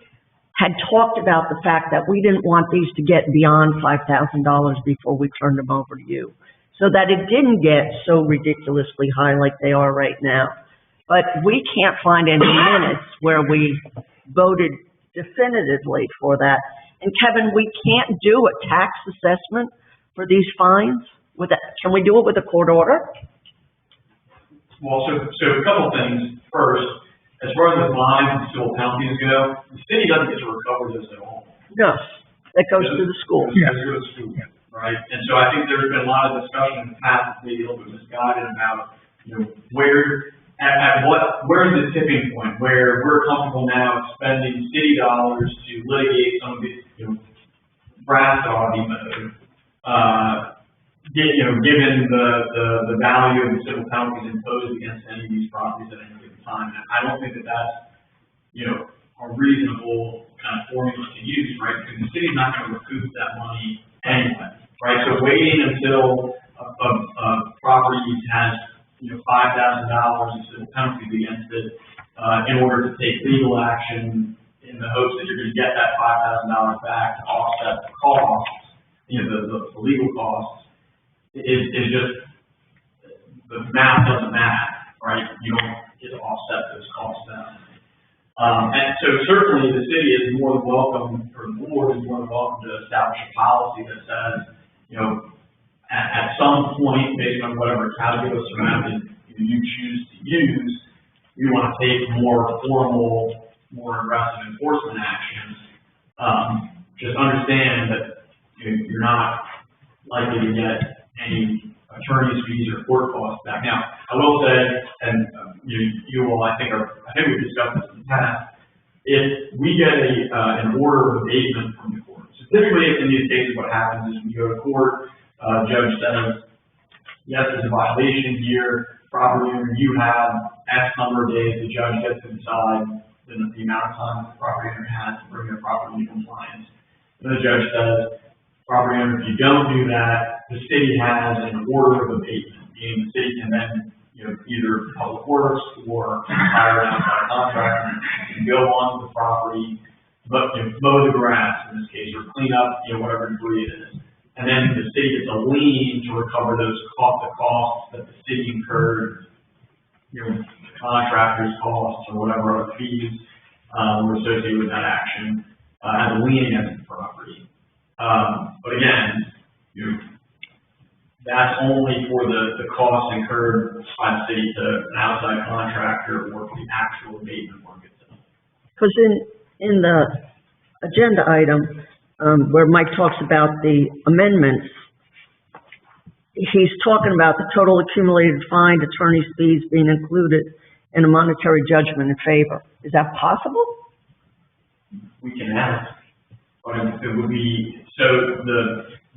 had talked about the fact that we didn't want these to get beyond $5,000 before we turned them over to you, so that it didn't get so ridiculously high like they are right now. But we can't find any minutes where we voted definitively for that. And Kevin, we can't do a tax assessment for these fines? Can we do it with a court order? Well, so a couple things. First, as far as the fines and civil penalties go, the city doesn't get to recover those at all. No, that goes to the schools. Yeah. Goes to the school, right? And so I think there's been a lot of discussion in the past, maybe a little bit misguided about, where's the tipping point where we're comfortable now spending city dollars to litigate some of these, brass doggy mode, given the value of the civil penalties imposed against any of these properties at any given time. And I don't think that that's, a reasonable kind of formula to use, right? Because the city's not going to recoup that money anyway, right? So waiting until a property has, $5,000 in civil penalties against it, in order to take legal action in the hopes that you're going to get that $5,000 back to offset the costs, the legal costs, is just, the math doesn't matter, right? You don't get to offset those costs down. And so certainly the city is more than welcome, or the board is more than welcome to establish a policy that says, at some point, based on whatever calculus or method you choose to use, you want to take more formal, more aggressive enforcement actions. Just understand that you're not likely to get any attorney's fees or court costs back. Now, I will say, and you all, I think we've discussed this in the past, if we get an order of abatement from the court, so typically in these cases what happens is we go to court, judge says, yes, there's a violation here, property owner, you have X number of days, the judge gets to decide the amount of time the property owner has to bring their property into compliance. And the judge says, property owner, if you don't do that, the city has an order of abatement, meaning the city can then either public works or hire an outside contractor to go onto the property, but, mow the grass in this case, or clean up, whatever debris it is. And then the city gets a lien to recover those costs that the city incurred, contractor's costs or whatever other fees, were associated with that action, as a lien against the property. But again, that's only for the costs incurred by the city to an outside contractor or for the actual abatement work itself. Because in the agenda item, where Mike talks about the amendments, he's talking about the total accumulated fine, attorney's fees being included in a monetary judgment in favor. Is that possible? We can ask, but it would be, so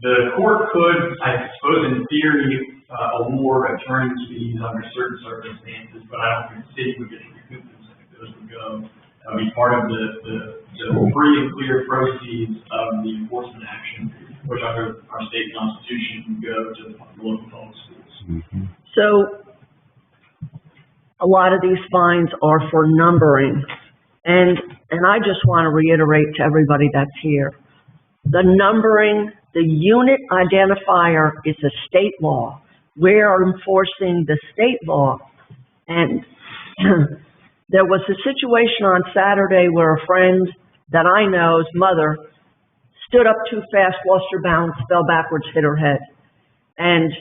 the court could, I suppose in theory, award attorney's fees under certain circumstances, but I don't think the city would get to recoup them, so I think those would go. That would be part of the free and clear proceeds of the enforcement action, which under our state constitution can go to the local public schools. Mm-hmm. So, a lot of these fines are for numbering, and I just want to reiterate to everybody that's here, the numbering, the unit identifier is a state law. We are enforcing the state law, and there was a situation on Saturday where a friend that I know's mother stood up too fast, lost her balance, fell backwards, hit her head. And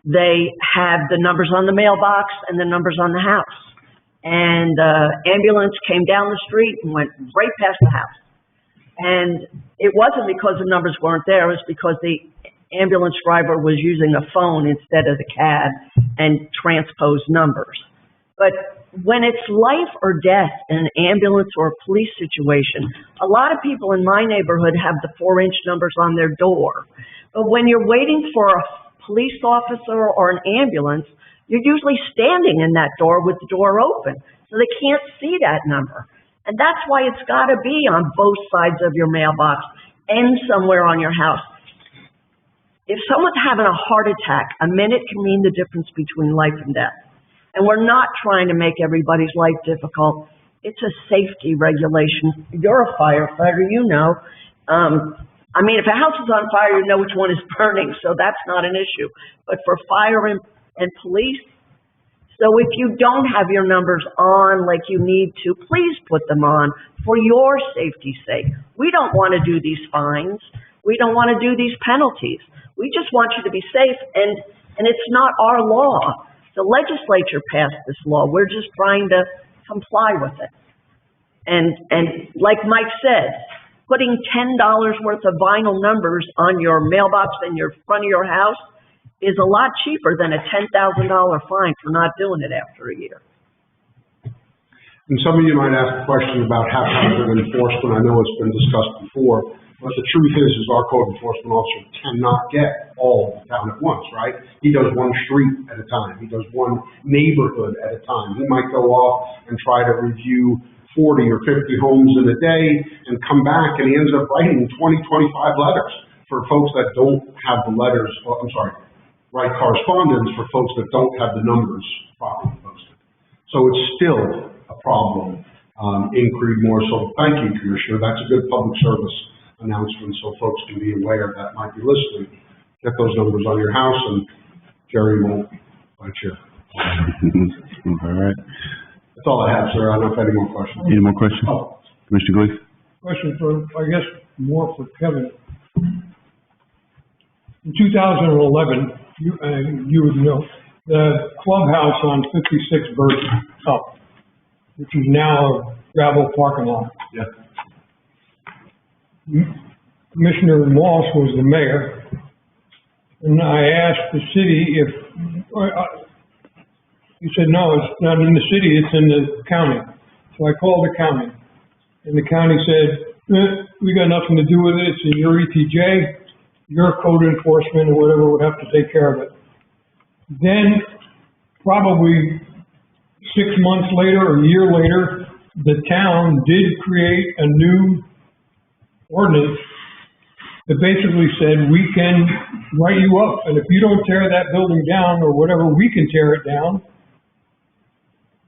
they had the numbers on the mailbox and the numbers on the house. And ambulance came down the street and went right past the house. And it wasn't because the numbers weren't there, it was because the ambulance driver was using a phone instead of the CAD and transposed numbers. But when it's life or death in an ambulance or a police situation, a lot of people in my neighborhood have the 4-inch numbers on their door. But when you're waiting for a police officer or an ambulance, you're usually standing in that door with the door open, so they can't see that number. And that's why it's got to be on both sides of your mailbox and somewhere on your house. If someone's having a heart attack, a minute can mean the difference between life and death. And we're not trying to make everybody's life difficult. It's a safety regulation. You're a firefighter, you know. I mean, if a house is on fire, you know which one is burning, so that's not an issue. But for fire and police, so if you don't have your numbers on like you need to, please put them on for your safety's sake. We don't want to do these fines. We don't want to do these penalties. We just want you to be safe, and it's not our law. The legislature passed this law. We're just trying to comply with it. And like Mike said, putting $10 worth of vinyl numbers on your mailbox in your front of your house is a lot cheaper than a $10,000 fine for not doing it after a year. And some of you might ask a question about haphazard enforcement. I know it's been discussed before. But the truth is our code enforcement officer cannot get all of the town at once, right? He does one street at a time. He does one neighborhood at a time. He might go off and try to review 40 or 50 homes in a day and come back, and he ends up writing 20, 25 letters for folks that don't have the letters, write correspondence for folks that don't have the numbers properly posted. So it's still a problem in Creedmoor. So thank you, Commissioner. That's a good public service announcement so folks can be aware that might be listening. Get those numbers on your house, and Jerry won't bite you. All right. That's all I have, sir. I don't have any more questions. Any more questions? Oh. Commissioner Gleason? Question for, I guess, more for Kevin. In 2011, you would know, the clubhouse on 56 Birch up, which is now a gravel parking lot. Yeah. Commissioner Moss was the mayor, and I asked the city if, he said, no, it's not in the city, it's in the county. So I called the county, and the county said, we got nothing to do with it, it's in your ETJ, your code enforcement or whatever would have to take care of it. Then, probably 6 months later or a year later, the town did create a new ordinance that basically said we can write you up, and if you don't tear that building down or whatever, we can tear it down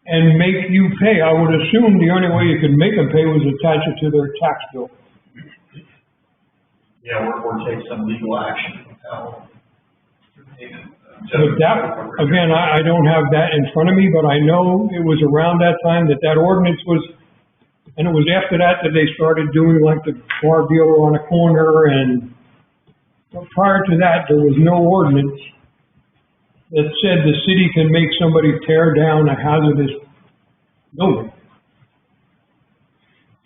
and make you pay. I would assume the only way you could make them pay was attach it to their tax bill. Yeah, or take some legal action. But that, again, I don't have that in front of me, but I know it was around that time that ordinance was, and it was after that that they started doing like the car dealer on a corner, and but prior to that, there was no ordinance that said the city can make somebody tear down a hazardous building.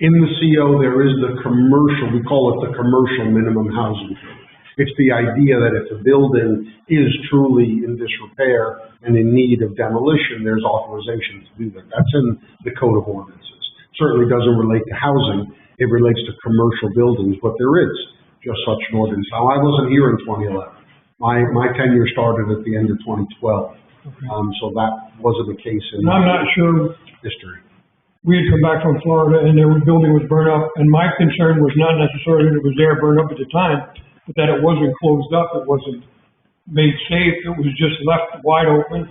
In the CO, there is the commercial, we call it the commercial minimum housing code. It's the idea that if a building is truly in disrepair and in need of demolition, there's authorization to do that. That's in the code of ordinances. Certainly doesn't relate to housing, it relates to commercial buildings, but there is just such an ordinance. Now, I wasn't here in 2011. My tenure started at the end of 2012. So that wasn't the case in And I'm not sure, history. we had come back from Florida and their building was burned up, and my concern was not necessarily that it was there burned up at the time, but that it wasn't closed up, it wasn't made safe, it was just left wide open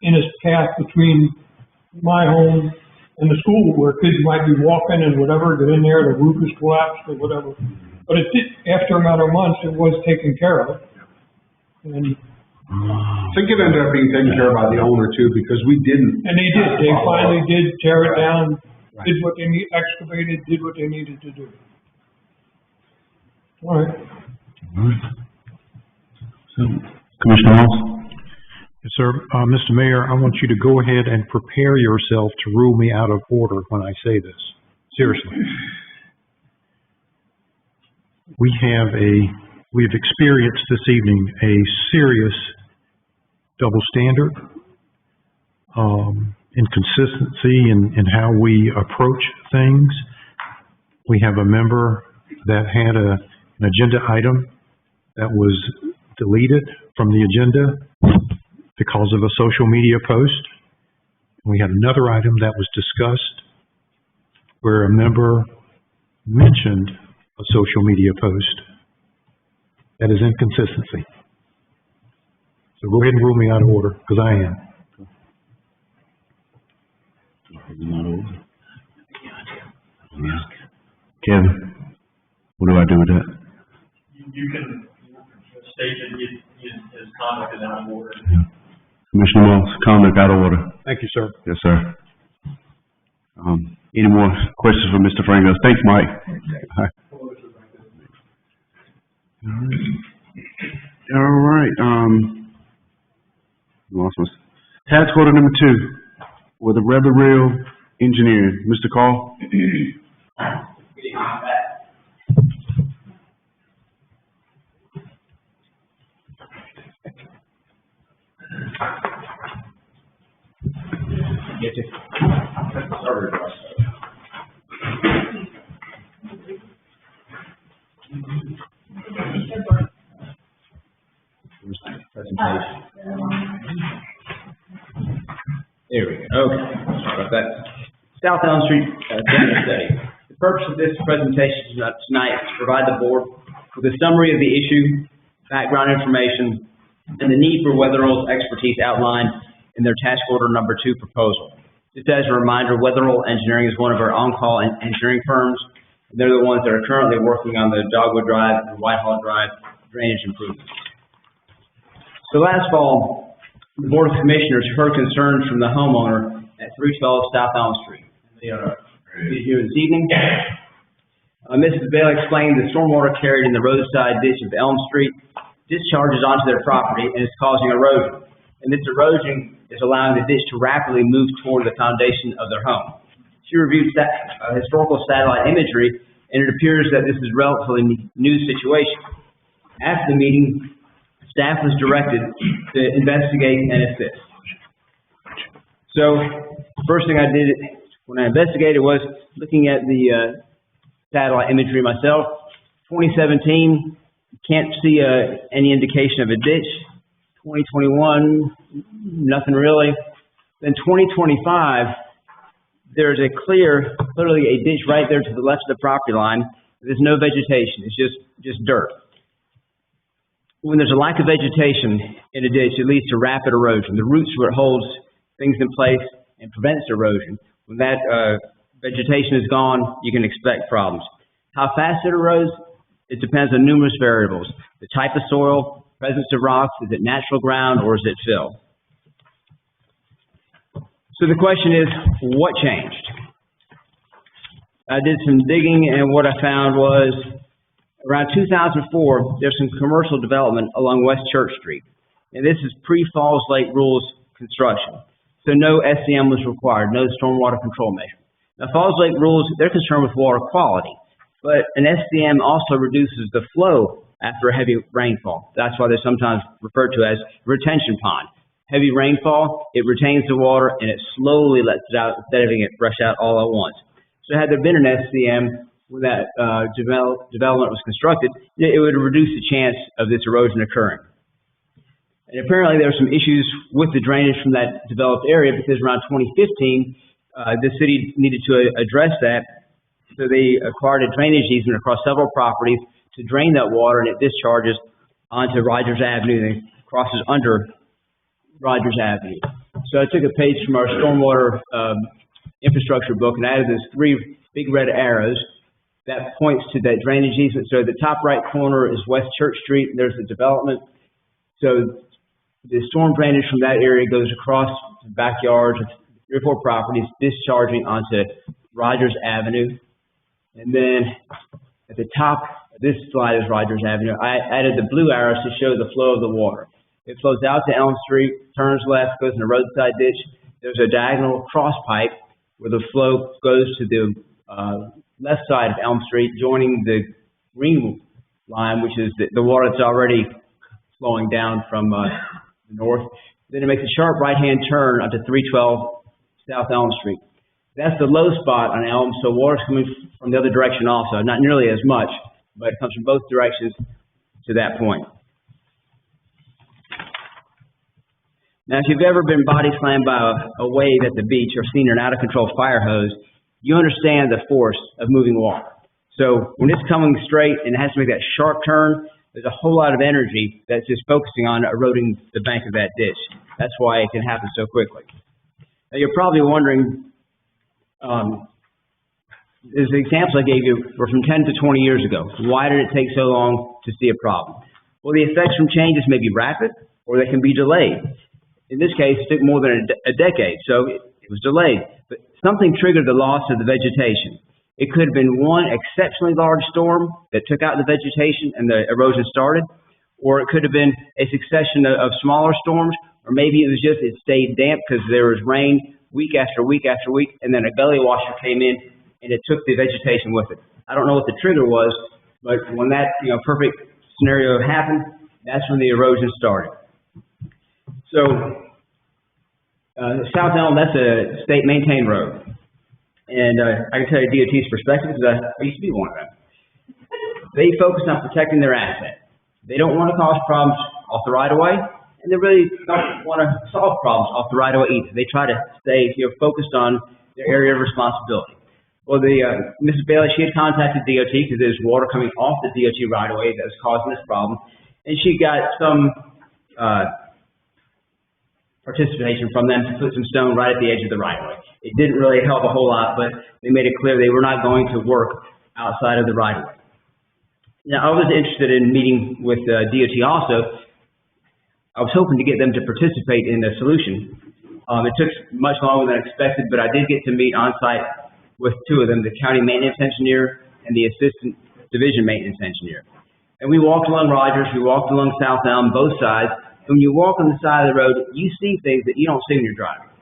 in its path between my home and the school where kids might be walking and whatever, get in there, the roof is collapsed or whatever. But it did, after a matter of months, it was taken care of. And I think it ended up being taken care of by the owner too, because we didn't. And they did, they finally did tear it down, did what they excavated, did what they needed to do. All right. So, Commissioner Moss? Yes, sir. Mr. Mayor, I want you to go ahead and prepare yourself to rule me out of order when I say this. Seriously. We've experienced this evening a serious double standard, inconsistency in how we approach things. We have a member that had an agenda item that was deleted from the agenda because of a social media post. We had another item that was discussed where a member mentioned a social media post. That is inconsistency. So go ahead and rule me out of order, because I am. Kevin, what do I do with that? You can state that his conduct is out of order. Commissioner Moss, conduct out of order. Thank you, sir. Yes, sir. Any more questions for Mr. Franco? Thanks, Mike. All right. Lost my task order number 2 with the Rebel Rail Engineering. Mr. Call. Get you. Presentation. There we go. Okay. Sorry about that. South Elm Street Gender Study. The purpose of this presentation tonight is to provide the board with a summary of the issue, background information, and the need for Weatherall's expertise outlined in their task order number 2 proposal. Just as a reminder, Weatherall Engineering is one of our on-call engineering firms. And they're the ones that are currently working on the Dogwood Drive and Whitehall Drive drainage improvements. So last fall, the Board of Commissioners heard concerns from the homeowner at 312 South Elm Street. They are here this evening. Mrs. Bale explained the stormwater carried in the roadside ditch of Elm Street discharges onto their property and is causing erosion. And this erosion is allowing the ditch to rapidly move toward the foundation of their home. She reviewed historical satellite imagery, and it appears that this is a relatively new situation. After the meeting, staff was directed to investigate and assist. So, the first thing I did when I investigated was looking at the satellite imagery myself. 2017, can't see any indication of a ditch. 2021, nothing really. Then 2025, there's clearly a ditch right there to the left of the property line. There's no vegetation. It's just dirt. When there's a lack of vegetation in a ditch, it leads to rapid erosion. The roots where it holds things in place, and prevents erosion. When that vegetation is gone, you can expect problems. How fast it erodes, it depends on numerous variables. The type of soil, presence of rocks, is it natural ground or is it fill? So the question is, what changed? I did some digging, and what I found was around 2004, there's some commercial development along West Church Street. And this is pre-Falls Lake Rules construction. So no SCM was required, no stormwater control measure. Now, Falls Lake Rules, they're concerned with water quality, but an SCM also reduces the flow after a heavy rainfall. That's why they're sometimes referred to as retention pond. Heavy rainfall, it retains the water and it slowly lets it out instead of having it rush out all at once. So had there been an SCM when that development was constructed, it would reduce the chance of this erosion occurring. And apparently there were some issues with the drainage from that developed area because around 2015, the city needed to address that. So they acquired a drainage easement across several properties to drain that water, and it discharges onto Rogers Avenue and crosses under Rogers Avenue. So I took a page from our stormwater infrastructure book and added those three big red arrows that points to that drainage easement. So the top right corner is West Church Street, and there's the development. So the storm drainage from that area goes across the backyards of 3 or 4 properties, discharging onto Rogers Avenue. And then at the top, this slide is Rogers Avenue. I added the blue arrows to show the flow of the water. It flows out to Elm Street, turns left, goes in a roadside ditch. There's a diagonal cross pipe where the flow goes to the left side of Elm Street, joining the green line, which is the water that's already flowing down from the north. Then it makes a sharp right-hand turn onto 312 South Elm Street. That's the low spot on Elm, so water's coming from the other direction also. Not nearly as much, but it comes from both directions to that point. Now, if you've ever been body slammed by a wave at the beach or seen an out-of-control fire hose, you understand the force of moving water. So when it's coming straight and it has to make that sharp turn, there's a whole lot of energy that's just focusing on eroding the bank of that ditch. That's why it can happen so quickly. Now, you're probably wondering, the examples I gave you were from 10 to 20 years ago. Why did it take so long to see a problem? Well, the effects from changes may be rapid or they can be delayed. In this case, it took more than a decade, so it was delayed. But something triggered the loss of the vegetation. It could have been one exceptionally large storm that took out the vegetation and the erosion started, or it could have been a succession of smaller storms, or maybe it was just it stayed damp because there was rain week after week after week, and then a gully washer came in and it took the vegetation with it. I don't know what the trigger was, but when that perfect scenario happened, that's when the erosion started. So, South Elm, that's a state maintained road. And I can tell you DOT's perspective because I used to be one of them. They focus on protecting their asset. They don't want to cause problems off the right-of-way, and they really don't want to solve problems off the right-of-way either. They try to stay focused on their area of responsibility. Well, Mrs. Bailey, she had contacted DOT because there's water coming off the DOT right-of-way that was causing this problem, and she got some participation from them to put some stone right at the edge of the right-of-way. It didn't really help a whole lot, but they made it clear they were not going to work outside of the right-of-way. Now, I was interested in meeting with DOT also. I was hoping to get them to participate in the solution. It took much longer than expected, but I did get to meet on-site with 2 of them, the county maintenance engineer and the assistant division maintenance engineer. And we walked along Rogers, we walked along South Elm, both sides. When you walk on the side of the road, you see things that you don't see when you're driving.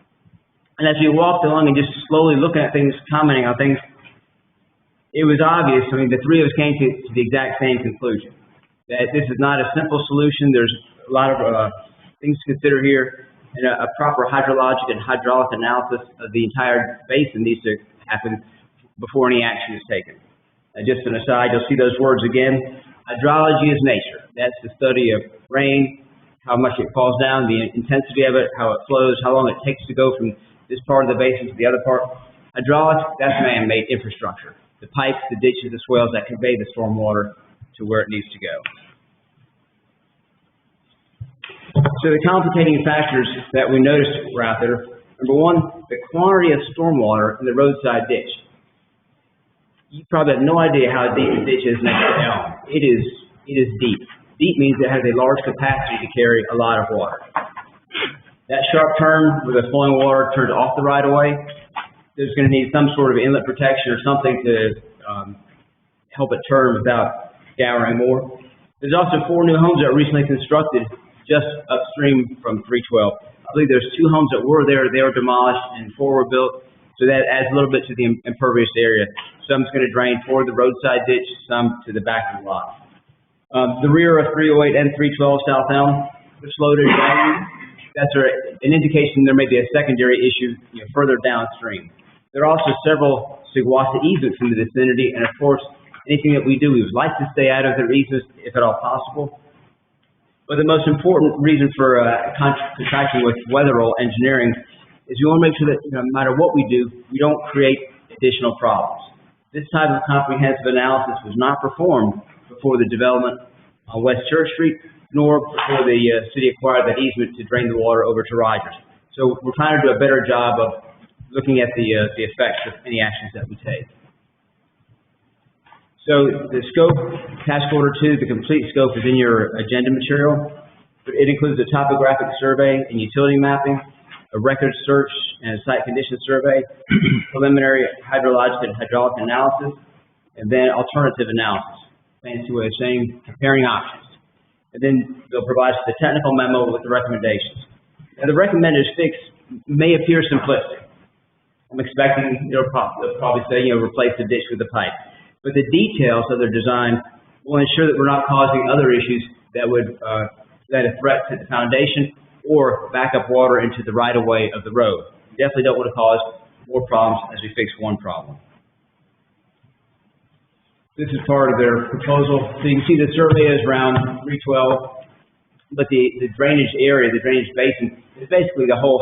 And as we walked along and just slowly looking at things, commenting on things, it was obvious. I mean, the 3 of us came to the exact same conclusion, that this is not a simple solution. There's a lot of things to consider here, and a proper hydrologic and hydraulic analysis of the entire basin needs to happen before any action is taken. Just an aside, you'll see those words again. Hydrology is nature. That's the study of rain, how much it falls down, the intensity of it, how it flows, how long it takes to go from this part of the basin to the other part. Hydraulics, that's man-made infrastructure. The pipes, the ditches, the swales that convey the storm water to where it needs to go. So the complicating factors that we noticed were out there. Number one, the quantity of stormwater in the roadside ditch. You probably have no idea how deep the ditch is next to Elm. It is deep. Deep means it has a large capacity to carry a lot of water. That sharp turn where the flowing water turns off the right of way, there's going to need some sort of inlet protection or something to help it turn without scouring more. There's also 4 new homes that were recently constructed just upstream from 312. I believe there's 2 homes that were there, they were demolished, and 4 were built, so that adds a little bit to the impervious area. Some's going to drain toward the roadside ditch, some to the back of the lot. The rear of 308 and 312 South Elm, the floated drain, that's an indication there may be a secondary issue further downstream. There are also several Seguasa easements in the vicinity, and of course, anything that we do, we would like to stay out of their easements if at all possible. But the most important reason for contracting with Weatherall Engineering is we want to make sure that no matter what we do, we don't create additional problems. This type of comprehensive analysis was not performed before the development on West Church Street, nor before the city acquired that easement to drain the water over to Rogers. So we're trying to do a better job of looking at the effects of any actions that we take. So the scope, task order 2, the complete scope is in your agenda material. It includes a topographic survey and utility mapping, a record search and a site condition survey, preliminary hydrologic and hydraulic analysis, and then alternative analysis. Fancy way of saying comparing options. And then they'll provide us the technical memo with the recommendations. Now the recommended fix may appear simplistic. I'm expecting they'll probably say, replace the ditch with the pipe. But the details of their design will ensure that we're not causing other issues that would that a threat to the foundation or back up water into the right of way of the road. We definitely don't want to cause more problems as we fix one problem. This is part of their proposal. So you can see the survey is around 312, but the drainage area, the drainage basin, is basically the whole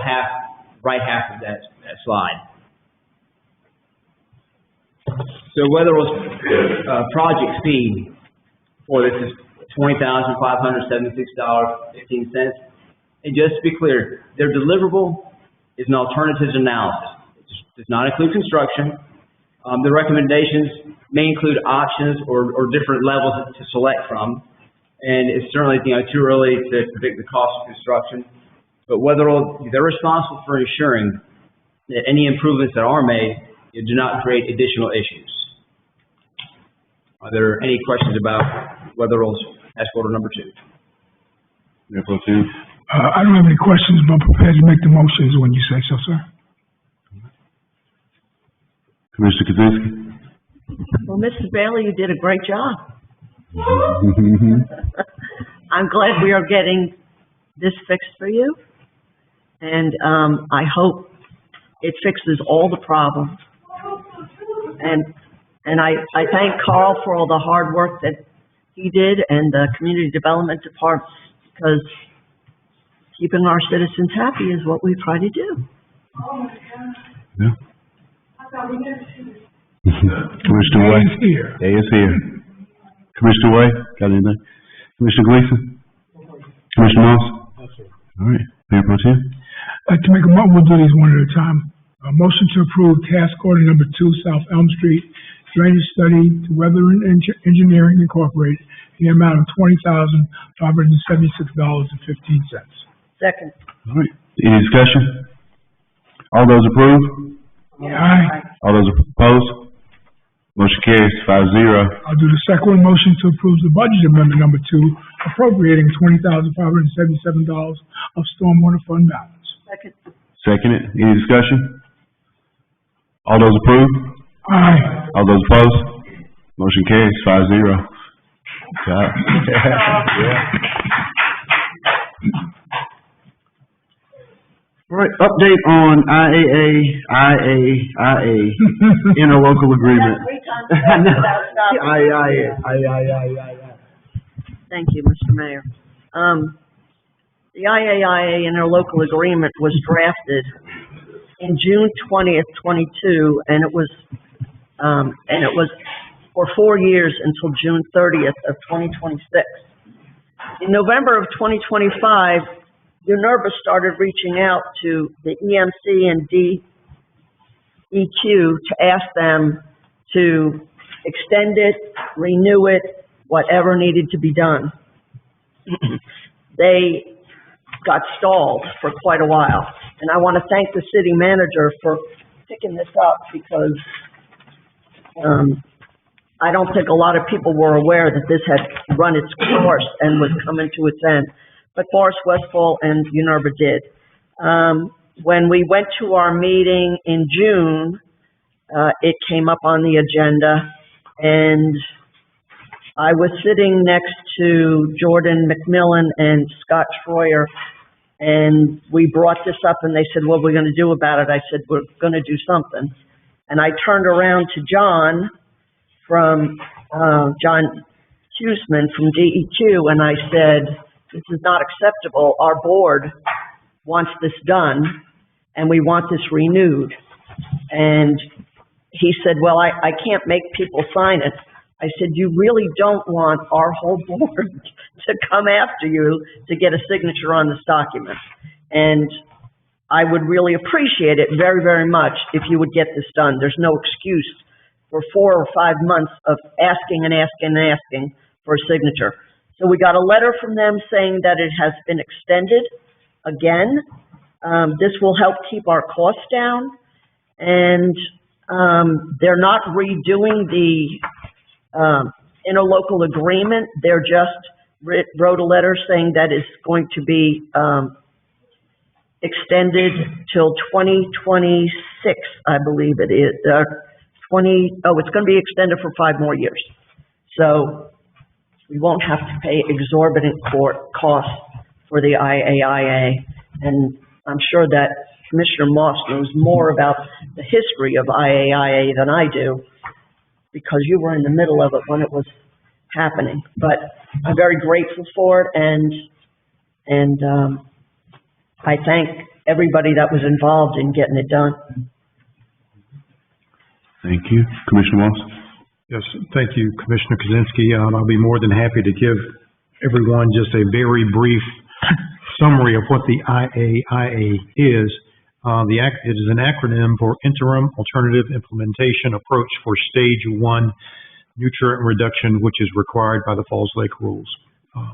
right half of that slide. So Weatherall's project fee for this is $20,576.15. And just to be clear, their deliverable is an alternatives analysis. It does not include construction. The recommendations may include options or different levels to select from. And it's certainly too early to predict the cost of construction. But Weatherall, they're responsible for ensuring that any improvements that are made do not create additional issues. Are there any questions about Weatherall's task order number 2? I don't have any questions, but I'm prepared to make the motions when you say so, sir. Commissioner Kaczynski? Well, Mr. Bailey, you did a great job. I'm glad we are getting this fixed for you. And I hope it fixes all the problems. And I thank Carl for all the hard work that he did and the community development department, because keeping our citizens happy is what we try to do. Yeah. Commissioner Way? Day is here. Commissioner Way, got anything? Commissioner Gleason? Commissioner Moss? All right. Mayor Pro Tem? I'd like to make we'll do these one at a time. A motion to approve task order number 2, South Elm Street, drainage study to Weatherall Engineering Incorporated, the amount of $20,576.15. Second. All right. Any discussion? All those approve? Aye. All those opposed? Motion carries 5-0. I'll do the second one, motion to approve the budget amendment number 2, appropriating $20,577 of stormwater fund balance. Second. Second it. Any discussion? All those approve? Aye. All those opposed? Motion carries 5-0. Got it. Yeah. All right, update on IA, interlocal agreement. Thank you, Mr. Mayor. The IAIA interlocal agreement was drafted in June 20th, 22, and it was for 4 years until June 30th of 2026. In November of 2025, UNERVA started reaching out to the EMC and DEQ to ask them to extend it, renew it, whatever needed to be done. They got stalled for quite a while. And I want to thank the city manager for picking this up because I don't think a lot of people were aware that this had run its course and was coming to its end. But Forest, Westfall, and Minerva did. When we went to our meeting in June, it came up on the agenda, and I was sitting next to Jordan McMillan and Scott Schroyer, and we brought this up, and they said, what are we going to do about it? I said, we're going to do something. And I turned around to John from, John Huseman from DEQ, and I said, this is not acceptable. Our board wants this done, and we want this renewed. And he said, well, I can't make people sign it. I said, you really don't want our whole board to come after you to get a signature on this document. And I would really appreciate it very, very much if you would get this done. There's no excuse for 4 or 5 months of asking and asking and asking for a signature. So we got a letter from them saying that it has been extended again. This will help keep our costs down. And they're not redoing the interlocal agreement. They're just wrote a letter saying that it's going to be extended till 2026, I believe it is. It's going to be extended for 5 more years. So we won't have to pay exorbitant court costs for the IAIA. And I'm sure that Commissioner Moss knows more about the history of IAIA than I do, because you were in the middle of it when it was happening. But I'm very grateful for it, and I thank everybody that was involved in getting it done. Thank you. Commissioner Moss? Yes, thank you, Commissioner Kozinski. I'll be more than happy to give everyone just a very brief summary of what the IAIA is. It is an acronym for Interim Alternative Implementation Approach for Stage 1 Nutrient Reduction, which is required by the Falls Lake rules.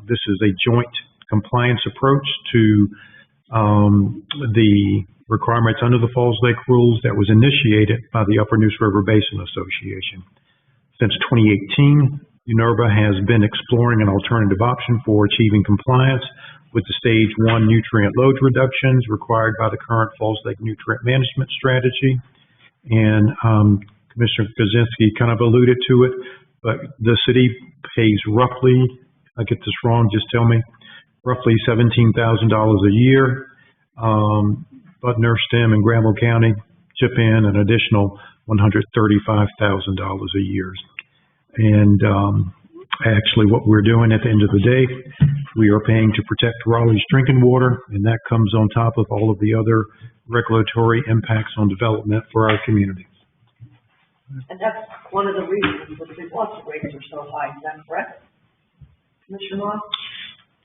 This is a joint compliance approach to the requirements under the Falls Lake rules that was initiated by the Upper Neuse River Basin Association. Since 2018, Minerva has been exploring an alternative option for achieving compliance with the Stage 1 nutrient load reductions required by the current Falls Lake Nutrient Management Strategy. And Commissioner Kozinski kind of alluded to it, but the city pays roughly, I get this wrong, just tell me, roughly $17,000 a year. Butner, Stem, and Granville County chip in an additional $135,000 a year. And actually what we're doing at the end of the day, we are paying to protect Raleigh's drinking water, and that comes on top of all of the other regulatory impacts on development for our community. And that's one of the reasons that the water rates are so high, is that correct? Commissioner Moss?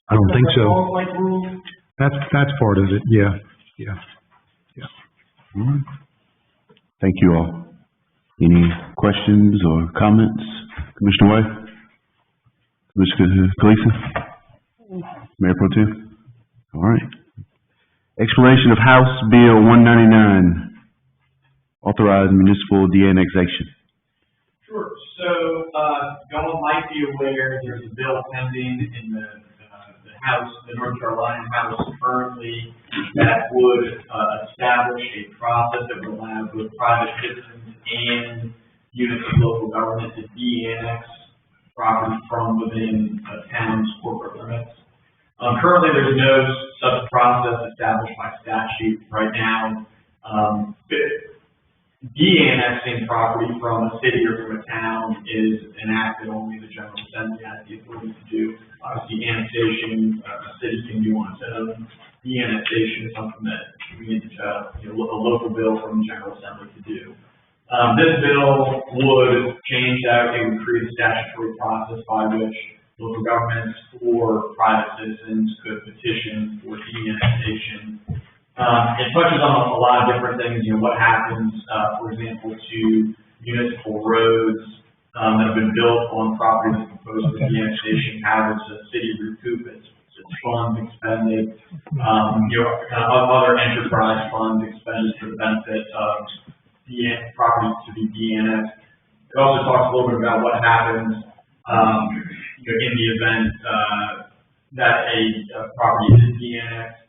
I don't think so. Falls Lake rules? That's part of it, yeah. All right. Thank you all. Any questions or comments? Commissioner White? Commissioner Gleason? Mayor Pro Tem? All right. Explanation of House Bill 199, authorized municipal de-annexation. Sure. So, y'all might be aware there's a bill pending in the House, the North Carolina House currently, that would establish a process that would allow both private citizens and units of local government to de-annex property from within a town's corporate limits. Currently, there's no such process established by statute right now. De-annexing property from a city or from a town is enacted only the General Assembly has the authority to do. Obviously, annexation, a city can do on its own. De-annexation is something that we need a local bill from the General Assembly to do. This bill would change that. It would create a statutory process by which local governments or private citizens could petition for de-annexation It touches on a lot of different things, what happens, for example, to municipal roads, that have been built on property that's proposed for the annexation, how does the city recoup its funds expended, kind of other enterprise funds expended for the benefit of the property to be de-annexed. It also talks a little bit about what happens, in the event, that a property is de-annexed.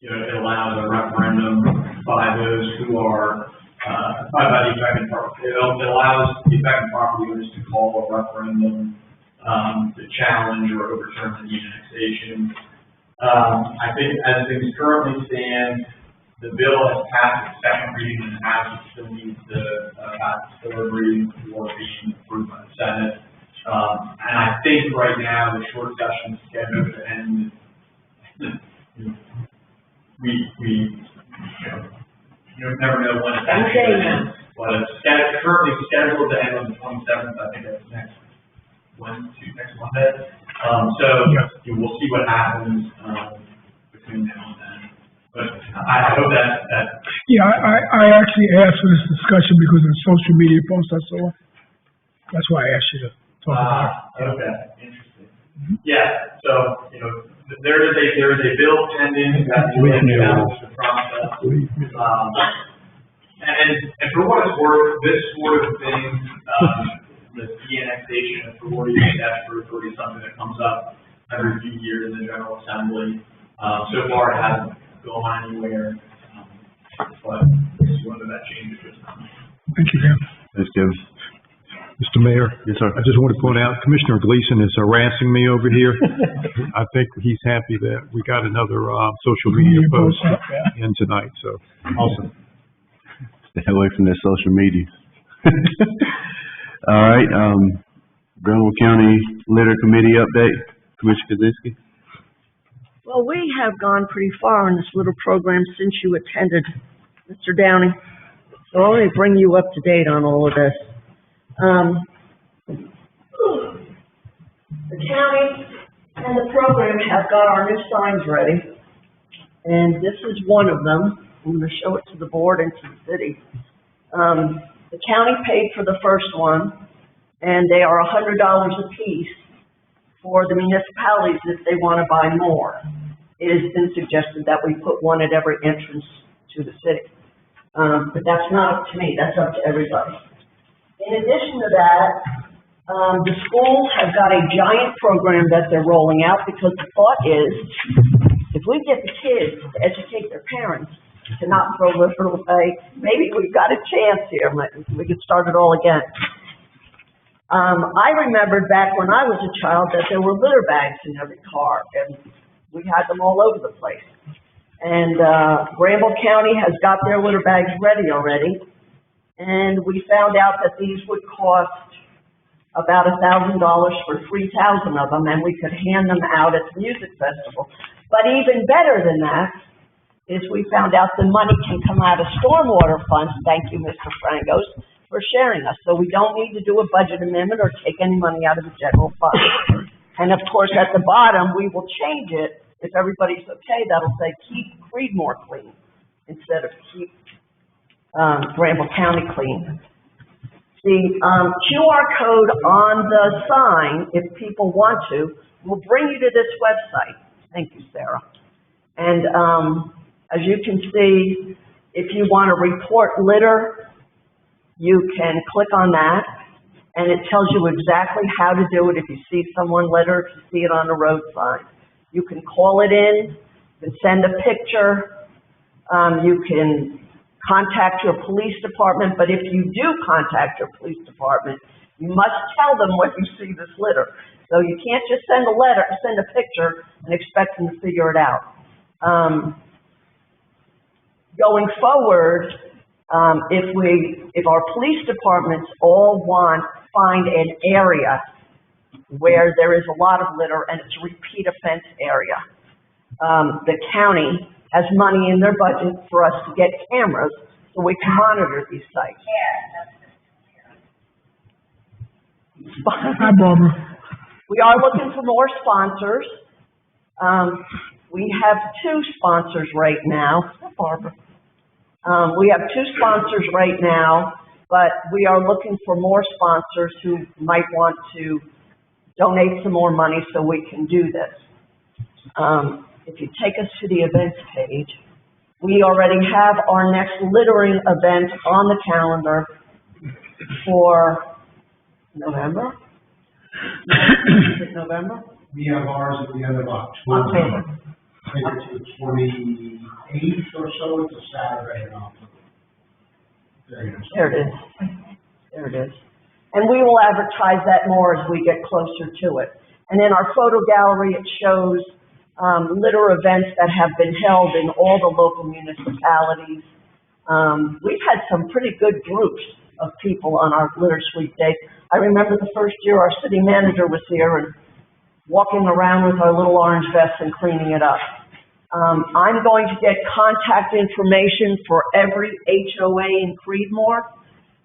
It allows a referendum by those who are, by the affected property. It allows the affected property owners to call a referendum, to challenge or overturn the annexation. I think as things currently stand, the bill has passed its second reading in the House. It still needs to pass its third reading before being approved by the Senate. And I think right now the short session is scheduled to end. You never know when it's actually going to end, but it's currently scheduled to end on the 27th. I think that's next Monday. So we'll see what happens between now and then. But I hope that. Yeah, I actually asked for this discussion because of the social media post I saw. That's why I asked you to talk about it. Okay, interesting. Yeah, so there is a bill pending that will challenge the process. And for what it's worth, this sort of thing, the de-annexation authority, statutory authority, is something that comes up every few years in the General Assembly. So far, it hasn't gone anywhere, but whether that changes this time. Thank you, Dan. Thanks, Kevin. Mr. Mayor? Yes, sir. I just want to point out, Commissioner Gleason is harassing me over here. I think he's happy that we got another, social media post in tonight, so, awesome. Stay away from that social media. All right, Granville County Litter Committee update, Commissioner Kaczynski. Well, we have gone pretty far in this little program since you attended, Mr. Downey. So I'll only bring you up to date on all of this. The county and the program have got our new signs ready, and this is one of them. I'm going to show it to the board and to the city. The county paid for the first one, and they are $100 a piece for the municipalities if they want to buy more. It has been suggested that we put one at every entrance to the city. But that's not up to me, that's up to everybody. In addition to that, the schools have got a giant program that they're rolling out because the thought is, if we get the kids to educate their parents to not throw litter away, maybe we've got a chance here. We could start it all again. I remembered back when I was a child that there were litter bags in every car, and we had them all over the place. And Granville County has got their litter bags ready already, and we found out that these would cost about $1,000 for 3,000 of them, and we could hand them out at the music festival. But even better than that is we found out the money can come out of stormwater funds, thank you, Mr. Frangos, for sharing us. So we don't need to do a budget amendment or take any money out of the general fund. And of course, at the bottom, we will change it. If everybody's okay, that'll say keep Creedmoor clean instead of keep Granville County clean. The QR code on the sign, if people want to, will bring you to this website. Thank you, Sarah. And as you can see, if you want to report litter, you can click on that, and it tells you exactly how to do it if you see someone litter, if you see it on the road sign. You can call it in, you can send a picture, you can contact your police department, but if you do contact your police department, you must tell them what you see this litter. So you can't just send a picture and expect them to figure it out. Going forward, if our police departments all find an area where there is a lot of litter and it's a repeat offense area, the county has money in their budget for us to get cameras so we can monitor these sites. Hi, Barbara. We are looking for more sponsors. We have two sponsors right now. Barbara. We have two sponsors right now, but we are looking for more sponsors who might want to donate some more money so we can do this. If you take us to the events page, we already have our next littering event on the calendar for November? Is it November? We have ours at the end of October. I think it's the 28th or so, it's a Saturday in October. There it is. There it is. And we will advertise that more as we get closer to it. And in our photo gallery, it shows litter events that have been held in all the local municipalities. We've had some pretty good groups of people on our litter sweep day. I remember the first year our city manager was here and walking around with our little orange vests and cleaning it up. I'm going to get contact information for every HOA in Creedmoor,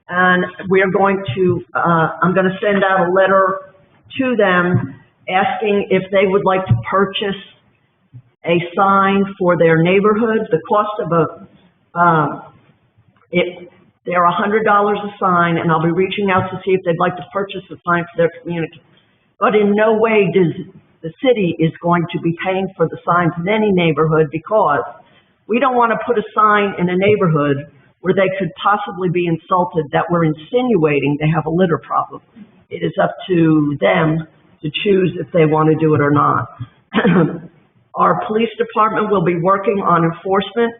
and we're going to, I'm going to send out a letter to them asking if they would like to purchase a sign for their neighborhood. The cost of they're $100 a sign, and I'll be reaching out to see if they'd like to purchase a sign for their community. But in no way does the city is going to be paying for the signs in any neighborhood, because we don't want to put a sign in a neighborhood where they could possibly be insulted that we're insinuating they have a litter problem. It is up to them to choose if they want to do it or not. Our police department will be working on enforcement,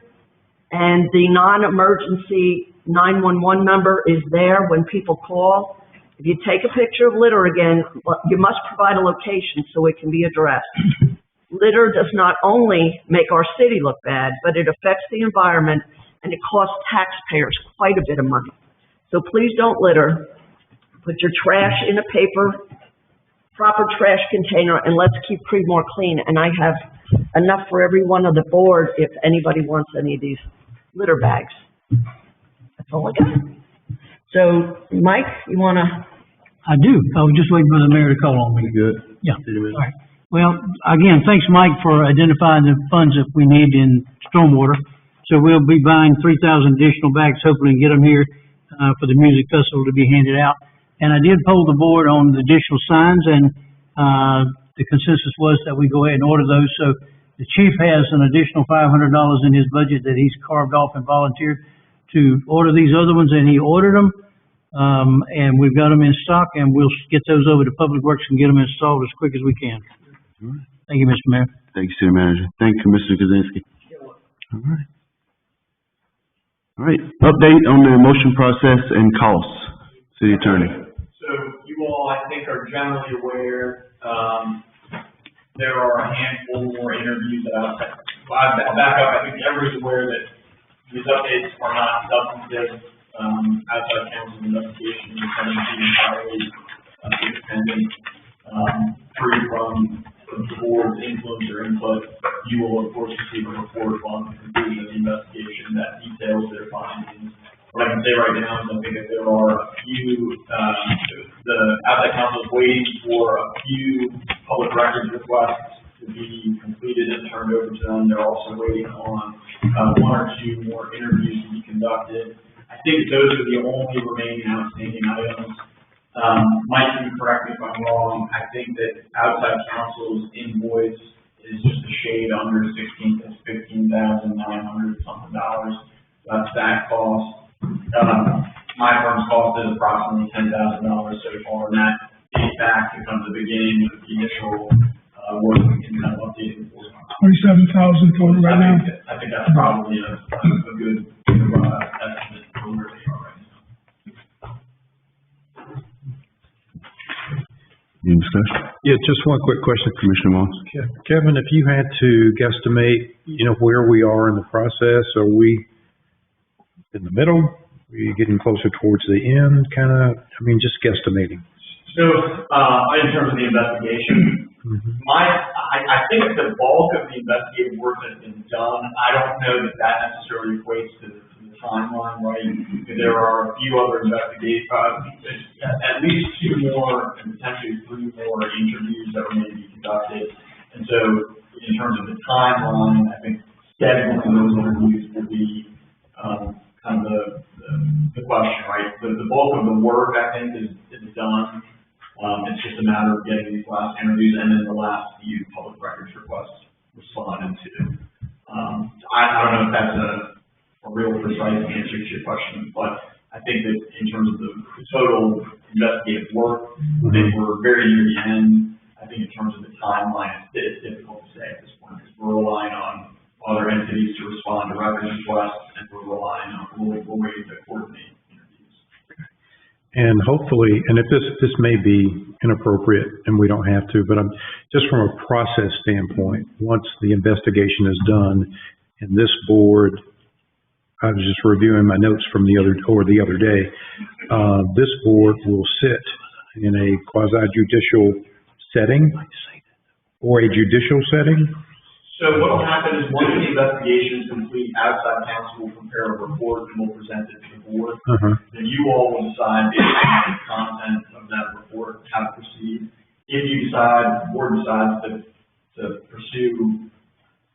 and the non-emergency 911 number is there when people call. If you take a picture of litter again, you must provide a location so it can be addressed. Litter does not only make our city look bad, but it affects the environment, and it costs taxpayers quite a bit of money. So please don't litter. Put your trash in a proper trash container, and let's keep Creedmoor clean. And I have enough for everyone on the board if anybody wants any of these litter bags. That's all I got. So, Mike, you want to? I do. I was just waiting for the mayor to call on me. Good. Yeah. All right. Well, again, thanks, Mike, for identifying the funds that we need in stormwater. So we'll be buying 3,000 additional bags, hopefully, and get them here for the music festival to be handed out. And I did poll the board on the additional signs, and the consensus was that we go ahead and order those. So the chief has an additional $500 in his budget that he's carved off and volunteered to order these other ones, and he ordered them. And we've got them in stock, and we'll get those over to Public Works and get them installed as quick as we can. Thank you, Mr. Mayor. Thank you, City Manager. Thank you, Commissioner Kozinski. All right. All right. Update on the motion process and costs. City Attorney. So you all, I think, are generally aware, there are a handful more interviews that I'll back up. I think everybody's aware that these updates are not substantive. Outside counsel investigation is entirely independent, free from the board's influence or input. You will, of course, receive a report on the conclusion of the investigation that details their findings. What I can say right now is I think that there are a few, the outside counsel is waiting for a few public records requests to be completed and turned over to them. They're also waiting on one or two more interviews to be conducted. I think those are the only remaining outstanding items. Mike, you can correct me if I'm wrong. I think that outside counsel's invoice is just a shade under $15,900 something dollars. That's that cost. My firm's cost is approximately $10,000 so far, and that dates back to kind of the beginning of the initial work in kind of updating the board. 27,000 total right now. I think that's probably a good estimate for where they are right now. Any discussion? Yeah, just one quick question. Commissioner Moss. Kevin, if you had to guesstimate, where we are in the process, are we in the middle? Are you getting closer towards the end, just guesstimating? So, in terms of the investigation, I think the bulk of the investigative work has been done. I don't know that necessarily equates to the timeline, right? There are a few other at least two more and potentially three more interviews that are going to be conducted. And so, in terms of the timeline, I think scheduling those interviews will be, kind of the question, right? The bulk of the work, I think, is done. It's just a matter of getting these last interviews and then the last few public records requests responded to. I don't know if that's a real precise answer to your question, but I think that in terms of the total investigative work, I think we're very near the end. I think in terms of the timeline, it's difficult to say at this point because we're relying on other entities to respond to records requests, and we're relying on, we're waiting to coordinate interviews. And hopefully, and if this may be inappropriate and we don't have to, but just from a process standpoint, once the investigation is done and this board, I was just reviewing my notes from the other day, this board will sit in a quasi-judicial setting or a judicial setting. So what will happen is once the investigation is complete, outside counsel will prepare a report and will present it to the board. Then you all will decide based on the content of that report how to proceed. If you decide, the board decides to pursue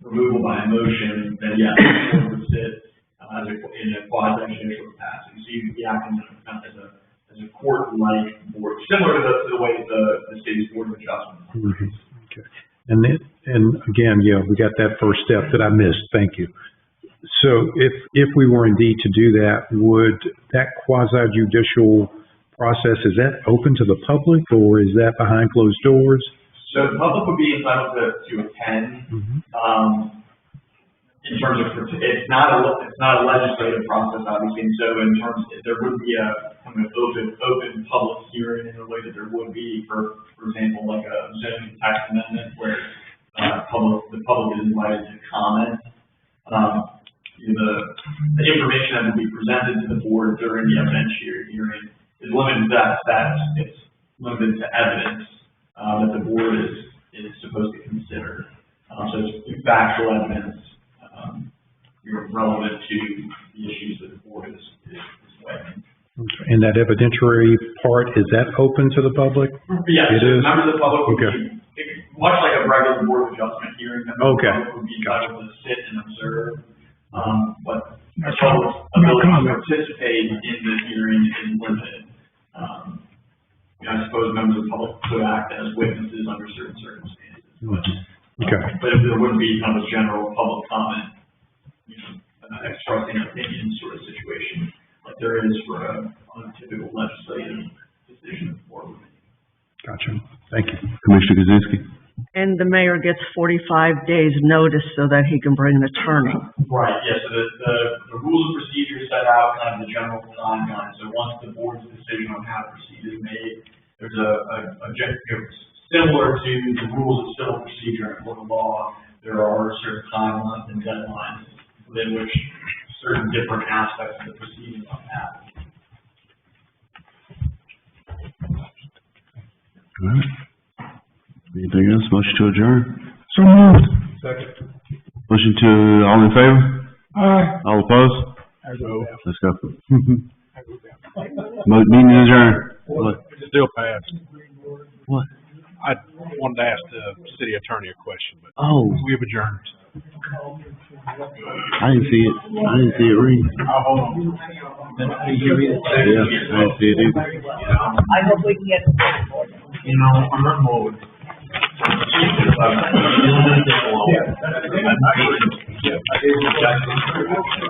removal by a motion, then yes, the board would sit in a quasi-judicial capacity. So you'd be acting as a court-like board, similar to the way the city's board of adjustment. Okay. And again, yeah, we got that first step that I missed. Thank you. So if we were indeed to do that, would that quasi-judicial process, is that open to the public or is that behind closed doors? So the public would be entitled to attend. In terms of, it's not a legislative process, obviously, and so in terms, there would be a kind of open public hearing in the way that there would be for example, like a zoning tax amendment where the public is invited to comment. The information that will be presented to the board during the evidentiary hearing is limited to that. It's limited to evidence that the board is supposed to consider. So it's factual evidence. Relevant to the issues that the board is weighing. Okay. And that evidentiary part, is that open to the public? Yes, it is. Members of the public would be, much like a regular board of adjustment hearing, members of the public would be entitled to sit and observe. But the public's ability to participate in the hearing is limited. I suppose members of the public could act as witnesses under certain circumstances. But if there wouldn't be kind of a general public comment, expressing an opinion sort of situation, like there is for a typical legislative decision for. Gotcha. Thank you. Commissioner Kaczynski. And the mayor gets 45 days notice so that he can bring an attorney. Right, yes, so the rules of procedure set out kind of the general timeline. So once the board's decision on how to proceed is made, there's similar to the rules of civil procedure and court of law, there are certain timelines and deadlines within which certain different aspects of the proceeding must happen. All right. Anything else? Motion to adjourn? So moved. Second. Motion to, all in favor? Aye. All opposed? Let's go. Meeting adjourned. What? It still passed. What? I wanted to ask the city attorney a question, but we have adjourned. I didn't see it. I didn't see it read. Hold on. Yeah, I didn't see it either. I hope we can get. I'm not more. Yeah.